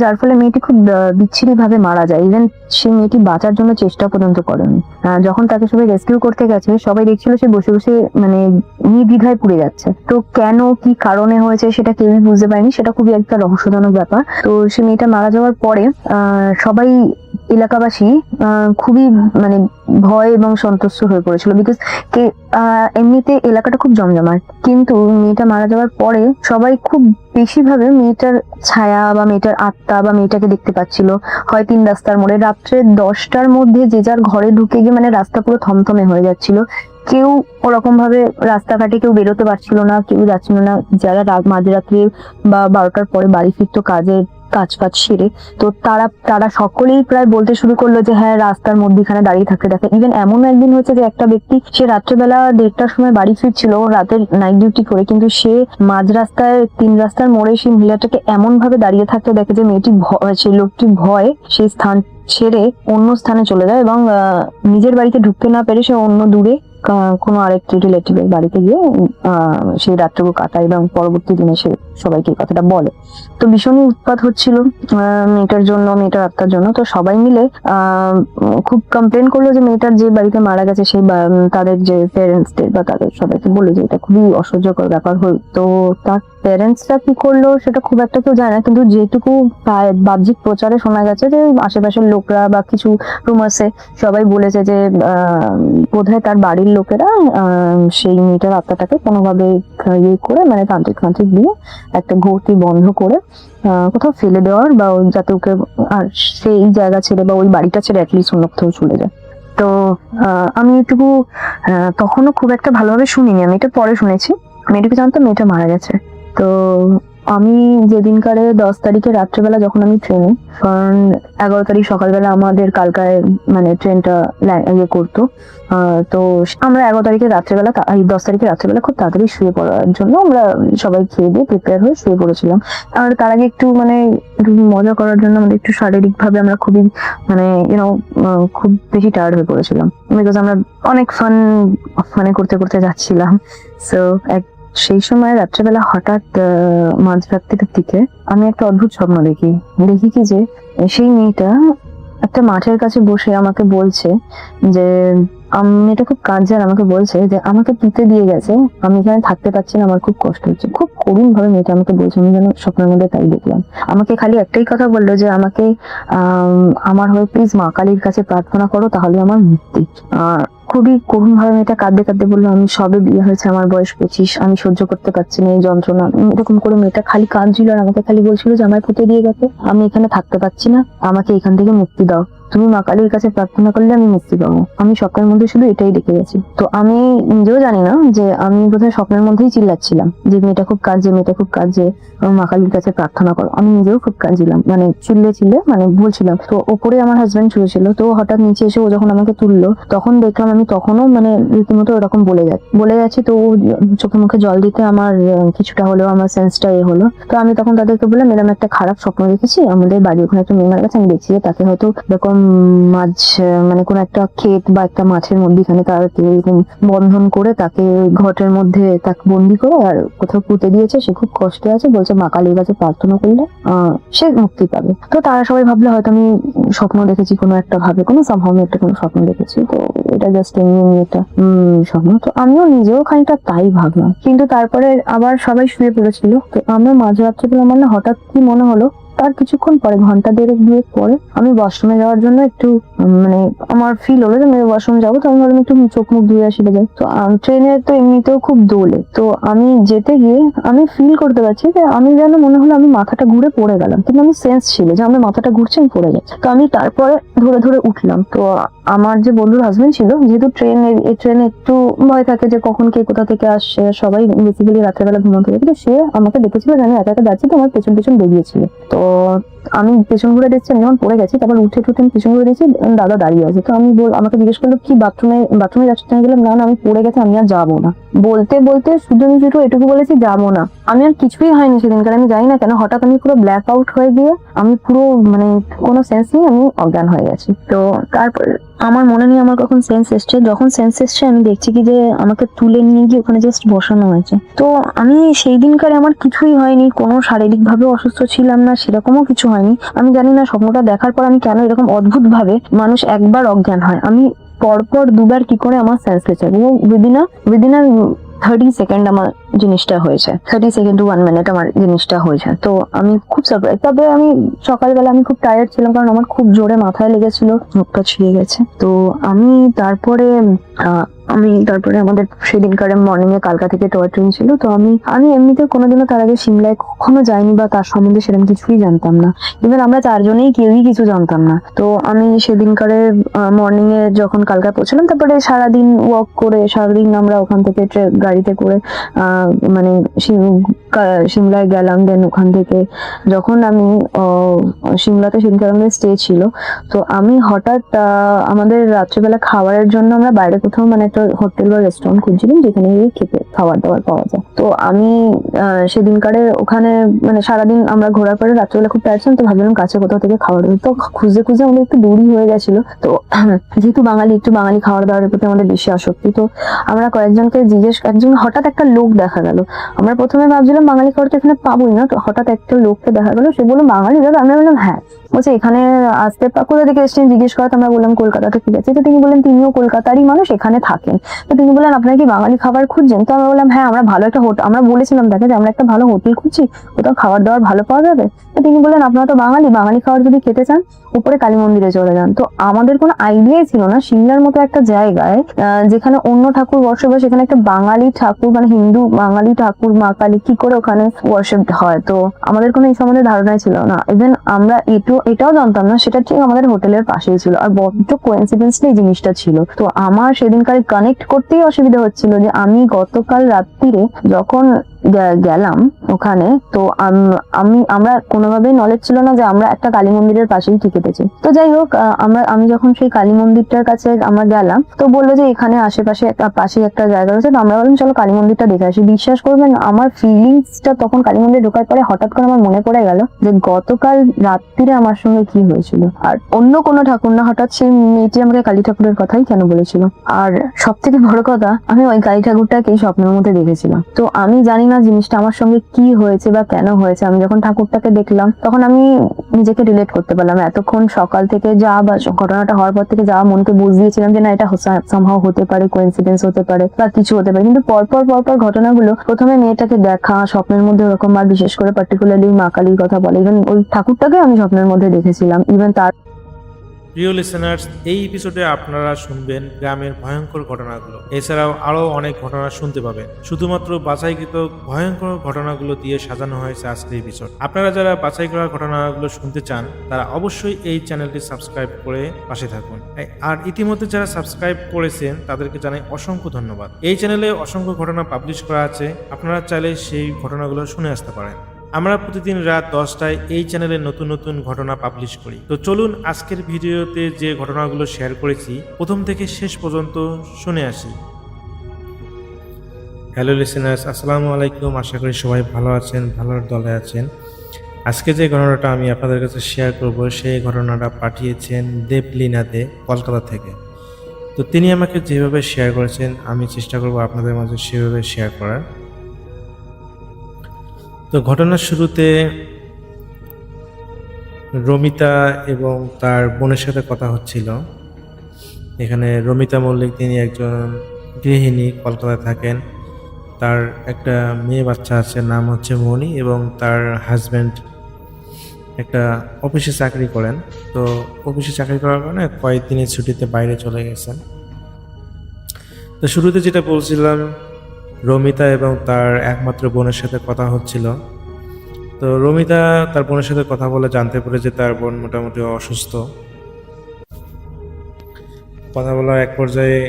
যার ফলে মেয়েটি খুব বিচ্ছিরি ভাবে মারা যায়। ইভেন সেই মেয়েটি বাঁচার জন্য চেষ্টা পর্যন্ত করেনি। যখন তাকে সবাই রেস্কিউ করতে গেছে, সবাই দেখছিল সে বসে বসে মানে নির্দ্বিধায় পুড়ে যাচ্ছে। তো কেন, কি কারণে হয়েছে সেটা কেউই বুঝতে পারেনি, সেটা খুবই একটা রহস্যজনক ব্যাপার। তো সে মেয়েটা মারা যাওয়ার পরে সবাই এলাকাবাসী খুবই মানে ভয় এবং সন্তুষ্ট হয়ে পড়েছিল, বিকজ এমনিতে এলাকাটা খুব জমজমাট। কিন্তু মেয়েটা মারা যাওয়ার পরে সবাই খুব বেশিভাবে মেয়েটার ছায়া বা মেয়েটার আত্মা বা মেয়েটাকে দেখতে পাচ্ছিল, হয় 3 রাস্তার মোড়ে। রাত্রে 10টার মধ্যে যে যার ঘরে ঢুকে গিয়ে মানে রাস্তা পুরো থমথমে হয়ে যাচ্ছিল। কেউ ওরকম ভাবে রাস্তাঘাটে কেউ বেরোতে পারছিল না, কেউ যাচ্ছিল না। যারা মাঝরাত্রে বা 12টার পরে বাড়ি ফিরতো কাজ সেরে, তো তারা সকলেই প্রায় বলতে শুরু করলো যে হ্যাঁ, রাস্তার মধ্যখানে দাঁড়িয়ে থাকতে দেখে। ইভেন এমন একদিন হয়েছে যে একটা ব্যক্তি, সে রাত্রেবেলা 1:30টার সময় বাড়ি ফিরছিল রাতের নাইট ডিউটি করে, কিন্তু সে মাঝ রাস্তায় 3 রাস্তার মোড়ে সেই মহিলাটাকে এমন ভাবে দাঁড়িয়ে থাকতে দেখে যে সেই লোকটি ভয় সেই স্থান ছেড়ে অন্য স্থানে চলে যায় এবং নিজের বাড়িতে ঢুকতে না পেরে সে অন্য দূরে কোনো আরেকটি রিলেটিভের বাড়িতে গিয়ে সেই রাতটুকু কাটায় এবং পরবর্তী দিনে সে সবাইকে এই কথাটা বলে। তো ভীষণই উৎপাত হচ্ছিল মেয়েটার জন্য, মেয়েটার আত্মার জন্য। তো সবাই মিলে খুব কমপ্লেন করলো যে মেয়েটার যে বাড়িতে মারা গেছে সেই তাদের যে প্যারেন্টসদের বা তাদের সবাইকে বলে যে এটা খুবই অসহ্যকর ব্যাপার হল। তো তার প্যারেন্টসরা কি করলো সেটা খুব একটা কেউ জানে না, কিন্তু যেটুকু বাহ্যিক প্রচারে শোনা গেছে যে আশেপাশের লোকরা বা কিছু রুমার্সে সবাই বলেছে যে বোধহয় তার বাড়ির লোকেরা সেই মেয়েটার আত্মাটাকে কোনোভাবে ইয়ে করে মানে তান্ত্রিক দিয়ে একটা গতি বন্ধ করে কোথাও ফেলে দেওয়ার বা যাতে ওকে আর সেই জায়গা ছেড়ে বা ওই বাড়িটা ছেড়ে অ্যাটলিস্ট অন্য কোথাও চলে যায়। তো আমি এটুকু তখনও খুব একটা ভালোভাবে শুনিনি, আমি এটা পরে শুনেছি। আমি এটুকু জানতাম মেয়েটা মারা গেছে। তো আমি যেদিনকারে 10 তারিখে রাত্রেবেলা যখন আমি ট্রেনে, কারণ 11 তারিখ সকালবেলা আমাদের কালকায় মানে ট্রেনটা ইয়ে করতো, তো আমরা 11 তারিখে রাত্রেবেলা 10 তারিখে রাত্রেবেলা খুব তাড়াতাড়ি শুয়ে পড়ার জন্য আমরা সবাই খেয়ে দিয়ে প্রিপেয়ার হয়ে শুয়ে পড়েছিলাম। আর তার আগে একটু মানে একটু মজা করার জন্য আমাদের একটু শারীরিক ভাবে আমরা খুবই মানে খুব বেশি টায়ার্ড হয়ে পড়েছিলাম, বিকজ আমরা অনেক ফান মানে করতে করতে যাচ্ছিলাম। সো সেই সময় রাত্রেবেলা হঠাৎ মাঝরাত্রির দিকে আমি একটা অদ্ভুত স্বপ্ন দেখি কি যে সেই মেয়েটা একটা মাঠের কাছে বসে আমাকে বলছে যে মেয়েটা খুব কাঁদছে আর আমাকে বলছে যে আমাকে পুঁতে দিয়ে গেছে, আমি এখানে থাকতে পারছি না, আমার খুব কষ্ট হচ্ছে। খুব করুণ ভাবে মেয়েটা আমাকে বলছে, আমি যেন স্বপ্নের মধ্যে তাই দেখলাম। আমাকে খালি একটাই কথা বললো যে আমাকে আমার হয়ে প্লিজ মা কালীর কাছে প্রার্থনা করো, তাহলে আমার মুক্তি। খুবই করুণ ভাবে মেয়েটা কাঁদতে কাঁদতে বললো আমি সবে বিয়ে হয়েছে, আমার বয়স 25, আমি সহ্য করতে পারছি না এই যন্ত্রণা। এরকম করে মেয়েটা খালি কাঁদছিল আর আমাকে খালি বলছিল যে আমায় পুঁতে দিয়ে গেছে, আমি এখানে থাকতে পারছি না, আমাকে এখান থেকে মুক্তি দাও, তুমি মা কালীর কাছে প্রার্থনা করলে আমি মুক্তি পাবো। আমি স্বপ্নের মধ্যে শুধু এটাই দেখে গেছি। তো আমি নিজেও জানি না যে আমি বোধহয় স্বপ্নের মধ্যেই চিল্লাচ্ছিলাম যে মেয়েটা খুব কাঁদছে, মেয়েটা খুব কাঁদছে, মা কালীর কাছে প্রার্থনা করো। আমি নিজেও খুব কাঁদছিলাম, মানে চিল্লে মানে বলছিলাম। তো ওপরে আমার হাজবেন্ড শুয়েছিল, তো হঠাৎ নিচে এসে ও যখন আমাকে তুললো তখন দেখলাম আমি তখনও মানে রীতিমতো এরকম বলে যাচ্ছি। তো চোখে মুখে জল দিতে আমার কিছুটা হলেও আমার সেন্সটা হলো। তো আমি তখন তাদেরকে বললাম এরকম একটা খারাপ স্বপ্ন দেখেছি, আমাদের বাড়ি ওখানে একটা মেয়ে মারা গেছে, আমি দেখছি যে তাকে হয়তো এরকম মাছ মানে কোন একটা ক্ষেত বা একটা মাছের মধ্যেখানে তাকে এরকম বন্ধন করে তাকে ঘটের মধ্যে তাকে বন্দি করে আর কোথাও পুঁতে দিয়েছে, সে খুব কষ্টে আছে, বলছে মা কালীর কাছে প্রার্থনা করলে সে মুক্তি পাবে। তো তারা সবাই ভাবলো হয়তো আমি স্বপ্ন দেখেছি কোনো একটা ভাবে, কোনো সম্ভব একটা কোনো স্বপ্ন দেখেছি, তো এটা জাস্ট এমনি একটা স্বপ্ন। তো আমিও নিজেও খানিকটা তাই ভাবলাম। কিন্তু তারপরে আবার সবাই শুয়ে পড়েছিল, তো আমরা মাঝরাত্রে পেলাম মানে হঠাৎ কি মনে হলো তার কিছুক্ষণ পরে, ঘন্টা দেড়েক দুয়েক পরে আমি ওয়াশরুমে যাওয়ার জন্য একটু মানে আমার ফিল হলো যে আমি ওয়াশরুম যাবো, তো আমি ভাবলাম একটু চোখ মুখ ধুয়ে আসি যাই। তো ট্রেনে তো এমনিতেও খুব দোলে, তো আমি যেতে গিয়ে আমি ফিল করতে পারছি যে আমি যেন মনে হলো আমি মাথাটা ঘুরে পড়ে গেলাম, কিন্তু আমি সেন্স ছিল যে আমার মাথাটা ঘুরছে, আমি পড়ে যাচ্ছি। তো আমি তারপরে ধরে উঠলাম। তো আমার যে বন্ধুর হাজবেন্ড ছিল, যেহেতু ট্রেনে একটু ভয় থাকে যে কখন কে কোথা থেকে আসছে, সবাই বেসিক্যালি রাত্রেবেলা ঘুমাতে থাকে, তো সে আমাকে দেখেছিল যে আমি একা একা যাচ্ছি, তো আমার পেছন বেরিয়েছিল। তো আমি পেছন ঘুরে দেখছি, আমি যখন পড়ে গেছি তারপর উঠে আমি পেছন ঘুরে দেখছি দাদা দাঁড়িয়ে আছে। তো আমি আমাকে জিজ্ঞেস করলো কি বাথরুমে যাচ্ছি, আমি বললাম না আমি পড়ে গেছি, আমি আর যাবো না। বলতে শুধু এটুকু বলেছি যাবো না, আমি আর কিছুই হয়নি সেদিনকার। আমি জানি না কেন হঠাৎ আমি পুরো ব্ল্যাক আউট হয়ে গিয়ে আমি পুরো মানে কোনো সেন্স নেই, আমি অজ্ঞান হয়ে গেছি। তো তারপর আমার মনে নেই আমার কখন সেন্স এসছে, যখন সেন্স এসছে আমি দেখছি কি যে আমাকে তুলে নিয়ে গিয়ে ওখানে জাস্ট বসানো হয়েছে। তো আমি সেই দিনকারে আমার কিছুই হয়নি, কোনো শারীরিক ভাবে অসুস্থ ছিলাম না, সেরকমও কিছু হয়নি। আমি জানি না স্বপ্নটা দেখার পর আমি কেন এরকম অদ্ভুত ভাবে মানুষ একবার অজ্ঞান হয়, আমি পরপর দুবার কি করে আমার সেন্স লেছে, উইদিন 30 সেকেন্ড আমার জিনিসটা হয়েছে, 30 সেকেন্ড টু 1 মিনিট আমার জিনিসটা হয়েছে। তো আমি খুব সারপ্রাইজ। তবে আমি সকালবেলা আমি খুব টায়ার্ড ছিলাম, কারণ আমার খুব জোরে মাথায় লেগেছিল, মুখটা ছিঁড়ে গেছে। তো আমি তারপরে আমাদের সেদিনকার মর্নিং এ কালকা থেকে টয় ট্রেন ছিল। তো আমি এমনিতে কোনোদিনও তার আগে সিমলায় কখনো যাইনি বা তার সম্বন্ধে সেরকম কিছুই জানতাম না, ইভেন আমরা চারজনেই কেউই কিছু জানতাম না। তো আমি সেদিনকারে মর্নিং এ যখন কালকা পৌঁছলাম, তারপরে সারাদিন ওয়াক করে সারাদিন আমরা ওখান থেকে গাড়িতে করে মানে সিমলায় গেলাম। দেন ওখান থেকে যখন আমি সিমলাতে সেদিনকে আমাদের স্টে ছিল, তো আমি হঠাৎ আমাদের রাত্রিবেলা খাবারের জন্য আমরা বাইরে কোথাও মানে একটা হোটেল বা রেস্টুরেন্ট খুঁজছিলাম যেখানে গিয়ে খেতে খাবার দাবার পাওয়া যায়। তো আমি সেদিনকারে ওখানে মানে সারাদিন আমরা ঘোরার পরে রাত্রিবেলা খুব টায়ার্ড ছিলাম, তো ভাবলাম কাছে কোথাও থেকে খাবার দেবো। তো খুঁজে খুঁজে আমাদের একটু দূরই হয়ে গেছিল। তো যেহেতু একটু বাঙালি খাবার দাবারের প্রতি আমাদের বেশি আসক্তি, তো আমরা কয়েকজনকে একজন হঠাৎ একটা লোক দেখা গেল। আমরা প্রথমে ভাবছিলাম বাঙালি খাবার তো এখানে পাবোই না, তো হঠাৎ একটা লোককে দেখা গেল, সে বললো বাঙালি দাদা। আমরা বললাম হ্যাঁ। বলছে এখানে আসতে কোথা থেকে এসেছেন জিজ্ঞেস করা, আমরা বললাম কলকাতাতে। ঠিক আছে। তো তিনি বললেন তিনিও কলকাতারই মানুষ, এখানে থাকেন। তো তিনি বললেন আপনারা কি বাঙালি খাবার খুঁজছেন? তো আমরা বললাম হ্যাঁ, আমরা ভালো একটা হোটেল, আমরা বলেছিলাম তাকে যে আমরা একটা ভালো হোটেল খুঁজছি, কোথাও খাবার দাবার ভালো পাওয়া যাবে। তো তিনি বললেন আপনারা তো বাঙালি খাবার যদি খেতে চান উপরে কালী মন্দিরে চলে যান। তো আমাদের কোনো আইডিয়াই ছিল না সিমলার মতো একটা জায়গায় যেখানে অন্য ঠাকুর বসবাস, সেখানে একটা বাঙালি ঠাকুর মানে হিন্দু বাঙালি ঠাকুর মা কালী কি করে ওখানে ওয়ার্শিপ হয়। তো আমাদের কোনো এই সম্বন্ধে ধারণাই ছিল না। ইভেন আমরা এটাও জানতাম না সেটা ঠিক আমাদের হোটেলের পাশেই ছিল। আর বড্ড কোইন্সিডেন্সলি এই জিনিসটা ছিল। তো আমার সেদিনকার কানেক্ট করতেই অসুবিধা হচ্ছিল যে আমি গতকাল রাত্রিরে যখন গেলাম ওখানে, তো আমরা কোনোভাবেই নলেজ ছিল না যে আমরা একটা কালী মন্দিরের পাশেই টিকেতেছি। তো যাই হোক, আমি যখন সেই কালী মন্দিরটার কাছে আমরা গেলাম, তো বললো যে এখানে আশেপাশে পাশে একটা জায়গা রয়েছে। তো আমরা বললাম চলো কালী মন্দিরটা দেখে আসি। বিশ্বাস করবেন আমার ফিলিংসটা তখন কালী মন্দির ঢোকার পরে হঠাৎ করে আমার মনে পড়ে গেল যে গতকাল রাত্রিরে আমার সঙ্গে কি হয়েছিল। আর অন্য কোনো ঠাকুর না, হঠাৎ সেই মেয়েটি আমাকে কালী ঠাকুরের কথাই কেন বলেছিল। আর সব থেকে বড় কথা, আমি ওই কালী ঠাকুরটাকেই স্বপ্নের মধ্যে দেখেছিলাম। তো আমি জানি না জিনিসটা আমার সঙ্গে কি হয়েছে বা কেন হয়েছে। আমি যখন ঠাকুরটাকে দেখলাম তখন আমি নিজেকে রিলেট করতে পারলাম। এতক্ষণ সকাল থেকে যা বা ঘটনাটা হওয়ার পর থেকে যা মনকে বুঝ দিয়েছিলাম যে না এটা সামহাও হতে পারে, কোইন্সিডেন্স হতে পারে বা কিছু হতে পারে, কিন্তু পরপর ঘটনাগুলো, প্রথমে মেয়েটাকে দেখা স্বপ্নের মধ্যে ওরকম, আর বিশেষ করে পার্টিকুলারলি মা কালীর কথা বলে, ইভেন ওই ঠাকুরটাকে আমি স্বপ্নের মধ্যে দেখেছিলাম। ইভেন তার প্রিয় লিসেনার্স, এই এপিসোডে আপনারা শুনবেন গ্রামের ভয়ঙ্কর ঘটনাগুলো। এছাড়াও আরও অনেক ঘটনা শুনতে পাবেন। শুধুমাত্র বাছাইকৃত ভয়ঙ্কর ঘটনাগুলো দিয়ে সাজানো হয়েছে আজকের এপিসোড। আপনারা যারা বাছাই করা ঘটনাগুলো শুনতে চান তারা অবশ্যই এই চ্যানেলটি সাবস্ক্রাইব করে পাশে থাকুন। আর ইতিমধ্যে যারা সাবস্ক্রাইব করেছেন তাদেরকে জানাই অসংখ্য ধন্যবাদ। এই চ্যানেলে অসংখ্য ঘটনা পাবলিশ করা আছে, আপনারা চাইলে সেই ঘটনাগুলো শুনে আসতে পারেন। আমরা প্রতিদিন রাত 10টায় এই চ্যানেলে নতুন নতুন ঘটনা পাবলিশ করি। তো চলুন আজকের ভিডিওতে যে ঘটনাগুলো শেয়ার করেছি প্রথম থেকে শেষ পর্যন্ত শুনে আসি। হ্যালো লিসেনার্স, আসসালামু আলাইকুম। আশা করি সবাই ভালো আছেন, ভালোর দলে আছেন। আজকে যে ঘটনাটা আমি আপনাদের কাছে শেয়ার করব সেই ঘটনাটা পাঠিয়েছেন দেবলীনা দে, কলকাতা থেকে। তো তিনি আমাকে যেভাবে শেয়ার করেছেন আমি চেষ্টা করব আপনাদের মাঝে সেভাবে শেয়ার করার। তো ঘটনার শুরুতে রমিতা এবং তার বোনের সাথে কথা হচ্ছিল। এখানে রমিতা মল্লিক, তিনি একজন গৃহিণী, কলকাতায় থাকেন। তার একটা মেয়ে বাচ্চা আছে, নাম হচ্ছে মণি, এবং তার হাজব্যান্ড একটা অফিসে চাকরি করেন। তো অফিসে চাকরি করার কারণে কয়েকদিনের ছুটিতে বাইরে চলে গেছেন। তো শুরুতে যেটা বলছিলাম, রমিতা এবং তার একমাত্র বোনের সাথে কথা হচ্ছিল। তো রমিতা তার বোনের সাথে কথা বলে জানতে পারে যে তার বোন মোটামুটি অসুস্থ। কথা বলার এক পর্যায়ে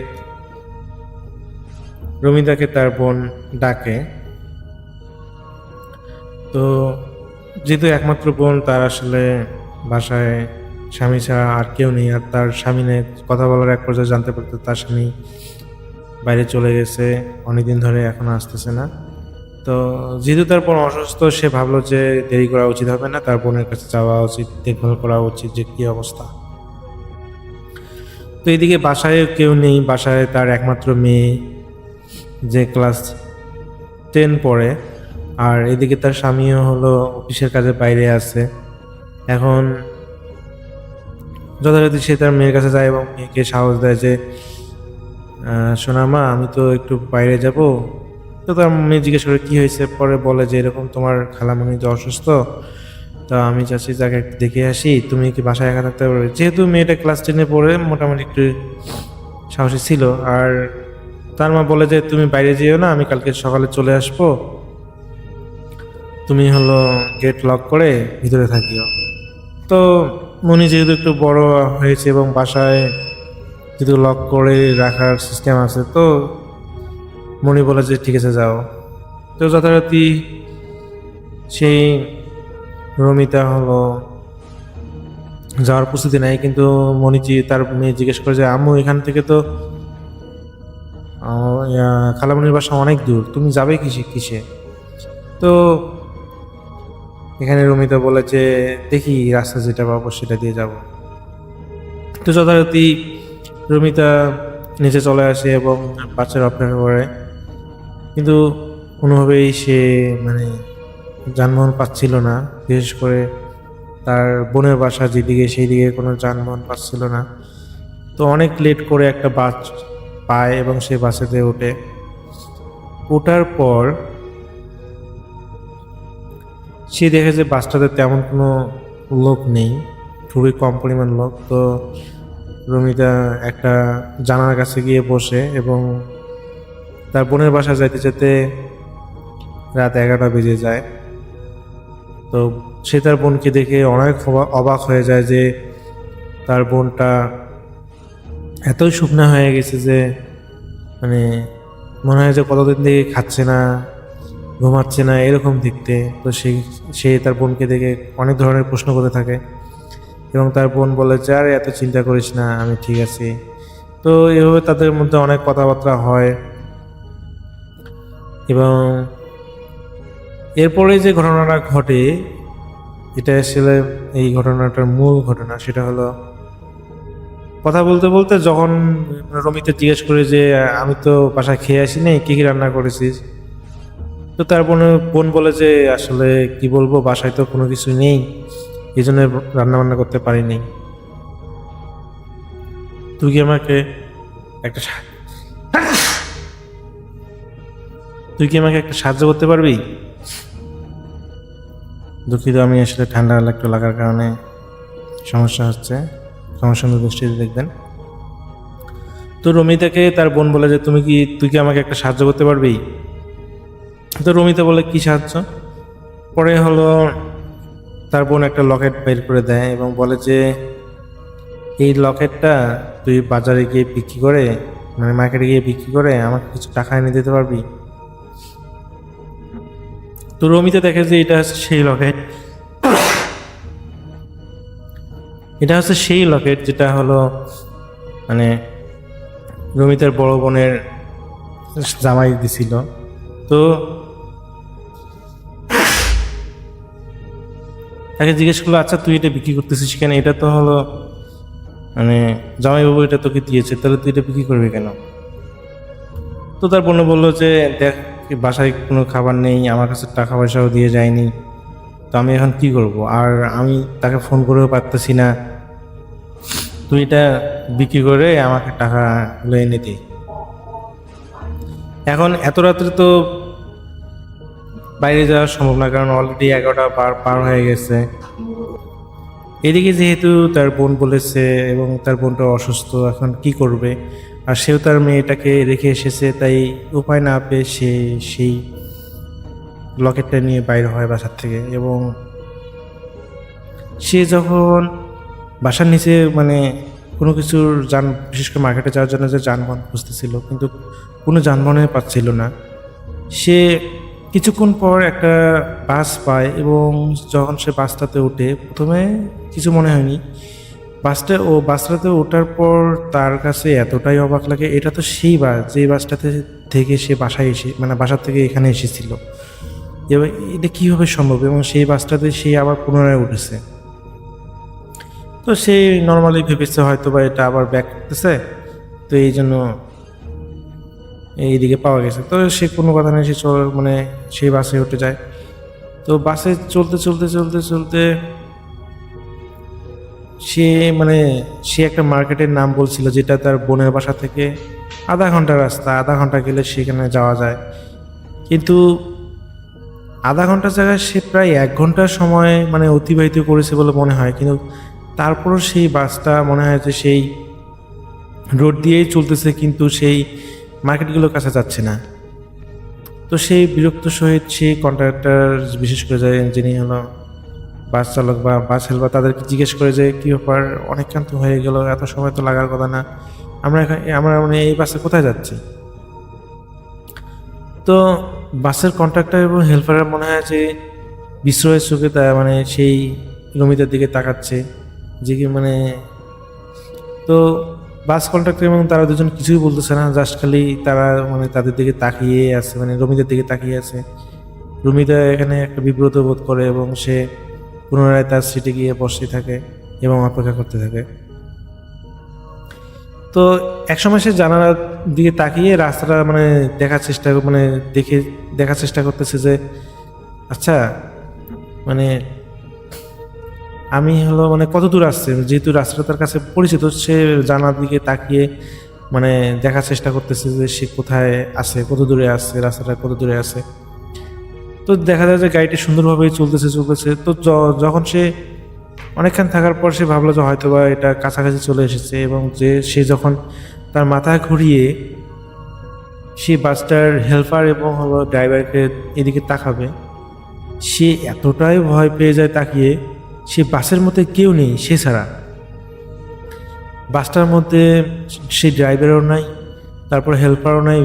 রমিতাকে তার বোন ডাকে। তো যেহেতু একমাত্র বোন, তার আসলে বাসায় স্বামী ছাড়া আর কেউ নেই। আর তার স্বামী নেই। কথা বলার এক পর্যায়ে জানতে পারতো তার স্বামী বাইরে চলে গেছে অনেকদিন ধরে, এখনো আসতেছে না। তো যেহেতু তার বোন অসুস্থ, সে ভাবলো যে দেরি করা উচিত হবে না, তার বোনের কাছে যাওয়া উচিত, দেখভাল করা উচিত যে কী অবস্থা। তো এদিকে বাসায় কেউ নেই। বাসায় তার একমাত্র মেয়ে যে ক্লাস 10 পড়ে, আর এদিকে তার স্বামীও হলো অফিসের কাজে বাইরে আছে। এখন যথারীতি সে তার মেয়ের কাছে যায় এবং মেয়েকে সাহস দেয় যে সোনা মা, আমি তো একটু বাইরে যাব। তো তার মেয়ে জিজ্ঞেস করে কী হয়েছে। পরে বলে যে এরকম তোমার খালামণি যে অসুস্থ, তো আমি চাচ্ছি যাকে একটু দেখে আসি, তুমি কি বাসায় একা থাকতে পারবে। যেহেতু মেয়েটা ক্লাস 10 পড়ে মোটামুটি একটু সাহসী ছিল। আর তার মা বলে যে তুমি বাইরে যেও না, আমি কালকে সকালে চলে আসবো, তুমি হলো গেট লক করে ভিতরে থাকিও। তো মনি যেহেতু একটু বড় হয়েছে এবং বাসায় যেহেতু লক করে রাখার সিস্টেম আছে, তো মনি বলে যে ঠিক আছে যাও। তো যথারীতি সেই রমিতা হলো যাওয়ার প্রস্তুতি নেয়, কিন্তু মনিজি তার মেয়ে জিজ্ঞেস করে যে আম্মু এখান থেকে তো খালামণির বাসা অনেক দূর, তুমি যাবে কিসে? তো এখানে রমিতা বলে যে দেখি রাস্তা যেটা পাবো সেটা দিয়ে যাব। তো যথারীতি রমিতা নিচে চলে আসে এবং বাচ্চার অপেক্ষা করে, কিন্তু কোনোভাবেই সে মানে যানবাহন পাচ্ছিল না। বিশেষ করে তার বোনের বাসা যেদিকে সেই দিকে কোনো যানবাহন পাচ্ছিল না। তো অনেক লেট করে একটা বাস পায় এবং সে বাসেতে ওঠার পর সে দেখে যে বাসটাতে তেমন কোনো লোক নেই, খুবই কম পরিমাণ লোক। তো রমিতা একটা জানালার কাছে গিয়ে বসে এবং তার বোনের বাসা যাইতে যেতে রাত 11টা বেজে যায়। তো সে তার বোনকে দেখে অনেক অবাক হয়ে যায় যে তার বোনটা এতই শুকনা হয়ে গেছে যে মানে মনে হয় যে কতদিন থেকে খাচ্ছে না, ঘুমাচ্ছে না, এরকম দেখতে। তো সে তার বোনকে দেখে অনেক ধরনের প্রশ্ন করতে থাকে এবং তার বোন বলে যে আরে এত চিন্তা করিস না, আমি ঠিক আছি। তো এভাবে তাদের মধ্যে অনেক কথাবার্তা হয় এবং এরপরে যে ঘটনাটা ঘটে এটা আসলে এই ঘটনাটার মূল ঘটনা। সেটা হলো কথা বলতে বলতে যখন রমিতা জিজ্ঞেস করে যে আমি তো বাসায় খেয়ে আসি নাই, কী কী রান্না করেছিস? তো তার বোন বলে যে আসলে কি বলবো, বাসায় তো কোনো কিছু নেই, এই জন্য রান্না বান্না করতে পারিনি। তুই কি আমাকে একটা সাহায্য করতে পারবি? দুঃখিত, আমি আসলে ঠান্ডা একটু লাগার কারণে সমস্যা হচ্ছে, সমস্যা দৃষ্টিতে দেখবেন। তো রমিতাকে তার বোন বলে যে তুই কি আমাকে একটা সাহায্য করতে পারবি? তো রমিতা বলে কি সাহায্য? পরে হলো তার বোন একটা লকেট বের করে দেয় এবং বলে যে এই লকেটটা তুই বাজারে গিয়ে বিক্রি করে, মানে মার্কেটে গিয়ে বিক্রি করে আমাকে কিছু টাকা এনে দিতে পারবি? তো রমিতা দেখে যে এটা হচ্ছে সেই লকেট, যেটা হলো মানে রমিতার বড় বোনের জামাই দিছিল। তো তাকে জিজ্ঞেস করলো আচ্ছা তুই এটা বিক্রি করতেছিস কেন? এটা তো হলো মানে জামাইবাবু এটা তোকে দিয়েছে, তাহলে তুই এটা বিক্রি করবি কেন? তো তার বোন বললো যে দেখ বাসায় কোনো খাবার নেই, আমার কাছে টাকা পয়সাও দিয়ে যায়নি, তো আমি এখন কি করব? আর আমি তাকে ফোন করেও পারতেছি না, তুই এটা বিক্রি করে আমাকে টাকাগুলো এনে দে। এখন এত রাত্রে তো বাইরে যাওয়া সম্ভব না, কারণ অলরেডি 11টা পার হয়ে গেছে। এদিকে যেহেতু তার বোন বলেছে এবং তার বোনটা অসুস্থ, এখন কি করবে? আর সেও তার মেয়েটাকে রেখে এসেছে, তাই উপায় না পেয়ে সে সেই লকেটটা নিয়ে বাইরে হয় বাসার থেকে। এবং সে যখন বাসার নিচে মানে কোনো কিছুর বিশেষ করে মার্কেটে যাওয়ার জন্য যে যানবাহন খুঁজতেছিল, কিন্তু কোনো যানবাহনে পাচ্ছিল না। সে কিছুক্ষণ পর একটা বাস পায় এবং যখন সে বাসটাতে ওঠে, প্রথমে কিছু মনে হয়নি, বাসটাতে ওঠার পর তার কাছে এতটাই অবাক লাগে, এটা তো সেই বাস যে বাসটাতে থেকে সে বাসার থেকে এখানে এসেছিল, এবং এটা কীভাবে সম্ভব? এবং সেই বাসটাতে সে আবার পুনরায় উঠেছে। তো সে নর্মালি ভেবেছে হয়তো বা এটা আবার ব্যাক করতেছে, তো এই জন্য এইদিকে পাওয়া গেছে। তো সে কোনো কথা নেই, সে সেই বাসে উঠে যায়। তো বাসে চলতে সে একটা মার্কেটের নাম বলছিল, যেটা তার বোনের বাসা থেকে আধা ঘন্টা রাস্তা, আধা ঘন্টা গেলে সেখানে যাওয়া যায়। কিন্তু আধা ঘন্টার জায়গায় সে প্রায় 1 ঘন্টার সময় অতিবাহিত করেছে বলে মনে হয়। কিন্তু তারপরও সেই বাসটা মনে হয় যে সেই রোড দিয়েই চলতেছে, কিন্তু সেই মার্কেটগুলোর কাছে যাচ্ছে না। তো সেই বিরক্ত সহিত সেই কন্ট্রাক্টর, বিশেষ করে যিনি হলো বাস চালক বা বাস হেল্পার, তাদেরকে জিজ্ঞেস করে যে কী ব্যাপার, অনেকক্ষণ তো হয়ে গেল, এত সময় তো লাগার কথা না, আমরা এই বাসে কোথায় যাচ্ছি? তো বাসের কন্ট্রাক্টর এবং হেল্পারের মনে হয় যে বিস্ময়ের চোখে তা মানে সেই রমিতার দিকে তাকাচ্ছে, যে কি মানে। তো বাস কন্ট্রাক্টর এবং তারা দুজন কিছুই বলতেছে না, জাস্ট খালি তারা মানে তাদের দিকে তাকিয়ে আছে, মানে রমিতার দিকে তাকিয়ে আছে। রমিতা এখানে একটা বিব্রত বোধ করে এবং সে পুনরায় তার সিটে গিয়ে বসে থাকে এবং অপেক্ষা করতে থাকে। তো একসময় সে জানালার দিকে তাকিয়ে রাস্তাটা মানে দেখার চেষ্টা করতেছে যে আচ্ছা মানে আমি হলো মানে কত দূর আসছে, যেহেতু রাস্তাটা তার কাছে পরিচিত, সে জানালার দিকে তাকিয়ে মানে দেখার চেষ্টা করতেছে যে সে কোথায় আছে, কত দূরে আছে, রাস্তাটা কত দূরে আছে। তো দেখা যায় যে গাড়িটি সুন্দরভাবে চলতেছে। তো যখন সে অনেকক্ষণ থাকার পর সে ভাবলো যে হয়তো বা এটা কাছাকাছি চলে এসেছে, এবং যে সে যখন তার মাথা ঘুরিয়ে সে বাসটার হেল্পার এবং হলো ড্রাইভারকে এদিকে তাকাবে, সে এতটাই ভয় পেয়ে যায় তাকিয়ে, সে বাসের মধ্যে কেউ নেই সে ছাড়া। বাসটার মধ্যে সে ড্রাইভারও নাই, তারপর হেল্পারও নাই,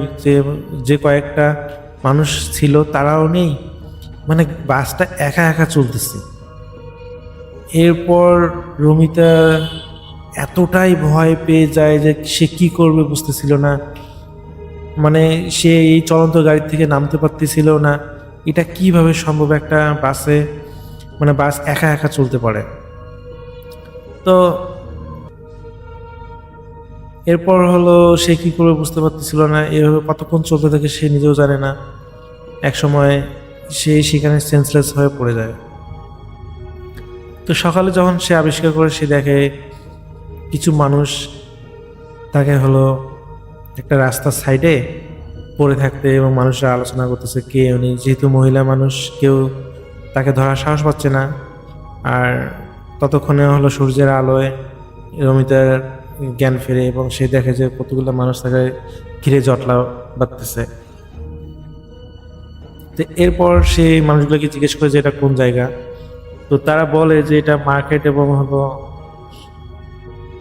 যে কয়েকটা মানুষ ছিল তারাও নেই, মানে বাসটা একা একা চলতেছে। এরপর রমিতা এতটাই ভয় পেয়ে যায় যে সে কি করবে বুঝতেছিল না, মানে সে এই চলন্ত গাড়ি থেকে নামতে পারতেছিল না। এটা কিভাবে সম্ভব একটা বাসে, মানে বাস একা একা চলতে পারে। তো এরপর হলো সে কি করবে বুঝতে পারতেছিল না, এভাবে কতক্ষণ চলতে থাকে সে নিজেও জানে না। এক সময় সে সেখানে সেন্সলেস হয়ে পড়ে যায়। তো সকালে যখন সে আবিষ্কার করে, সে দেখে কিছু মানুষ তাকে হলো একটা রাস্তার সাইডে পড়ে থাকতে, এবং মানুষরা আলোচনা করতেছে কে উনি। যেহেতু মহিলা মানুষ, কেউ তাকে ধরার সাহস পাচ্ছে না। আর ততক্ষণে হলো সূর্যের আলোয় রমিতার জ্ঞান ফেরে এবং সে দেখে যে কতগুলো মানুষ তাকে ঘিরে জটলা বাঁধতেছে। তো এরপর সে মানুষগুলোকে জিজ্ঞেস করে যে এটা কোন জায়গা। তো তারা বলে যে এটা মার্কেট, এবং হলো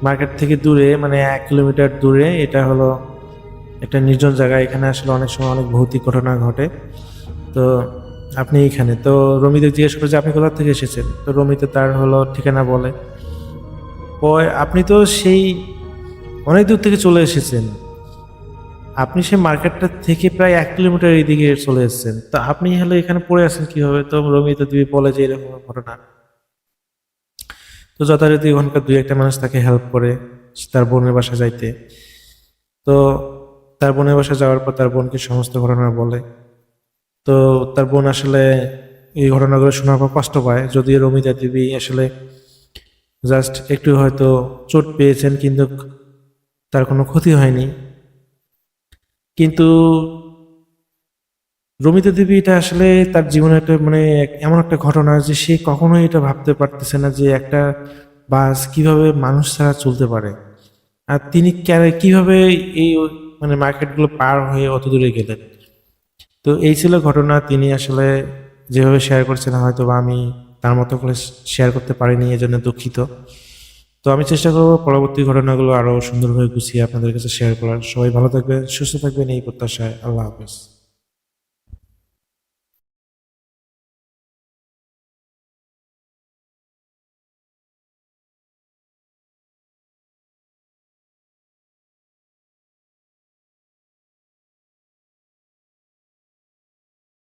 মার্কেট থেকে দূরে, মানে 1 কিলোমিটার দূরে এটা হলো একটা নির্জন জায়গা। এখানে আসলে অনেক সময় অনেক ভৌতিক ঘটনা ঘটে। তো আপনি এখানে। তো রমিতা জিজ্ঞেস করে যে আপনি কোথা থেকে এসেছেন। তো রমিতা তার হলো ঠিকানা বলে। আপনি তো সেই অনেক দূর থেকে চলে এসেছেন, আপনি সেই মার্কেটটা থেকে প্রায় 1 কিলোমিটার এইদিকে চলে এসেছেন, তো আপনি হলো এখানে পড়ে আছেন কিভাবে। তো রমিতা দেবী বলে যে এরকম ঘটনা। তো যথারীতি ওখানকার 2-1টা মানুষ তাকে হেল্প করে তার বোনের বাসা যাইতে। তো তার বোনের বাসা যাওয়ার পর তার বোনকে সমস্ত ঘটনা বলে। তো তার বোন আসলে এই ঘটনাগুলো শোনার পর কষ্ট পায়, যদিও রমিতা দেবী আসলে জাস্ট একটু হয়তো চোট পেয়েছেন, কিন্তু তার কোনো ক্ষতি হয়নি। কিন্তু রমিতা দেবী এটা আসলে তার জীবনে একটা মানে এমন একটা ঘটনা যে সে কখনোই এটা ভাবতে পারতেছে না যে একটা বাস কিভাবে মানুষ ছাড়া চলতে পারে, আর তিনি কিভাবে এই মানে মার্কেটগুলো পার হয়ে অত দূরে গেলেন। তো এই ছিল ঘটনা। তিনি আসলে যেভাবে শেয়ার করছেন, হয়তো বা আমি তার মতো করে শেয়ার করতে পারিনি, এজন্য দুঃখিত। তো আমি চেষ্টা করবো পরবর্তী ঘটনাগুলো আরো সুন্দরভাবে গুছিয়ে আপনাদের কাছে শেয়ার করার। সবাই ভালো থাকবেন, সুস্থ থাকবেন এই প্রত্যাশায়। আল্লাহ হাফেজ।